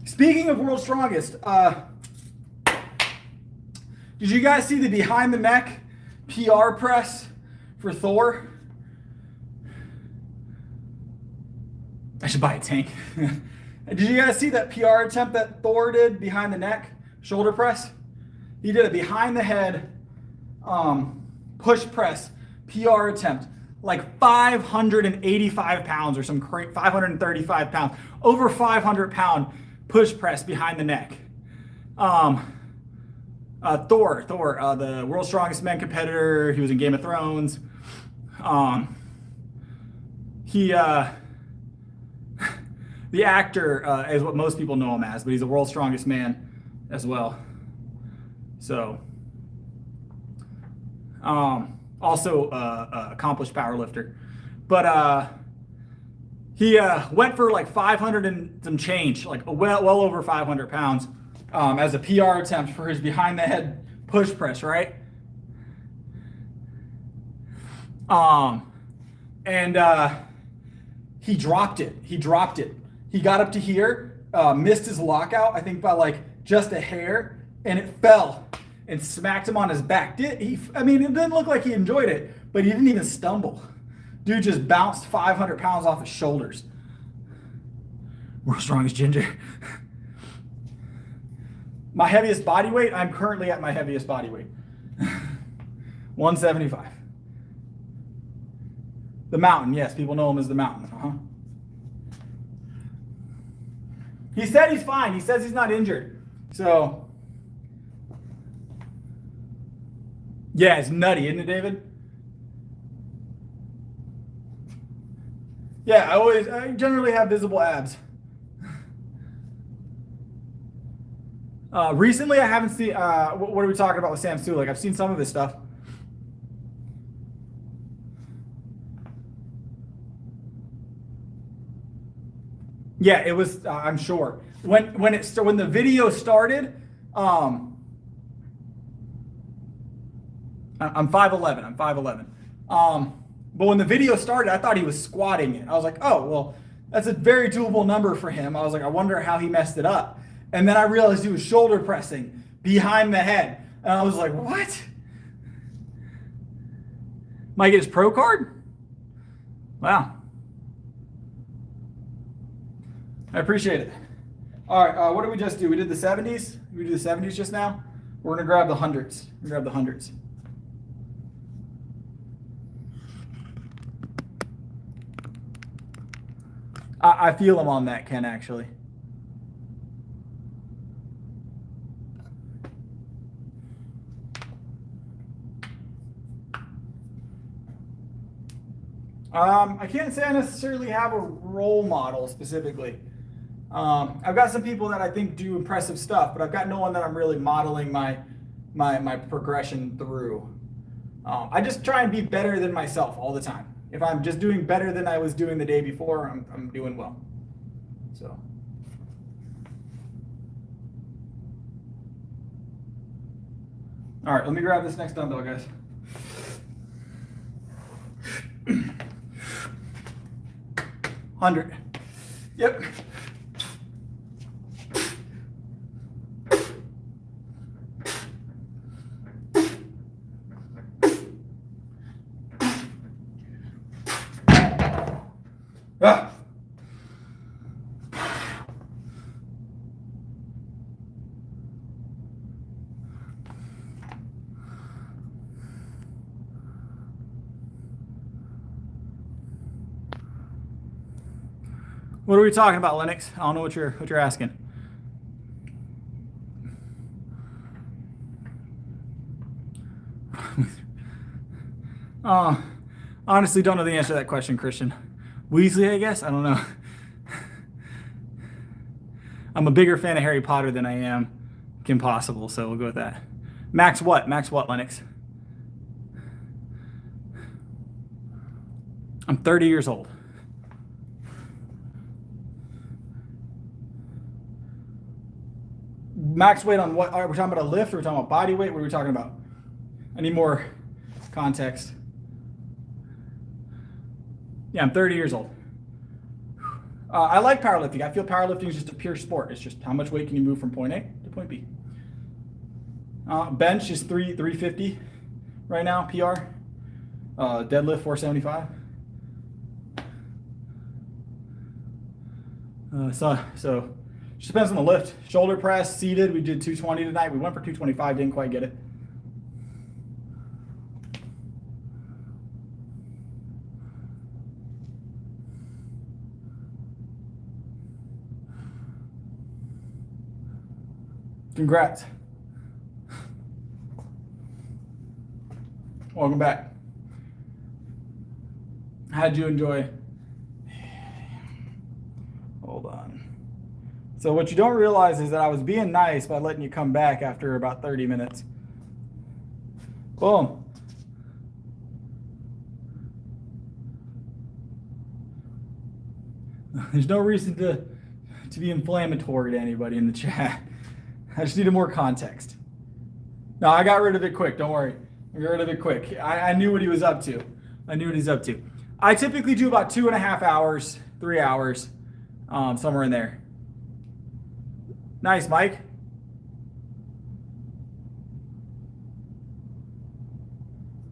Speaking of World's Strongest, did you guys see the behind the neck PR press for Thor? I should buy a tank. Did you guys see that PR attempt that Thor did behind the neck shoulder press? He did a behind the head push press PR attempt, like 585 pounds or some 535 pounds, over 500-pound push press behind the neck. Thor, the world's strongest men competitor. He was in Game of Thrones. The actor is what most people know him as, but he's the world's strongest man as well. So, also accomplished powerlifter. But he went for like 500 and some change, like well over 500 pounds as a PR attempt for his behind the head push press, right? And he dropped it. He got up to here, missed his lockout, I think by like just a hair, and it fell and smacked him on his back. I mean, it didn't look like he enjoyed it, but he didn't even stumble. Dude just bounced 500 pounds off his shoulders. World's strongest ginger. My heaviest body weight, I'm currently at my heaviest body weight. 175. The Mountain, yes, people know him as the Mountain. He said he's fine. He says he's not injured. So, yeah, it's nutty, isn't it, David? Yeah, I generally have visible abs. Recently, I haven't seen, what are we talking about with Sam Stu? Like, I've seen some of his stuff. Yeah, it was, I'm sure. When the video started, I'm 5'11". But when the video started, I thought he was squatting it. I was like, oh, well, that's a very doable number for him. I was like, I wonder how he messed it up. And then I realized he was shoulder pressing behind the head. And I was like, what? Might get his pro card? Wow. I appreciate it. All right, what did we just do? We did the 70s. Did we do the 70s just now? We're going to grab the hundreds. I feel him on that, Ken, actually. I can't say I necessarily have a role model specifically. I've got some people that I think do impressive stuff, but I've got no one that I'm really modeling my progression through. I just try and be better than myself all the time. If I'm just doing better than I was doing the day before, I'm doing well. So. All right, let me grab this next dumbbell, guys. $100. Yep. Ah. What are we talking about, Lennox? I don't know what you're asking. Honestly, don't know the answer to that question, Christian. Weasley, I guess? I don't know. I'm a bigger fan of Harry Potter than I am Kim Possible, so we'll go with that. Max what? Max what, Lennox? I'm 30 years old. Max weight on what? Are we talking about a lift or are we talking about body weight? What are we talking about? I need more context. Yeah, I'm 30 years old. I like powerlifting. I feel powerlifting is just a pure sport. It's just how much weight can you move from point A to point B. Bench is 350 right now, PR. Deadlift 475. So just depends on the lift. Shoulder press, seated, we did 220 tonight. We went for 225, didn't quite get it. Congrats. Welcome back. How'd you enjoy? Hold on. So what you don't realize is that I was being nice by letting you come back after about 30 minutes. Boom. There's no reason to be inflammatory to anybody in the chat. I just needed more context. No, I got rid of it quick. Don't worry. I got rid of it quick. I knew what he was up to. I typically do about 2.5 hours, 3 hours, somewhere in there. Nice, Mike.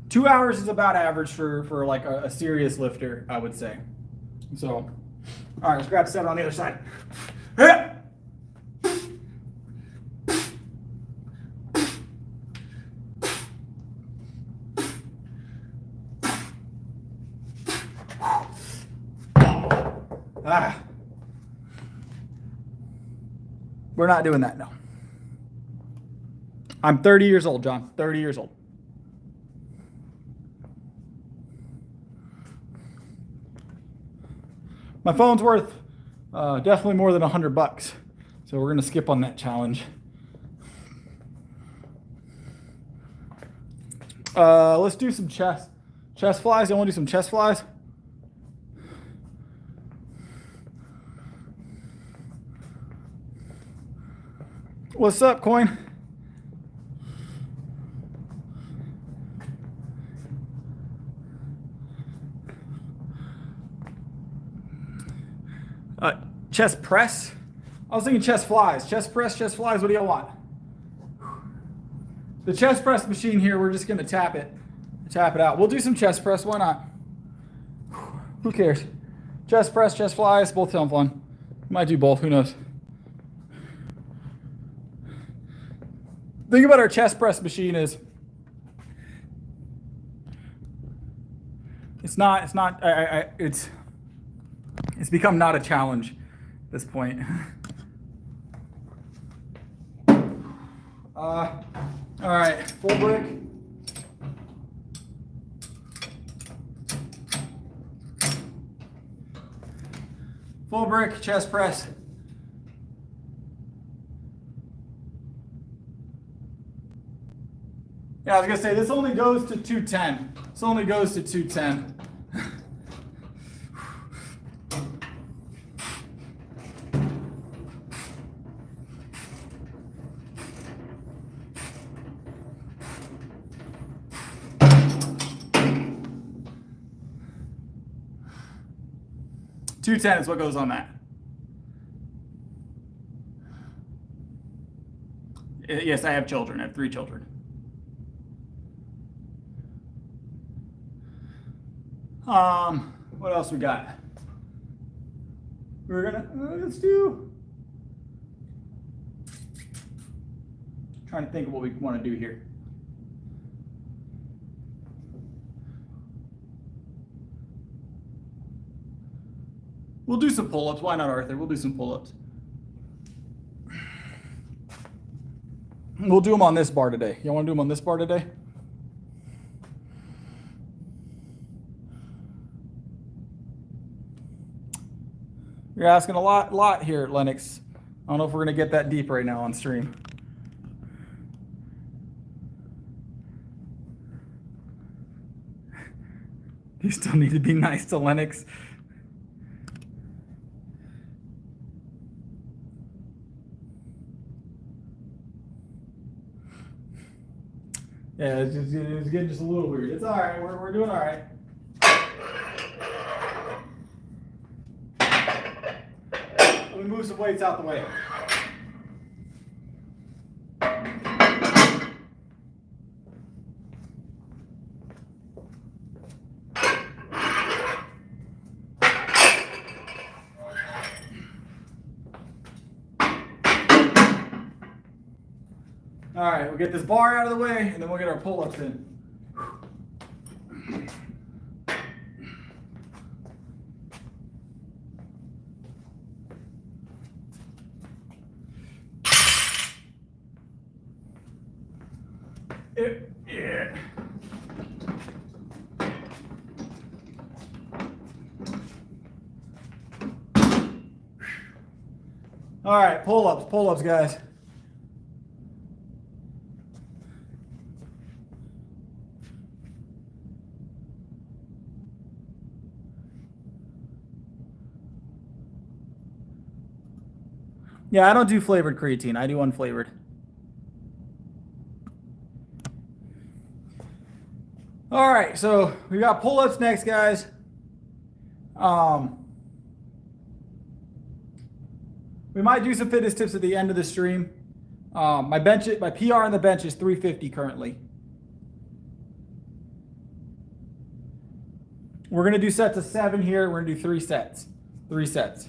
Two hours is about average for like a serious lifter, I would say. So, all right, let's grab set on the other side. We're not doing that, no. I'm 30 years old, John. 30 years old. My phone's worth definitely more than $100, so we're gonna skip on that challenge. Let's do some chest flies. You want to do some chest flies? What's up, Coin? Chest press? I was thinking chest flies. Chest press, chest flies, what do y'all want? The chest press machine here, we're just gonna tap it out. We'll do some chest press, why not? Who cares? Chest press, chest flies, both sound fun. Might do both, who knows? Think about our chest press machine is, it's become not a challenge at this point. All right, full brick. Full brick, chest press. Yeah, I was gonna say, this only goes to 210. This only goes to 210. $210 is what goes on that. Yes, I have children. I have 3 children. What else we got? We're gonna let's do. Trying to think of what we want to do here. We'll do some pull-ups. Why not, Arthur? We'll do some pull-ups. We'll do them on this bar today. You want to do them on this bar today? You're asking a lot here, Lennox. I don't know if we're going to get that deep right now on stream. You still need to be nice to Lennox. Yeah, it's getting just a little weird. It's all right. We're doing all right. Let me move some weights out the way. All right, we'll get this bar out of the way, and then we'll get our pull-ups in. Yeah. All right, pull-ups, guys. Yeah, I don't do flavored creatine. I do unflavored. All right, so we got pull-ups next, guys. We might do some fitness tips at the end of the stream. My PR on the bench is 350 currently. We're gonna do sets of 7 here. We're gonna do 3 sets. 3 sets.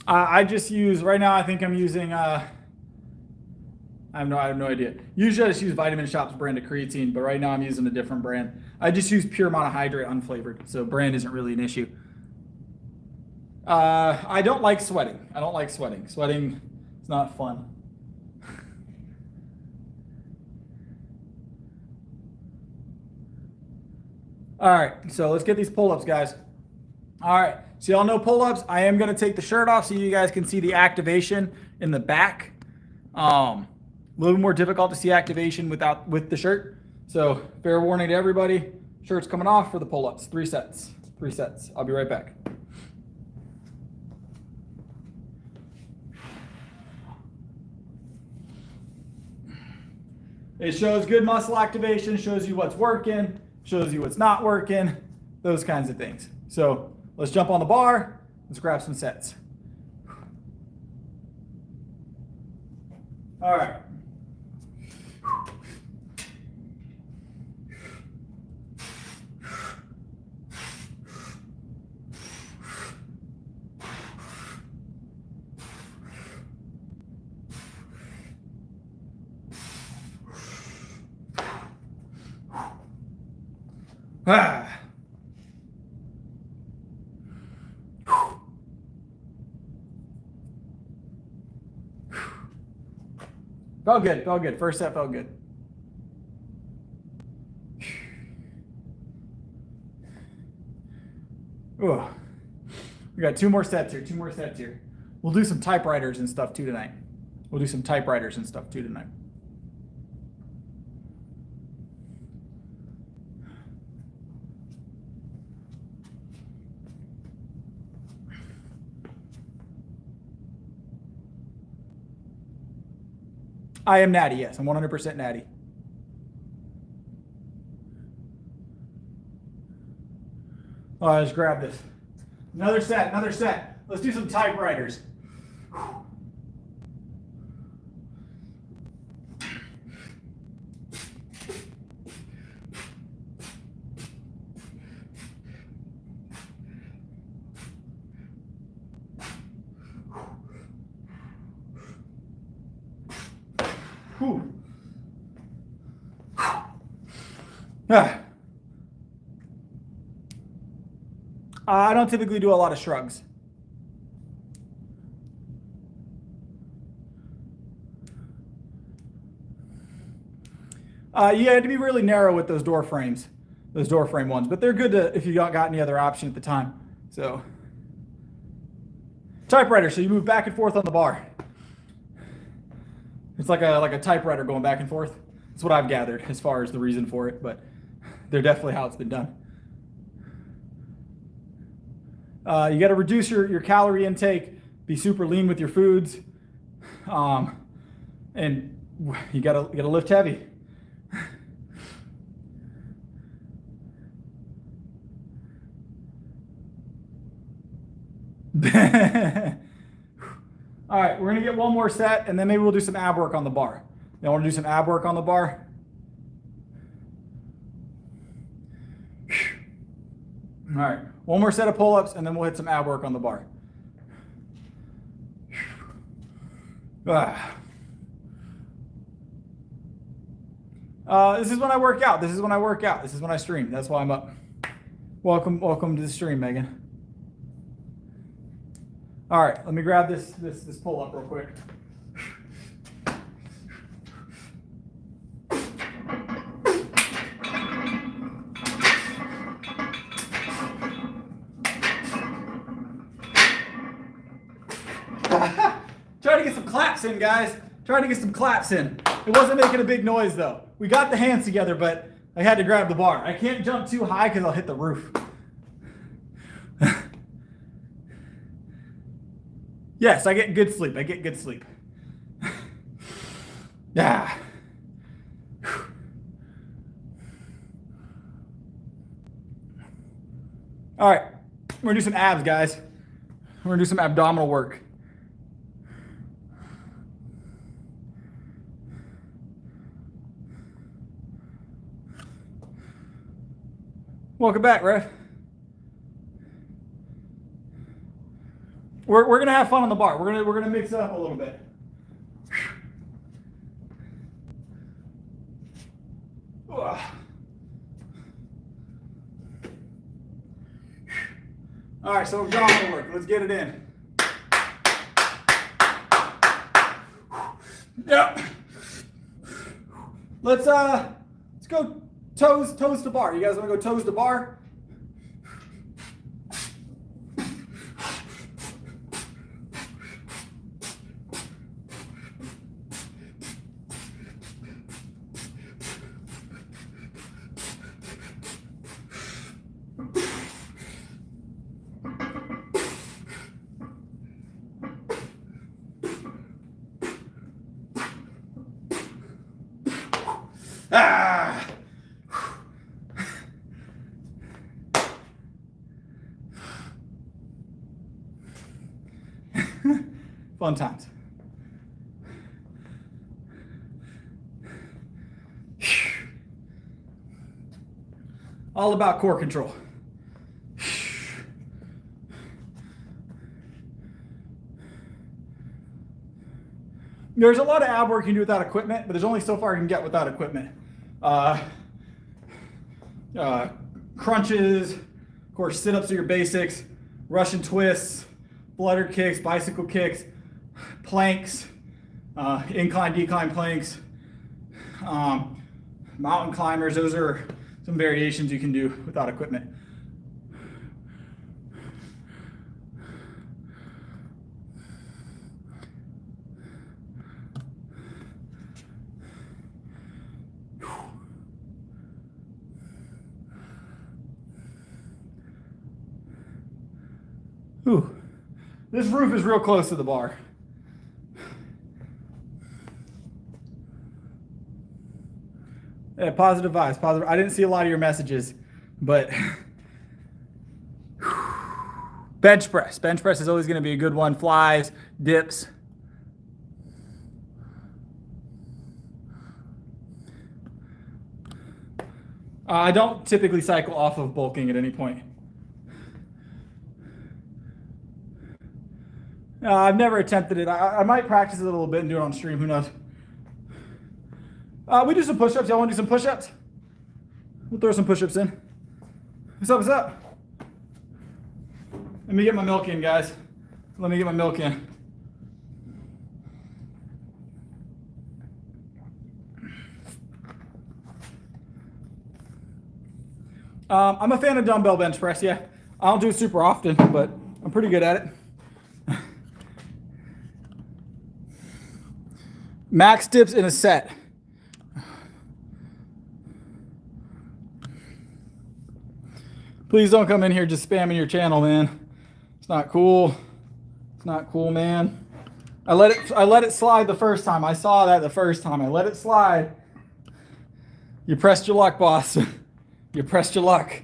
I just use, right now I think I'm using, I have no idea. Usually I just use Vitamin Shop's brand of creatine, but right now I'm using a different brand. I just use pure monohydrate unflavored, so brand isn't really an issue. I don't like sweating. Sweating is not fun. All right, so let's get these pull-ups, guys. All right, so y'all know pull-ups. I am gonna take the shirt off so you guys can see the activation in the back. A little bit more difficult to see activation with the shirt. So fair warning to everybody, shirt's coming off for the pull-ups. 3 sets. I'll be right back. It shows good muscle activation, shows you what's working, shows you what's not working, those kinds of things. So let's jump on the bar, let's grab some sets. All right. Ah. Felt good. First set felt good. Ooh. We got 2 more sets here. We'll do some typewriters and stuff too tonight. I am natty, yes. I'm 100% natty. Oh, let's grab this. Another set. Let's do some typewriters. I don't typically do a lot of shrugs. You had to be really narrow with those door frame ones, but they're good if you don't got any other option at the time. So, typewriter. So you move back and forth on the bar. It's like a typewriter going back and forth. That's what I've gathered as far as the reason for it, but they're definitely how it's been done. You got to reduce your calorie intake, be super lean with your foods, and you got to lift heavy. All right, we're gonna get one more set, and then maybe we'll do some ab work on the bar. You want to do some ab work on the bar? All right, one more set of pull-ups, and then we'll hit some ab work on the bar. This is when I work out. This is when I stream. That's why I'm up. Welcome to the stream, Megan. All right, let me grab this pull-up real quick. Try to get some claps in, guys. Try to get some claps in. It wasn't making a big noise, though. We got the hands together, but I had to grab the bar. I can't jump too high because I'll hit the roof. Yes, I get good sleep. I get good sleep. Yeah. All right, we're gonna do some abs, guys. We're gonna do some abdominal work. Welcome back, Ref. We're gonna have fun on the bar. We're gonna mix it up a little bit. All right, so abdominal work. Let's get it in. Yep. Let's go toes to bar. You guys want to go toes to bar? Ah! Fun times. All about core control. There's a lot of ab work you can do without equipment, but there's only so far you can get without equipment. Crunches, of course, sit-ups are your basics, Russian twists, flutter kicks, bicycle kicks, planks, incline, decline planks, mountain climbers. Those are some variations you can do without equipment. Ooh, this roof is real close to the bar. Yeah, positive vibes, positive. I didn't see a lot of your messages, but bench press. Bench press is always going to be a good one. Flies, dips. I don't typically cycle off of bulking at any point. I've never attempted it. I might practice it a little bit and do it on stream. Who knows? We do some push-ups. Y'all want to do some push-ups? We'll throw some push-ups in. What's up? What's up? Let me get my milk in, guys. Let me get my milk in. I'm a fan of dumbbell bench press. Yeah, I don't do it super often, but I'm pretty good at it. Max dips in a set. Please don't come in here just spamming your channel, man. It's not cool. It's not cool, man. I let it slide the first time. I saw that the first time. I let it slide. You pressed your luck, boss. You pressed your luck.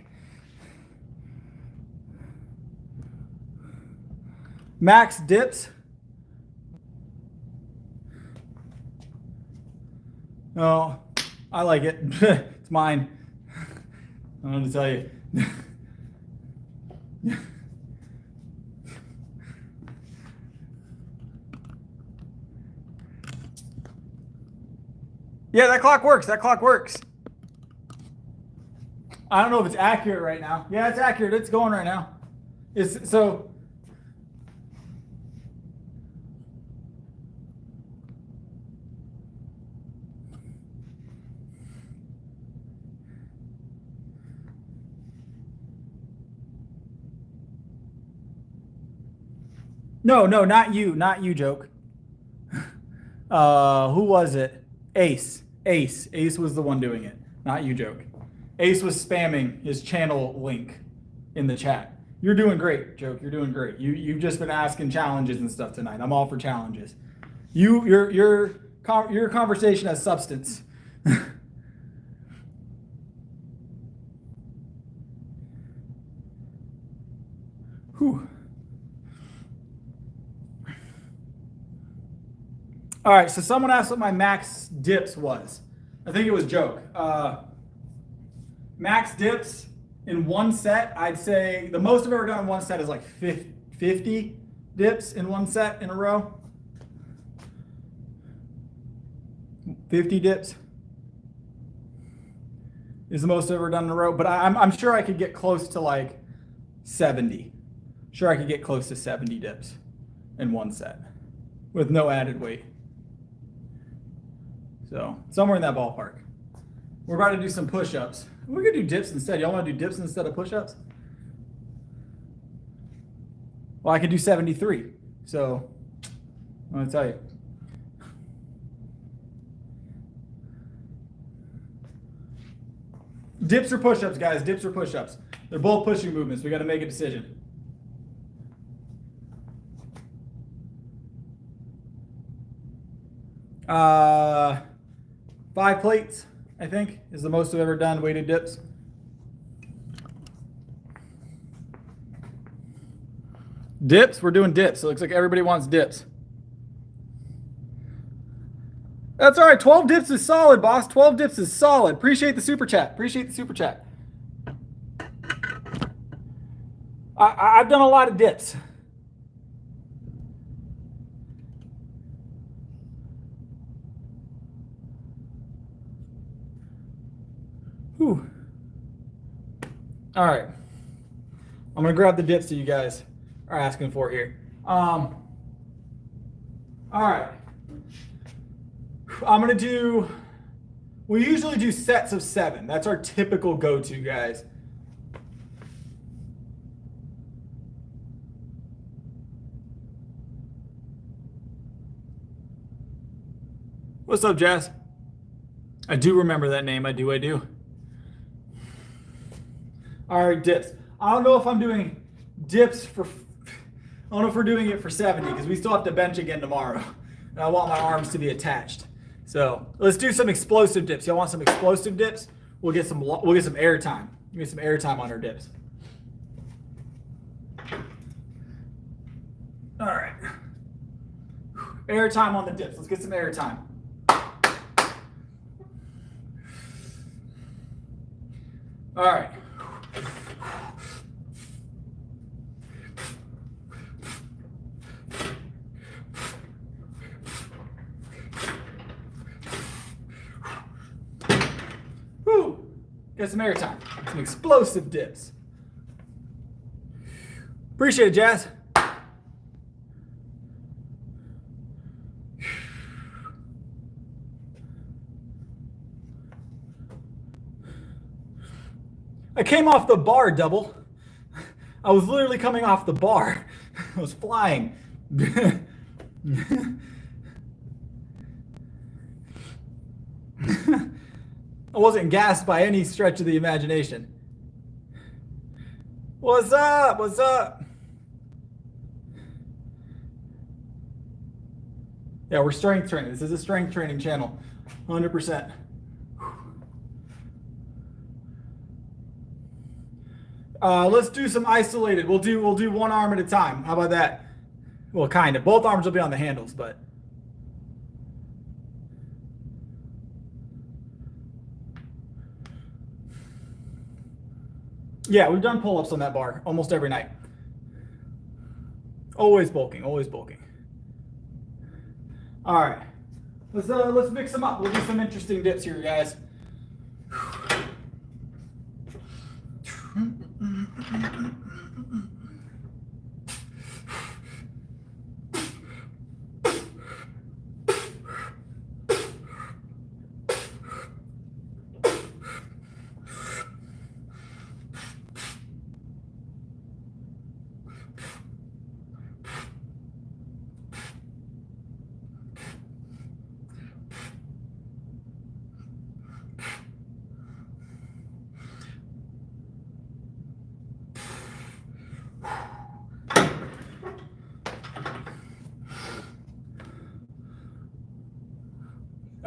Max dips. No, I like it. It's mine. I don't know to tell you. Yeah, that clock works. That clock works. I don't know if it's accurate right now. Yeah, it's accurate. It's going right now. It's so. No, not you, joke. Who was it? Ace. Ace was the one doing it, not you, Joke. Ace was spamming his channel link in the chat. You're doing great, Joke. You're doing great. You've just been asking challenges and stuff tonight. I'm all for challenges. Your conversation has substance. Whew. All right, so someone asked what my max dips was. I think it was Joke. Max dips in one set, I'd say the most I've ever done in one set is like 50 dips in one set in a row. 50 dips is the most I've ever done in a row, but I'm sure I could get close to like 70. Sure, I could get close to 70 dips in one set with no added weight. So somewhere in that ballpark. We're about to do some push-ups. We're gonna do dips instead. Y'all want to do dips instead of push-ups? Well, I could do 73. So I'm gonna tell you. Dips or push-ups, guys. Dips or push-ups. They're both pushing movements. We got to make a decision. Uh, 5 plates, I think, is the most I've ever done weighted dips. Dips? We're doing dips. It looks like everybody wants dips. That's all right. 12 dips is solid, boss. 12 dips is solid. Appreciate the super chat. Appreciate the super chat. I've done a lot of dips. Whew. All right. I'm going to grab the dips that you guys are asking for here. All right. I'm going to do, we usually do sets of 7. That's our typical go-to, guys. What's up, Jazz? I do remember that name. I do. All right, dips. I don't know if I'm doing dips for, I don't know if we're doing it for 70 because we still have to bench again tomorrow. And I want my arms to be attached. So let's do some explosive dips. Y'all want some explosive dips? We'll get some air time. We'll get some air time on our dips. All right. Air time on the dips. Let's get some air time. All right. Woo! Get some air time. Some explosive dips. Appreciate it, Jazz. I came off the bar, double. I was literally coming off the bar. I was flying. I wasn't gassed by any stretch of the imagination. What's up? What's up? Yeah, we're strength training. This is a strength training channel. 100%. Let's do some isolated. We'll do one arm at a time. How about that? Well, kind of. Both arms will be on the handles, but yeah, we've done pull-ups on that bar almost every night. Always bulking, always bulking. All right, let's mix them up. We'll do some interesting dips here, guys.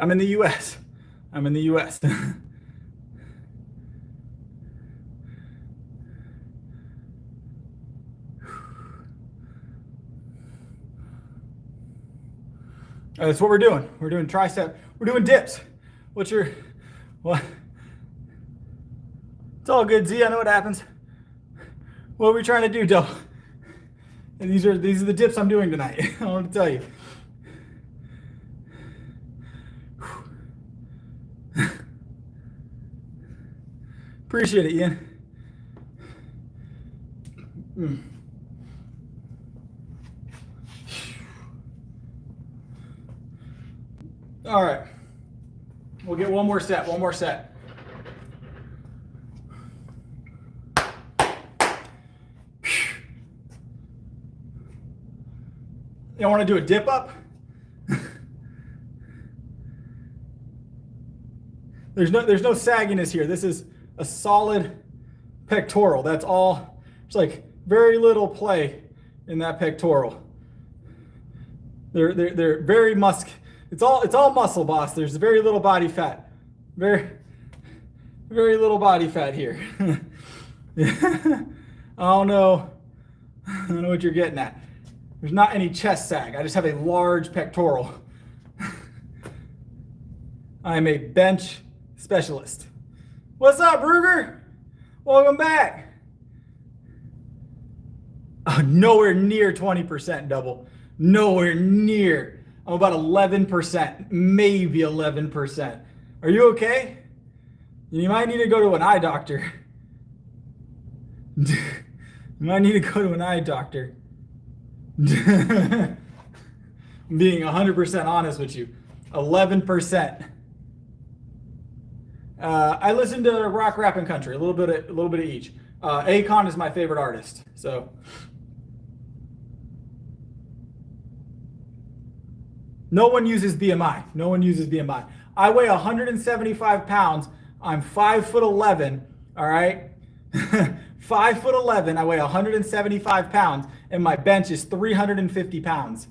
I'm in the US. I'm in the US. That's what we're doing. We're doing tricep. We're doing dips. What's your, what? It's all good, Z. I know what happens. What are we trying to do, Doe? And these are the dips I'm doing tonight. I want to tell you. Appreciate it, Ian. All right. We'll get one more set. One more set. You want to do a dip up? There's no sagginess here. This is a solid pectoral. That's all. It's like very little play in that pectoral. They're very It's all muscle, boss. There's very little body fat. Very little body fat here. I don't know what you're getting at. There's not any chest sag. I just have a large pectoral. I'm a bench specialist. What's up, Ruger? Welcome back. Nowhere near 20% double. Nowhere near. I'm about 11%, maybe 11%. Are you okay? You might need to go to an eye doctor. You might need to go to an eye doctor. I'm being 100% honest with you. 11%. I listen to rock, rap, and country. A little bit of each. Akon is my favorite artist. So. No one uses BMI. No one uses BMI. I weigh 175 pounds. I'm 5'11". All right. 5'11". I weigh 175 pounds, and my bench is 350 pounds.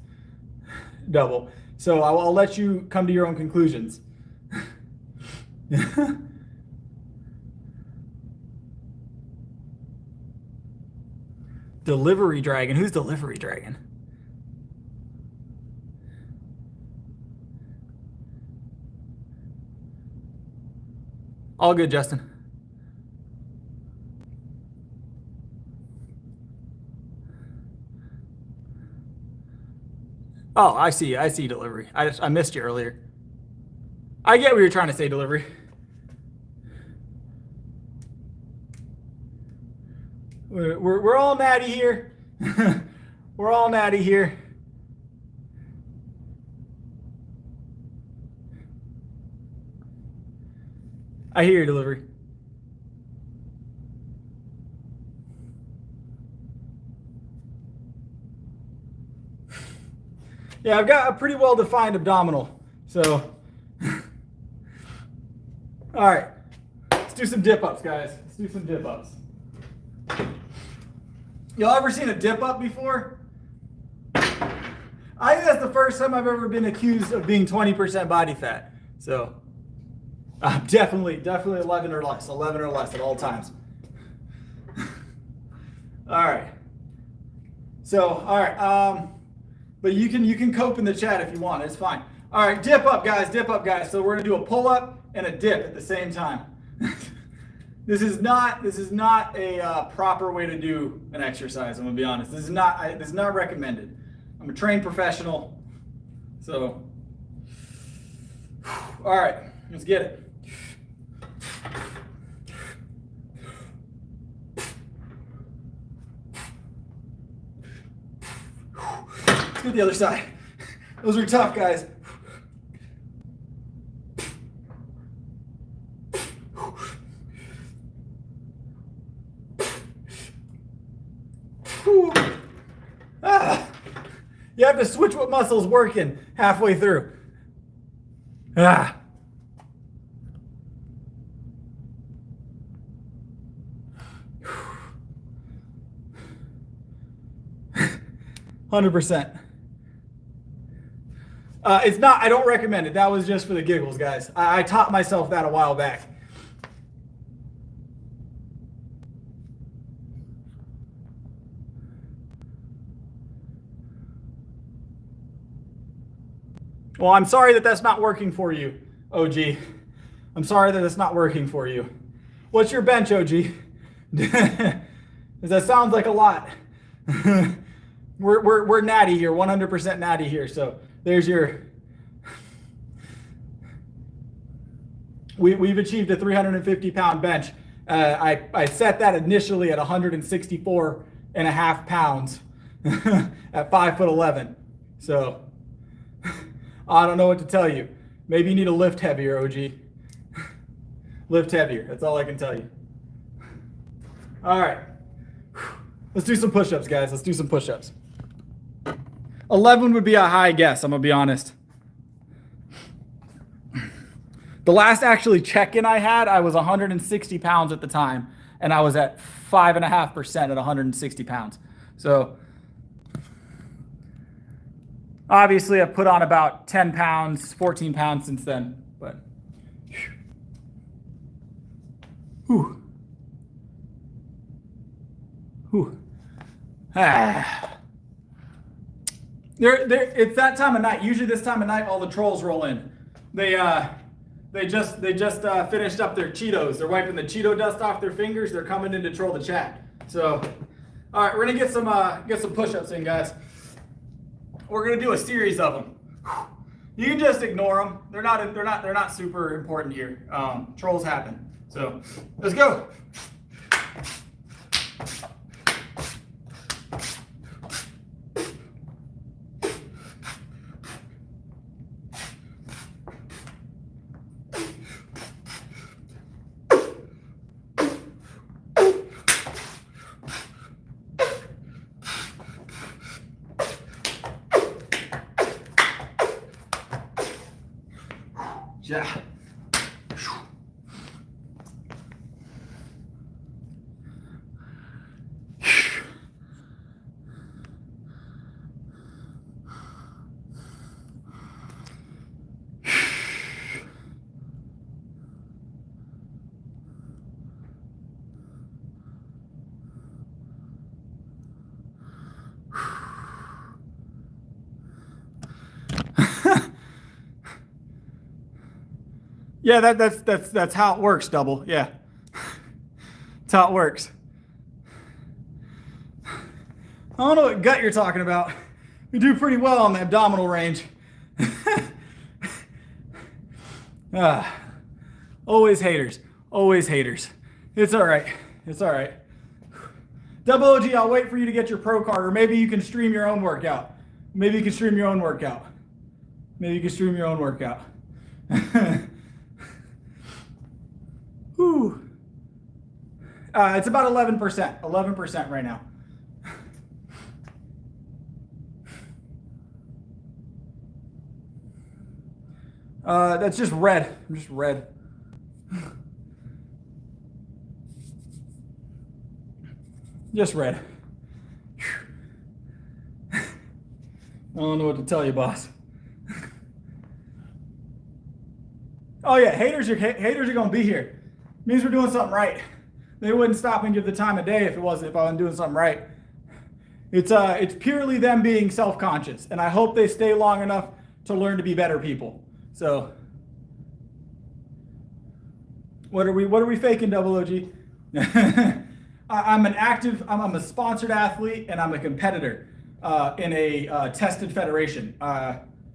Double. So I'll let you come to your own conclusions. Delivery Dragon. Who's Delivery Dragon? All good, Justin. Oh, I see delivery. I missed you earlier. I get what you're trying to say, delivery. We're all natty here. We're all natty here. I hear your delivery. Yeah, I've got a pretty well-defined abdominal. So, all right, let's do some dip-ups, guys. Let's do some dip-ups. Y'all ever seen a dip-up before? I think that's the first time I've ever been accused of being 20% body fat. So, definitely 11 or less at all times. All right. So, all right. But you can cope in the chat if you want. It's fine. All right, dip up, guys. Dip up, guys. So we're gonna do a pull up and a dip at the same time. This is not a proper way to do an exercise. I'm gonna be honest. This is not recommended. I'm a trained professional. So, all right, let's get it. Let's do the other side. Those are tough, guys. You have to switch what muscle's working halfway through. 100%. It's not, I don't recommend it. That was just for the giggles, guys. I taught myself that a while back. Well, I'm sorry that that's not working for you, OG. I'm sorry that it's not working for you. What's your bench, OG? That sounds like a lot. We're natty here, 100% natty here. So there's your. We've achieved a 350-pound bench. I set that initially at 164.5 pounds at 5'11". So I don't know what to tell you. Maybe you need to lift heavier, OG. Lift heavier. That's all I can tell you. All right. Let's do some push-ups, guys. Let's do some push-ups. 11 would be a high guess, I'm going to be honest. The last actually check-in I had, I was 160 pounds at the time, and I was at 5.5% at 160 pounds. So obviously I've put on about 10 pounds, 14 pounds since then, but whew. Whew. It's that time of night. Usually this time of night, all the trolls roll in. They just finished up their Cheetos. They're wiping the Cheeto dust off their fingers. They're coming in to troll the chat. So, all right, we're gonna get some push-ups in, guys. We're gonna do a series of them. You can just ignore them. They're not super important here. Trolls happen. So, let's go. Yeah. Yeah, that's how it works, double. Yeah. That's how it works. I don't know what gut you're talking about. You do pretty well on the abdominal range. Always haters. Always haters. It's all right. It's all right. Double OG, I'll wait for you to get your pro card, or maybe you can stream your own workout. Maybe you can stream your own workout. Maybe you can stream your own workout. Whew. It's about 11%. 11% right now. That's just red. I'm just red. Just red. I don't know what to tell you, boss. Oh yeah, haters are gonna be here. Means we're doing something right. They wouldn't stop and give the time of day if I wasn't doing something right. It's purely them being self-conscious, and I hope they stay long enough to learn to be better people. So, what are we faking, Double OG? I'm a sponsored athlete, and I'm a competitor in a tested federation.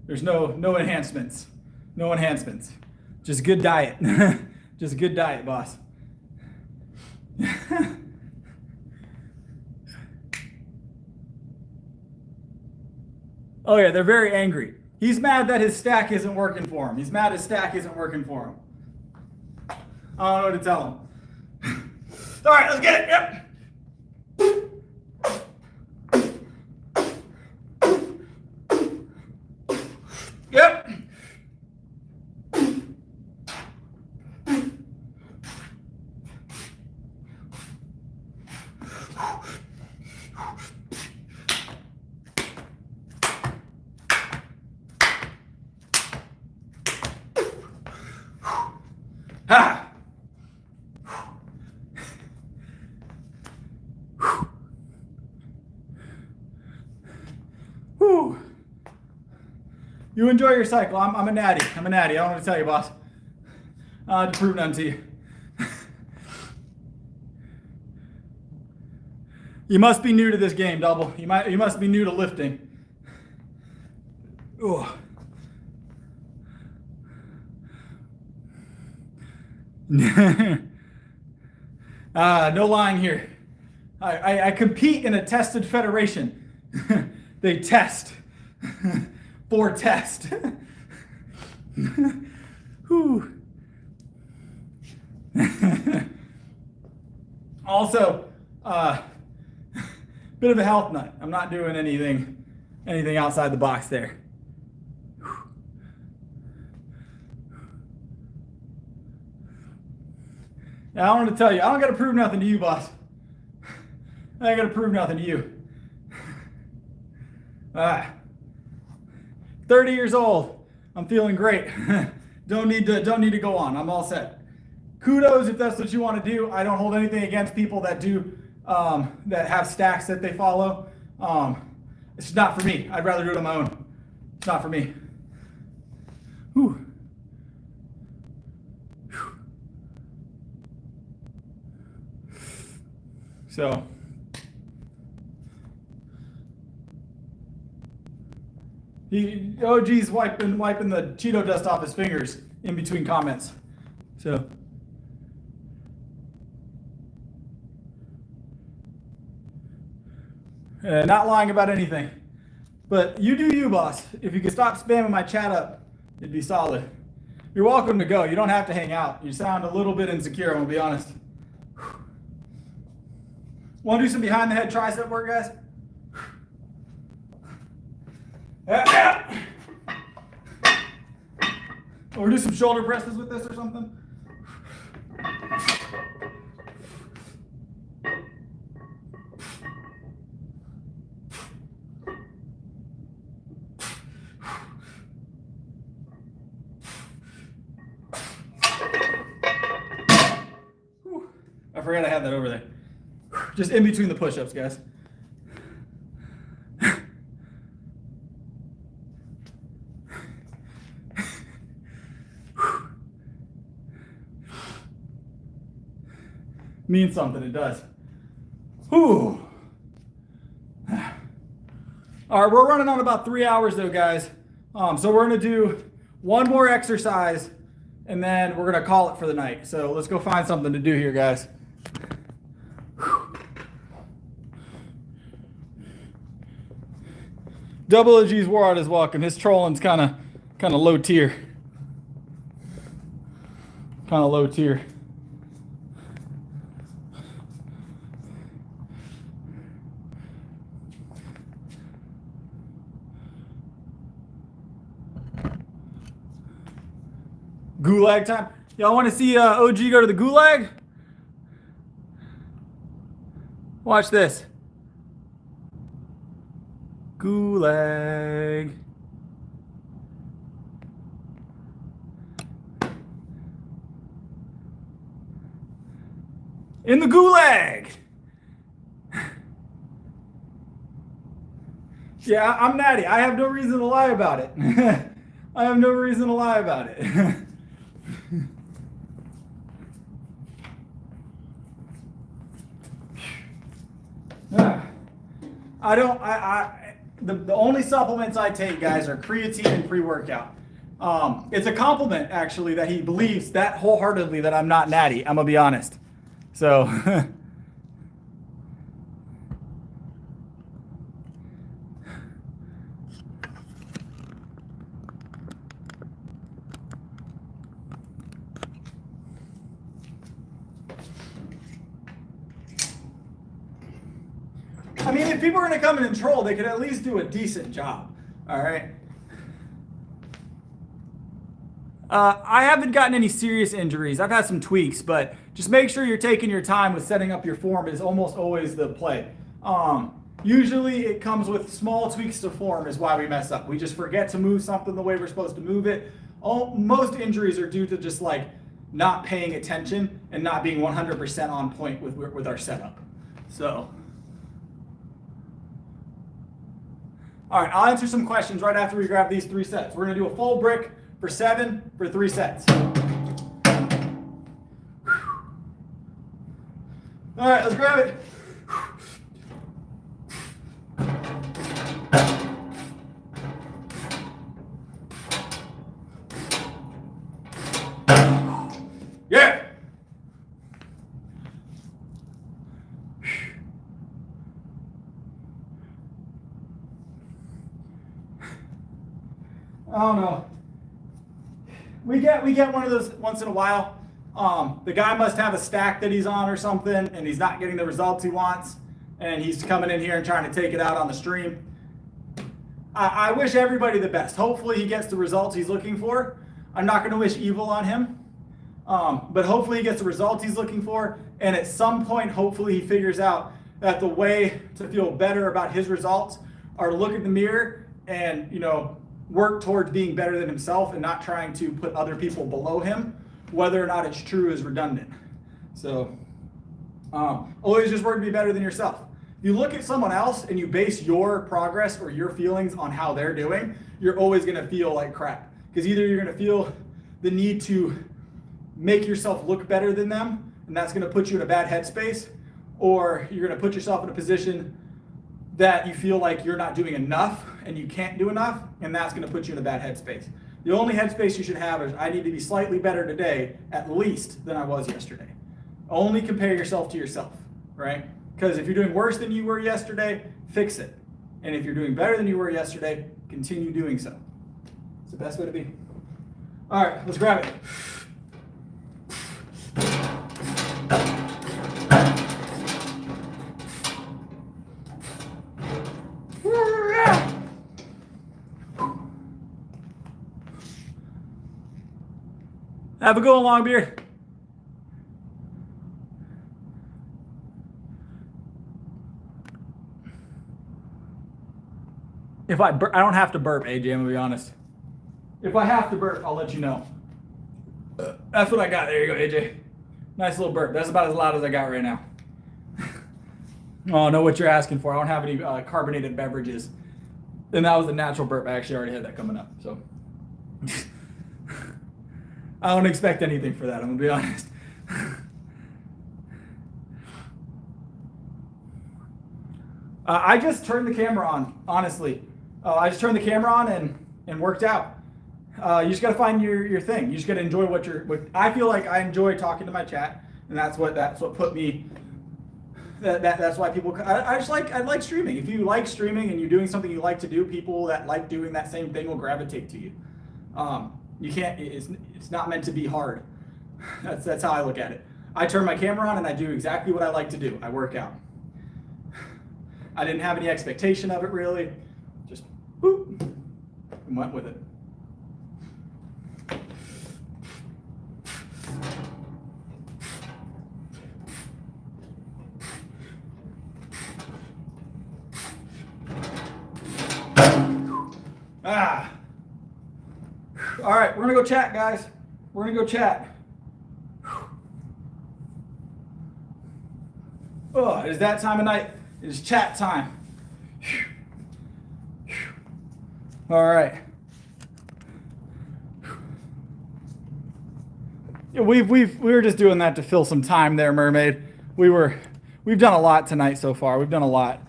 There's no enhancements, no enhancements. Just good diet. Just good diet, boss. Oh yeah, they're very angry. He's mad that his stack isn't working for him. He's mad his stack isn't working for him. I don't know what to tell him. All right, let's get it. Yep. Yep. Ha! Whew. You enjoy your cycle. I'm a natty. I'm a natty. I don't want to tell you, boss. I have to prove nothing to you. You must be new to this game, Double. You must be new to lifting. Ooh. No lying here. I compete in a tested federation. They test. For test. Whew. Also, bit of a health nut. I'm not doing anything outside the box there. Now, I want to tell you, I don't got to prove nothing to you, boss. I ain't got to prove nothing to you. 30 years old. I'm feeling great. Don't need to go on. I'm all set. Kudos if that's what you want to do. I don't hold anything against people that do that have stacks that they follow. It's not for me. I'd rather do it on my own. It's not for me. Whew. So, OG's wiping the Cheeto dust off his fingers in between comments. So, not lying about anything. But you do you, boss. If you could stop spamming my chat up, it'd be solid. You're welcome to go. You don't have to hang out. You sound a little bit insecure, I'm gonna be honest. Want to do some behind the head tricep work, guys? Or do some shoulder presses with this or something? I forgot I had that over there. Just in between the push-ups, guys. Means something, it does. Whew. All right, we're running on about 3 hours though, guys. So we're gonna do one more exercise and then we're gonna call it for the night. So let's go find something to do here, guys. Double OG's Warard is welcome. His trolling's kind of low tier. Kind of low tier. Gulag time. Y'all want to see OG go to the gulag? Watch this. Gulag. In the gulag. Yeah, I'm natty. I have no reason to lie about it. I have no reason to lie about it. The only supplements I take, guys, are creatine and pre-workout. It's a compliment, actually, that he believes that wholeheartedly that I'm not natty. I'm gonna be honest. So, I mean, if people are gonna come in and troll, they could at least do a decent job. All right. I haven't gotten any serious injuries. I've had some tweaks, but just make sure you're taking your time with setting up your form is almost always the play. Usually it comes with small tweaks to form is why we mess up. We just forget to move something the way we're supposed to move it. Most injuries are due to just like not paying attention and not being 100% on point with our setup. So, all right, I'll answer some questions right after we grab these 3 sets. We're gonna do a full brick for 7 for 3 sets. All right, let's grab it. Yeah. I don't know. We get one of those once in a while. The guy must have a stack that he's on or something, and he's not getting the results he wants, and he's coming in here and trying to take it out on the stream. I wish everybody the best. Hopefully he gets the results he's looking for. I'm not going to wish evil on him, but hopefully he gets the results he's looking for, and at some point, hopefully he figures out that the way to feel better about his results are to look in the mirror and, you know, work towards being better than himself and not trying to put other people below him. Whether or not it's true is redundant. So always just work to be better than yourself. If you look at someone else and you base your progress or your feelings on how they're doing, you're always going to feel like crap. Because either you're going to feel the need to make yourself look better than them, and that's going to put you in a bad headspace, or you're going to put yourself in a position that you feel like you're not doing enough and you can't do enough, and that's going to put you in a bad headspace. The only headspace you should have is, I need to be slightly better today, at least, than I was yesterday. Only compare yourself to yourself, right? Because if you're doing worse than you were yesterday, fix it. And if you're doing better than you were yesterday, continue doing so. It's the best way to be. All right, let's grab it. Have a good one, Longbeard. If I don't have to burp, AJ, I'm gonna be honest. If I have to burp, I'll let you know. That's what I got. There you go, AJ. Nice little burp. That's about as loud as I got right now. Oh, I know what you're asking for. I don't have any carbonated beverages. And that was a natural burp. I actually already had that coming up, so. I don't expect anything for that, I'm gonna be honest. I just turned the camera on, honestly. I just turned the camera on and worked out. You just gotta find your thing. You just gotta enjoy what I feel like I enjoy talking to my chat, and that's what put me, that's why people, I like streaming. If you like streaming and you're doing something you like to do, people that like doing that same thing will gravitate to you. You can't, it's not meant to be hard. That's how I look at it. I turn my camera on and I do exactly what I like to do. I work out. I didn't have any expectation of it really. Just boop, and went with it. All right, we're gonna go chat, guys. We're gonna go chat. Oh, it is that time of night. It is chat time. All right. Yeah, we were just doing that to fill some time there, Mermaid. We've done a lot tonight so far. We've done a lot.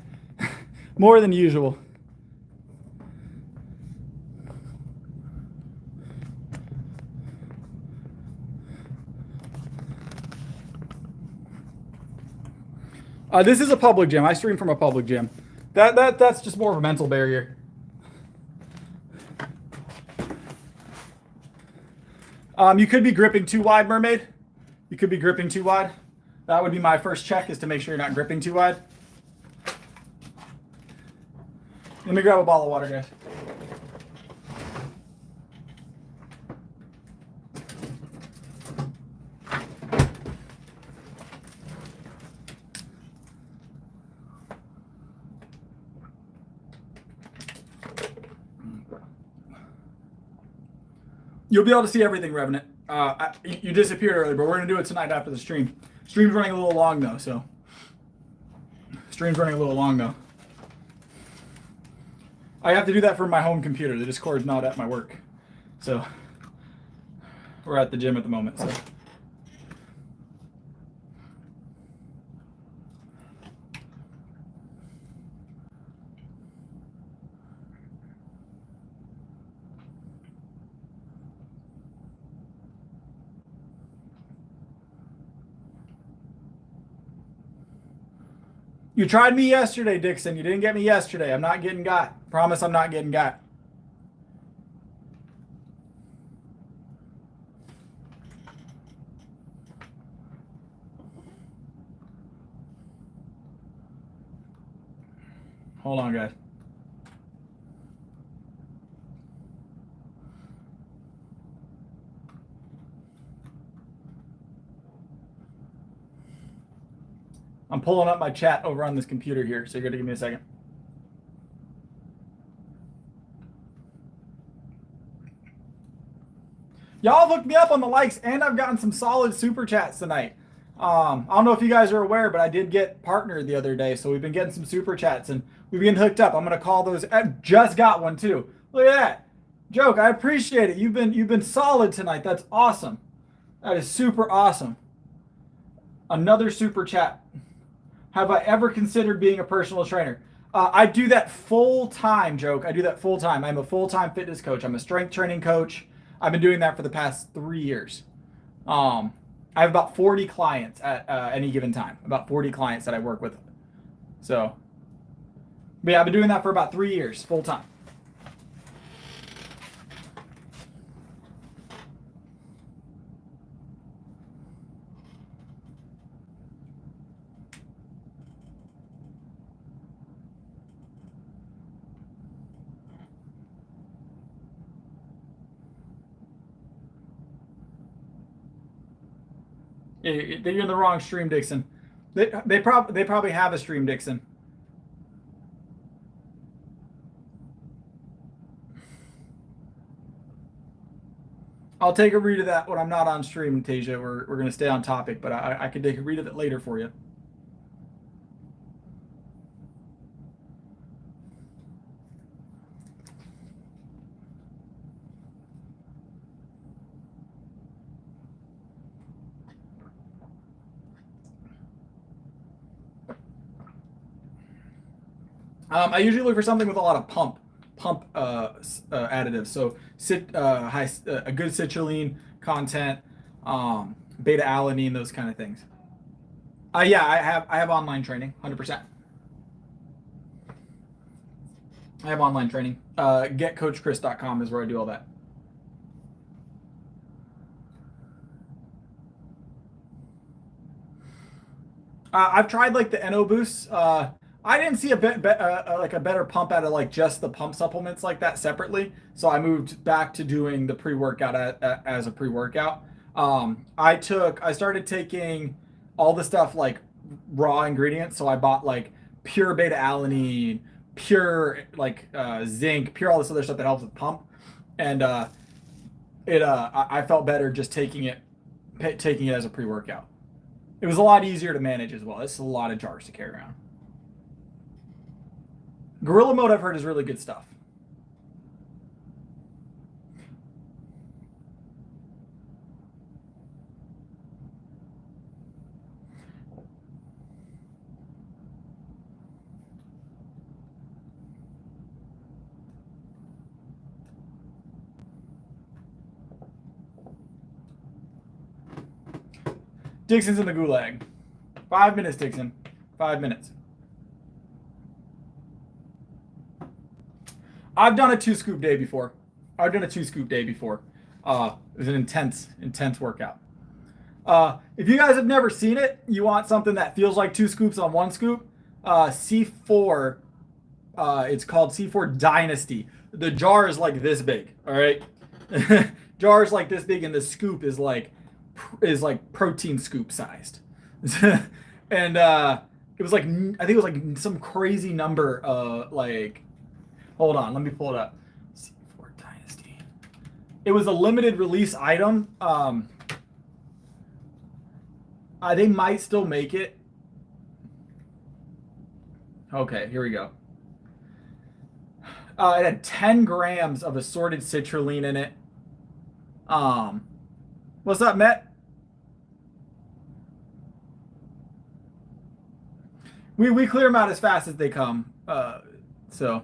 More than usual. This is a public gym. I stream from a public gym. That's just more of a mental barrier. You could be gripping too wide, Mermaid. You could be gripping too wide. That would be my first check, is to make sure you're not gripping too wide. Let me grab a bottle of water, guys. You'll be able to see everything, Revenant. You disappeared earlier, but we're gonna do it tonight after the stream. Stream's running a little long though, so. Stream's running a little long though. I have to do that from my home computer. The Discord's not at my work. So we're at the gym at the moment, so. You tried me yesterday, Dixon. You didn't get me yesterday. I'm not getting got. Promise I'm not getting got. Hold on, guys. I'm pulling up my chat over on this computer here, so you're gonna give me a second. Y'all have hooked me up on the likes, and I've gotten some solid super chats tonight. I don't know if you guys are aware, but I did get partnered the other day, so we've been getting some super chats, and we've been hooked up. I'm gonna call those. I just got one too. Look at that, Joke. I appreciate it. You've been solid tonight. That's awesome. That is super awesome. Another super chat. Have I ever considered being a personal trainer? I do that full time, Joke. I do that full time. I'm a full-time fitness coach. I'm a strength training coach. I've been doing that for the past 3 years. I have about 40 clients at any given time. About 40 clients that I work with. So, but yeah, I've been doing that for about 3 years, full time. You're in the wrong stream, Dixon. They probably have a stream, Dixon. I'll take a read of that when I'm not on stream, Tasia. We're going to stay on topic, but I could take a read of it later for you. I usually look for something with a lot of pump additives. So a good citrulline content, beta alanine, those kind of things. Yeah, I have online training, 100%. I have online training. Getcoachchris.com is where I do all that. I've tried like the Eno boosts. I didn't see a better pump out of like just the pump supplements like that separately. So I moved back to doing the pre-workout as a pre-workout. I started taking all the stuff like raw ingredients. So I bought like pure beta alanine, pure like zinc, pure all this other stuff that helps with pump. And I felt better just taking it as a pre-workout. It was a lot easier to manage as well. It's a lot of jars to carry around. Gorilla Mode, I've heard, is really good stuff. Dixon's in the gulag. 5 minutes, Dixon. 5 minutes. I've done a 2-scoop day before. It was an intense workout. If you guys have never seen it, you want something that feels like 2 scoops on 1 scoop, C4, it's called C4 Dynasty. The jar is like this big, all right? Jar is like this big, and the scoop is like protein scoop sized. And it was like, I think it was like some crazy number, like, hold on, let me pull it up. C4 Dynasty. It was a limited release item. They might still make it. Okay, here we go. It had 10 grams of assorted citrulline in it. What's up, Matt? We clear them out as fast as they come. So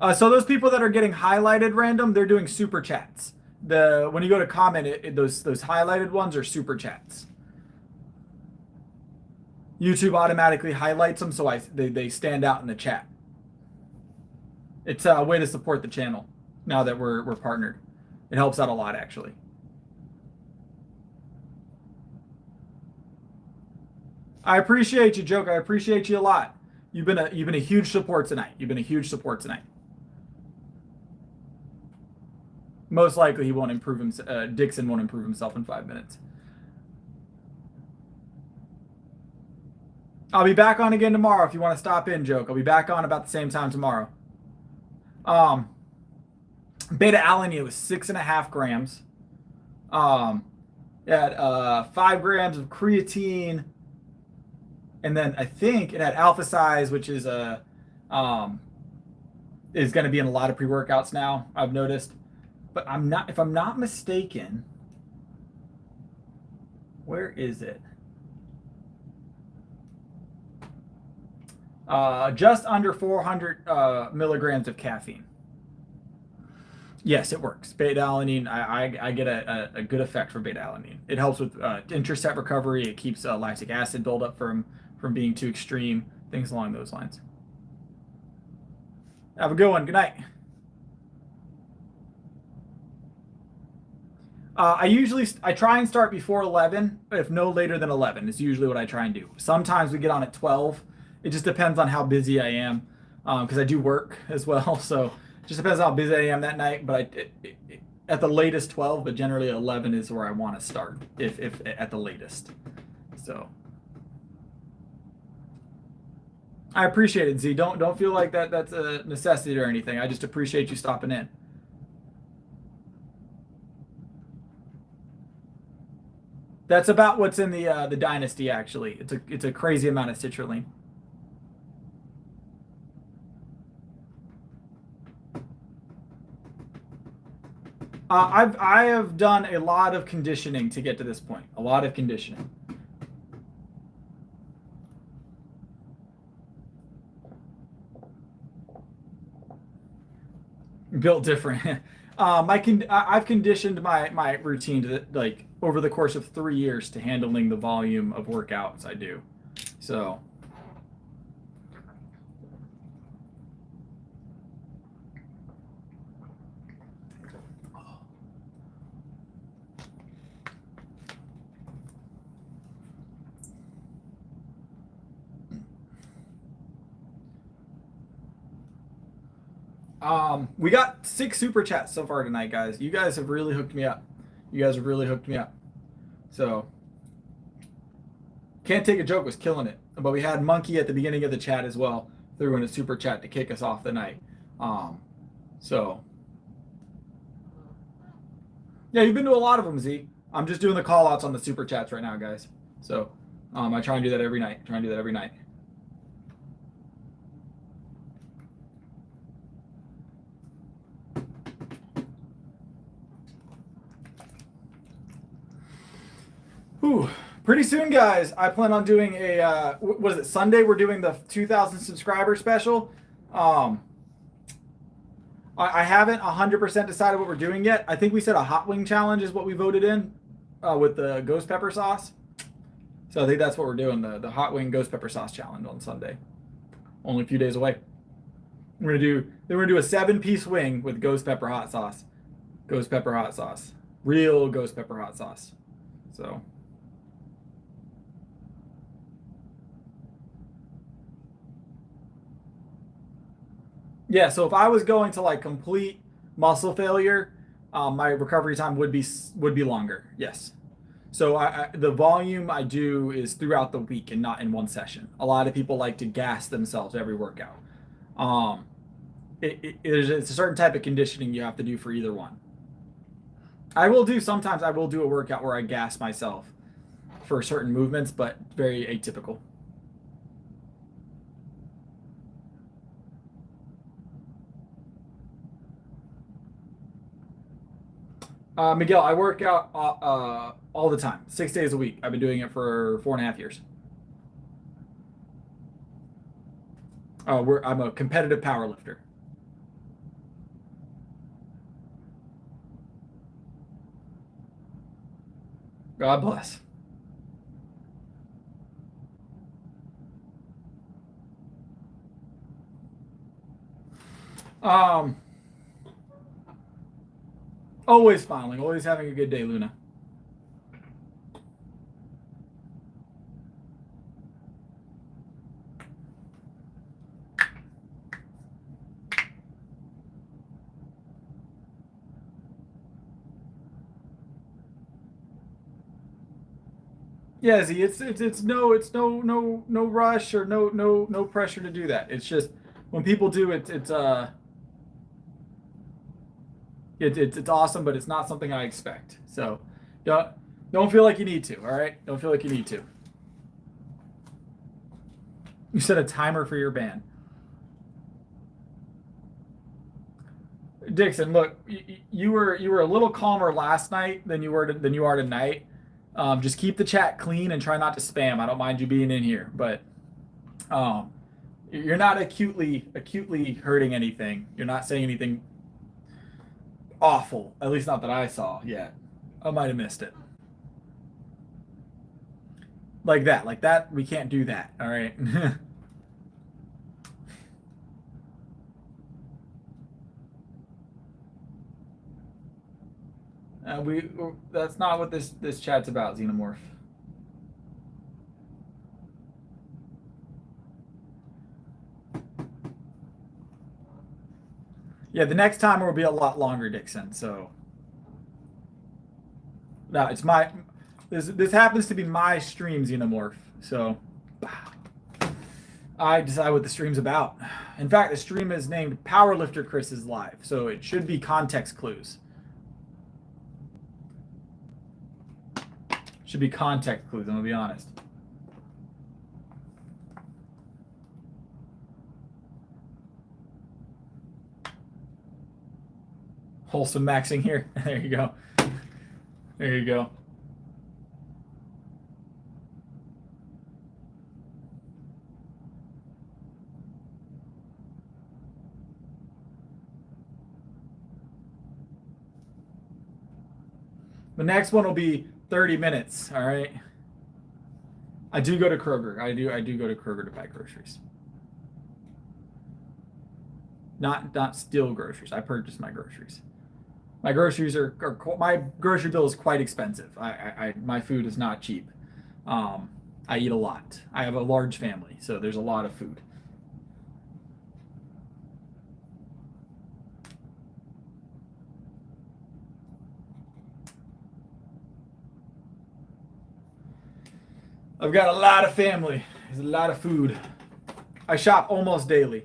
those people that are getting highlighted random, they're doing super chats. When you go to comment, those highlighted ones are super chats. YouTube automatically highlights them, so they stand out in the chat. It's a way to support the channel now that we're partnered. It helps out a lot, actually. I appreciate you, Joke. I appreciate you a lot. You've been a huge support tonight. You've been a huge support tonight. Most likely he won't improve himself. Dixon won't improve himself in 5 minutes. I'll be back on again tomorrow if you want to stop in, Joke. I'll be back on about the same time tomorrow. Beta alanine was 6.5 grams. It had 5 grams of creatine, and then I think it had alpha size, which is is going to be in a lot of pre-workouts now, I've noticed. But if I'm not mistaken, where is it? Just under 400 milligrams of caffeine. Yes, it works. Beta alanine, I get a good effect from beta alanine. It helps with intraset recovery. It keeps lactic acid buildup from being too extreme. Things along those lines. Have a good one. Good night. I try and start before 11, if no later than 11 is usually what I try and do. Sometimes we get on at 12. It just depends on how busy I am, because I do work as well. So it just depends how busy I am that night. But at the latest 12, but generally 11 is where I want to start, if at the latest. So I appreciate it, Z. Don't feel like that's a necessity or anything. I just appreciate you stopping in. That's about what's in the Dynasty, actually. It's a crazy amount of citrulline. I have done a lot of conditioning to get to this point. A lot of conditioning. Built different. I've conditioned my routine to, like, over the course of 3 years to handling the volume of workouts I do. So we got 6 super chats so far tonight, guys. You guys have really hooked me up. So Can't Take a Joke was killing it. But we had Monkey at the beginning of the chat as well. Threw in a super chat to kick us off the night. So yeah, you've been to a lot of them, Z. I'm just doing the call outs on the super chats right now, guys. So I try and do that every night. Whew. Pretty soon, guys, I plan on doing a, what is it, Sunday? We're doing the 2,000 subscriber special. I haven't 100% decided what we're doing yet. I think we said a hot wing challenge is what we voted in with the ghost pepper sauce. So I think that's what we're doing, the hot wing ghost pepper sauce challenge on Sunday. Only a few days away. We're gonna do a 7-piece wing with ghost pepper hot sauce. Ghost pepper hot sauce. Real ghost pepper hot sauce. So yeah, so if I was going to like complete muscle failure, my recovery time would be longer. Yes. So the volume I do is throughout the week and not in one session. A lot of people like to gas themselves every workout. It's a certain type of conditioning you have to do for either one. Sometimes I will do a workout where I gas myself for certain movements, but very atypical. Miguel, I work out all the time, 6 days a week. I've been doing it for 4.5 years. I'm a competitive powerlifter. God bless. Always smiling, always having a good day, Luna. Yeah, Z, it's no rush or no pressure to do that. It's just when people do it, it's awesome, but it's not something I expect. So don't feel like you need to, all right? Don't feel like you need to. You set a timer for your band. Dixon, look, you were a little calmer last night than you are tonight. Just keep the chat clean and try not to spam. I don't mind you being in here, but you're not acutely hurting anything. You're not saying anything awful, at least not that I saw yet. I might have missed it. Like that, we can't do that, all right? That's not what this chat's about, Xenomorph. Yeah, the next timer will be a lot longer, Dixon. So no, it's this happens to be my stream, Xenomorph. So I decide what the stream's about. In fact, the stream is named Powerlifter Chris is live, so it should be context clues. Should be context clues, I'm gonna be honest. Wholesome maxing here. There you go. There you go. The next one will be 30 minutes, all right? I do go to Kroger. I do go to Kroger to buy groceries. Not steal groceries. I purchase my groceries. My groceries my grocery bill is quite expensive. My food is not cheap. I eat a lot. I have a large family, so there's a lot of food. I've got a lot of family. There's a lot of food. I shop almost daily.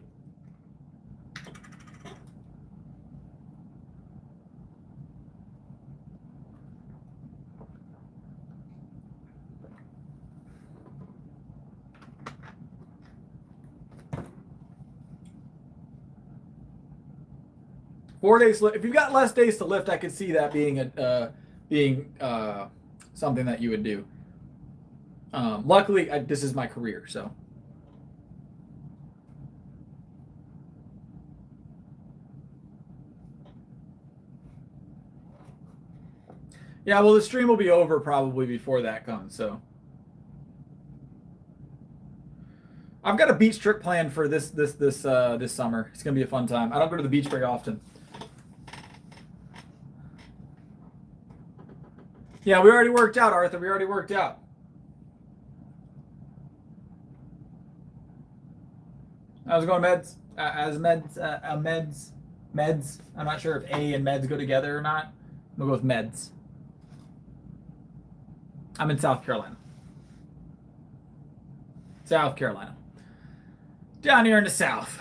If you've got less days to lift, I could see that being something that you would do. Luckily, this is my career, so. Yeah, well, the stream will be over probably before that comes, so. I've got a beach trip planned for this summer. It's gonna be a fun time. I don't go to the beach very often. Yeah, we already worked out, Arthur. We already worked out. I was going meds, meds. I'm not sure if A and meds go together or not. We'll go with meds. I'm in South Carolina. South Carolina. Down here in the South.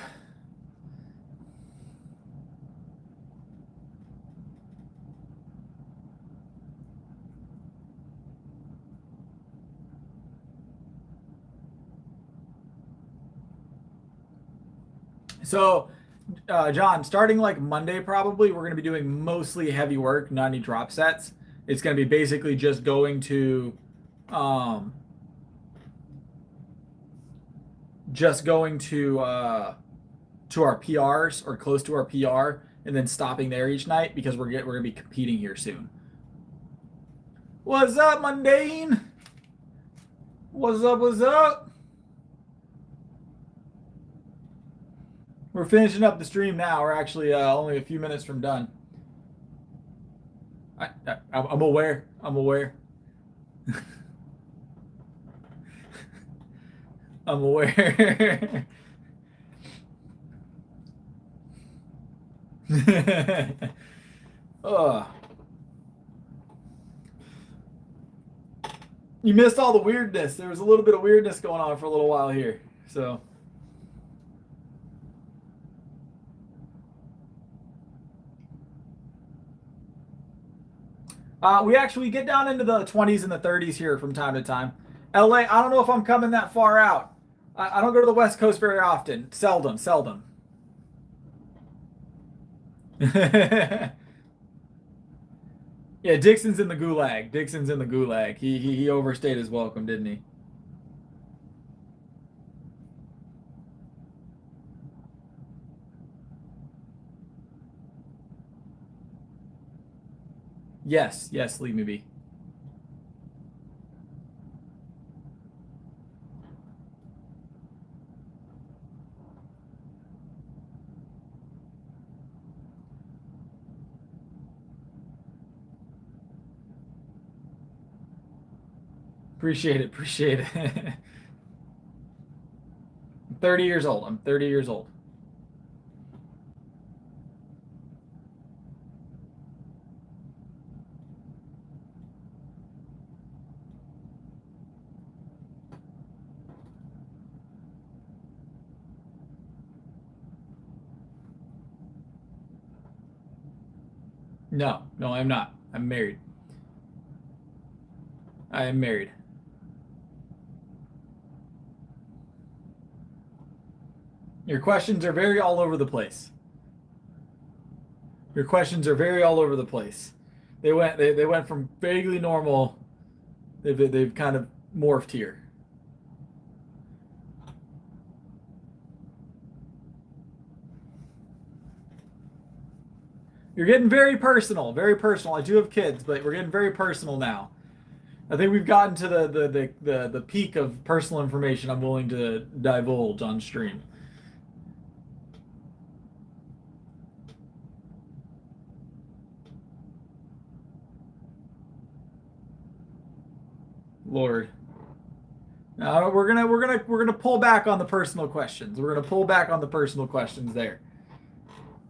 So, John, starting like Monday, probably, we're going to be doing mostly heavy work, not any drop sets. It's going to be basically just going to, to our PRs or close to our PR, and then stopping there each night because we're going to be competing here soon. What's up, Mundane? What's up? What's up? We're finishing up the stream now. We're actually only a few minutes from done. I'm aware. I'm aware. I'm aware. You missed all the weirdness. There was a little bit of weirdness going on for a little while here. So. We actually get down into the 20s and the 30s here from time to time. LA, I don't know if I'm coming that far out. I don't go to the West Coast very often. Seldom. Yeah, Dixon's in the gulag. He overstayed his welcome, didn't he? Yes, leave me be. Appreciate it. I'm 30 years old. No, I'm not. I'm married. I am married. Your questions are very all over the place. They went from vaguely normal. They've kind of morphed here. You're getting very personal. I do have kids, but we're getting very personal now. I think we've gotten to the peak of personal information I'm willing to divulge on stream. Lord. Now we're gonna pull back on the personal questions. We're gonna pull back on the personal questions there.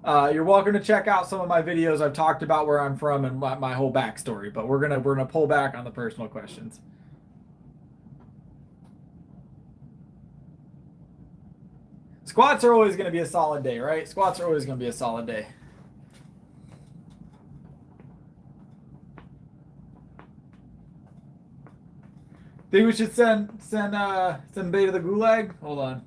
You're welcome to check out some of my videos. I've talked about where I'm from and my whole backstory, but we're gonna pull back on the personal questions. Squats are always gonna be a solid day, right? Squats are always gonna be a solid day. Think we should send Bay to the gulag? Hold on.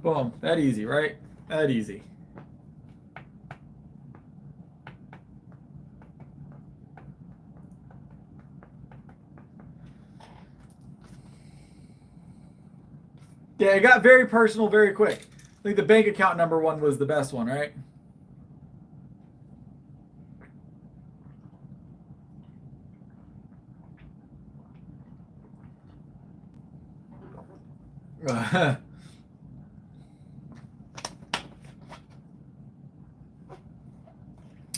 Boom. That easy, right? That easy. Yeah, it got very personal very quick. I think the bank account number one was the best one, right?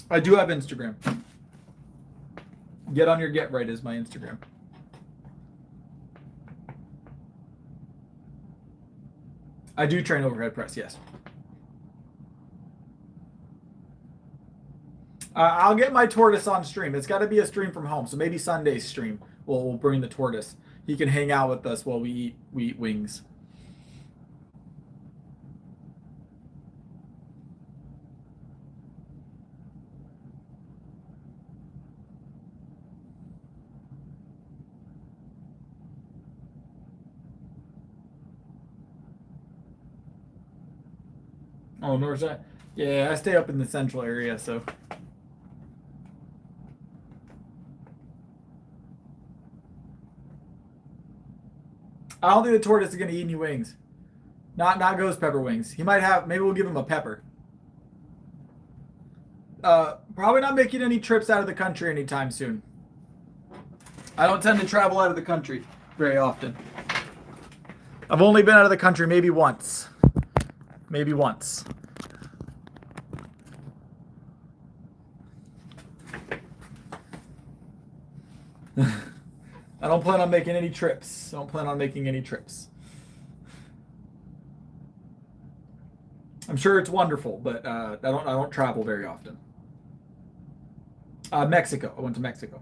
I do have Instagram. Get on your get right is my Instagram. I do train overhead press, yes. I'll get my tortoise on stream. It's got to be a stream from home, so maybe Sunday's stream. We'll bring the tortoise. He can hang out with us while we eat wings. Oh, north side. Yeah, I stay up in the central area, so. I don't think the tortoise is gonna eat any wings. Not ghost pepper wings. He might have. Maybe we'll give him a pepper. Probably not making any trips out of the country anytime soon. I don't tend to travel out of the country very often. I've only been out of the country maybe once. Maybe once. I don't plan on making any trips. I don't plan on making any trips. I'm sure it's wonderful, but I don't travel very often. Mexico. I went to Mexico.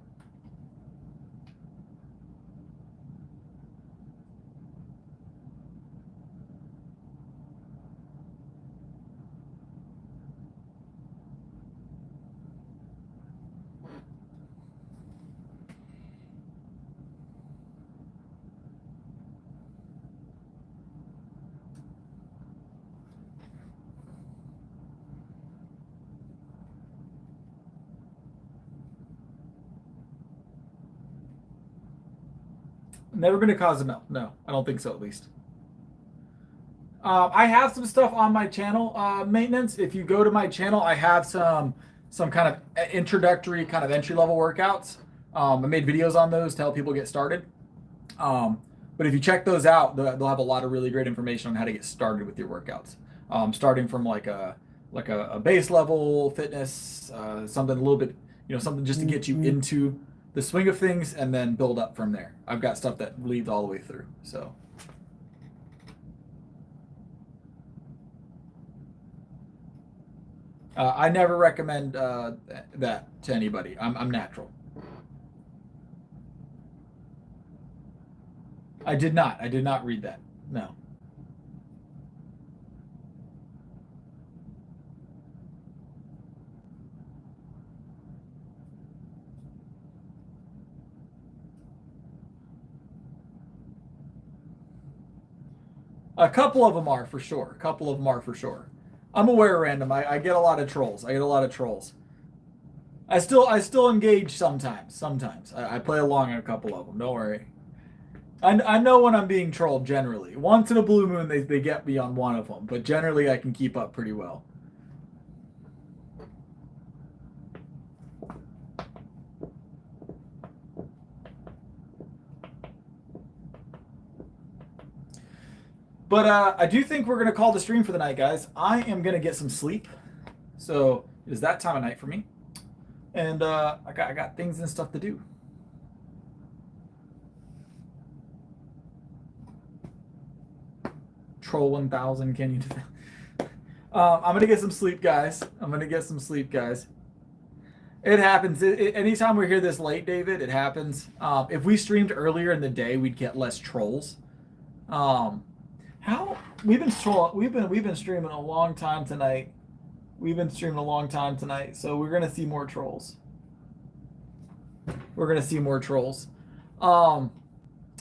Never been to Cozumel. No, I don't think so, at least. I have some stuff on my channel, maintenance. If you go to my channel, I have some kind of introductory, kind of entry-level workouts. I made videos on those to help people get started. But if you check those out, they'll have a lot of really great information on how to get started with your workouts. Starting from like a base level fitness, something a little bit, something just to get you into the swing of things, and then build up from there. I've got stuff that leads all the way through. So. I never recommend that to anybody. I'm natural. I did not read that. No. A couple of them are for sure. I'm aware, random. I get a lot of trolls. I still engage sometimes. I play along on a couple of them. Don't worry. I know when I'm being trolled generally. Once in a blue moon, they get me on one of them, but generally I can keep up pretty well. But I do think we're going to call the stream for the night, guys. I am going to get some sleep. So it is that time of night for me. And I got things and stuff to do. Troll 1000, can you do that? I'm going to get some sleep, guys. It happens. Anytime we're here this late, David, it happens. If we streamed earlier in the day, we'd get less trolls. We've been streaming a long time tonight. So we're gonna see more trolls.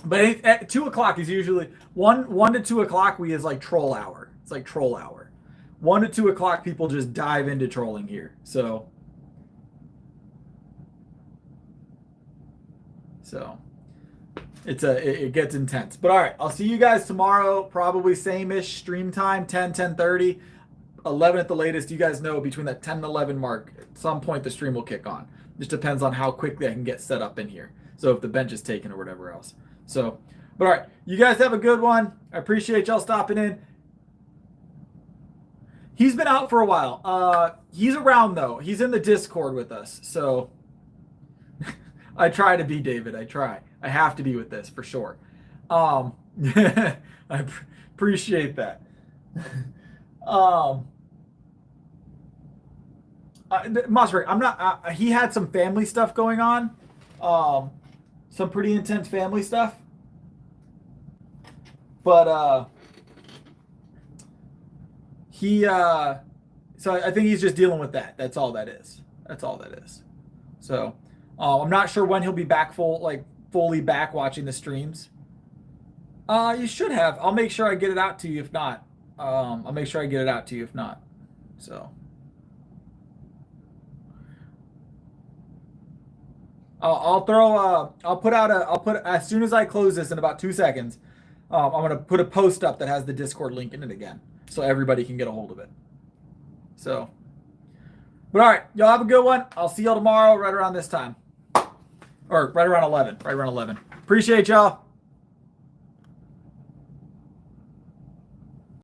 But at 2 o'clock is usually 1 to 2 o'clock. We is like troll hour. It's like troll hour. 1 to 2 o'clock, people just dive into trolling here. So it gets intense. But all right, I'll see you guys tomorrow, probably same-ish stream time, 10:30, 11 at the latest. You guys know between that 10 and 11 mark, at some point the stream will kick on. Just depends on how quickly I can get set up in here. So if the bench is taken or whatever else. So, but all right, you guys have a good one. I appreciate y'all stopping in. He's been out for a while. He's around though. He's in the Discord with us. So I try to be, David. I have to be with this for sure. I appreciate that. Mossberg, I'm not. He had some family stuff going on. Some pretty intense family stuff. But so I think he's just dealing with that. That's all that is. So I'm not sure when he'll be back fully back watching the streams. You should have. I'll make sure I get it out to you if not. So I'll put as soon as I close this in about 2 seconds, I'm going to put a post up that has the Discord link in it again so everybody can get a hold of it. So, but all right, y'all have a good one. I'll see y'all tomorrow right around this time. Or right around 11. Appreciate y'all.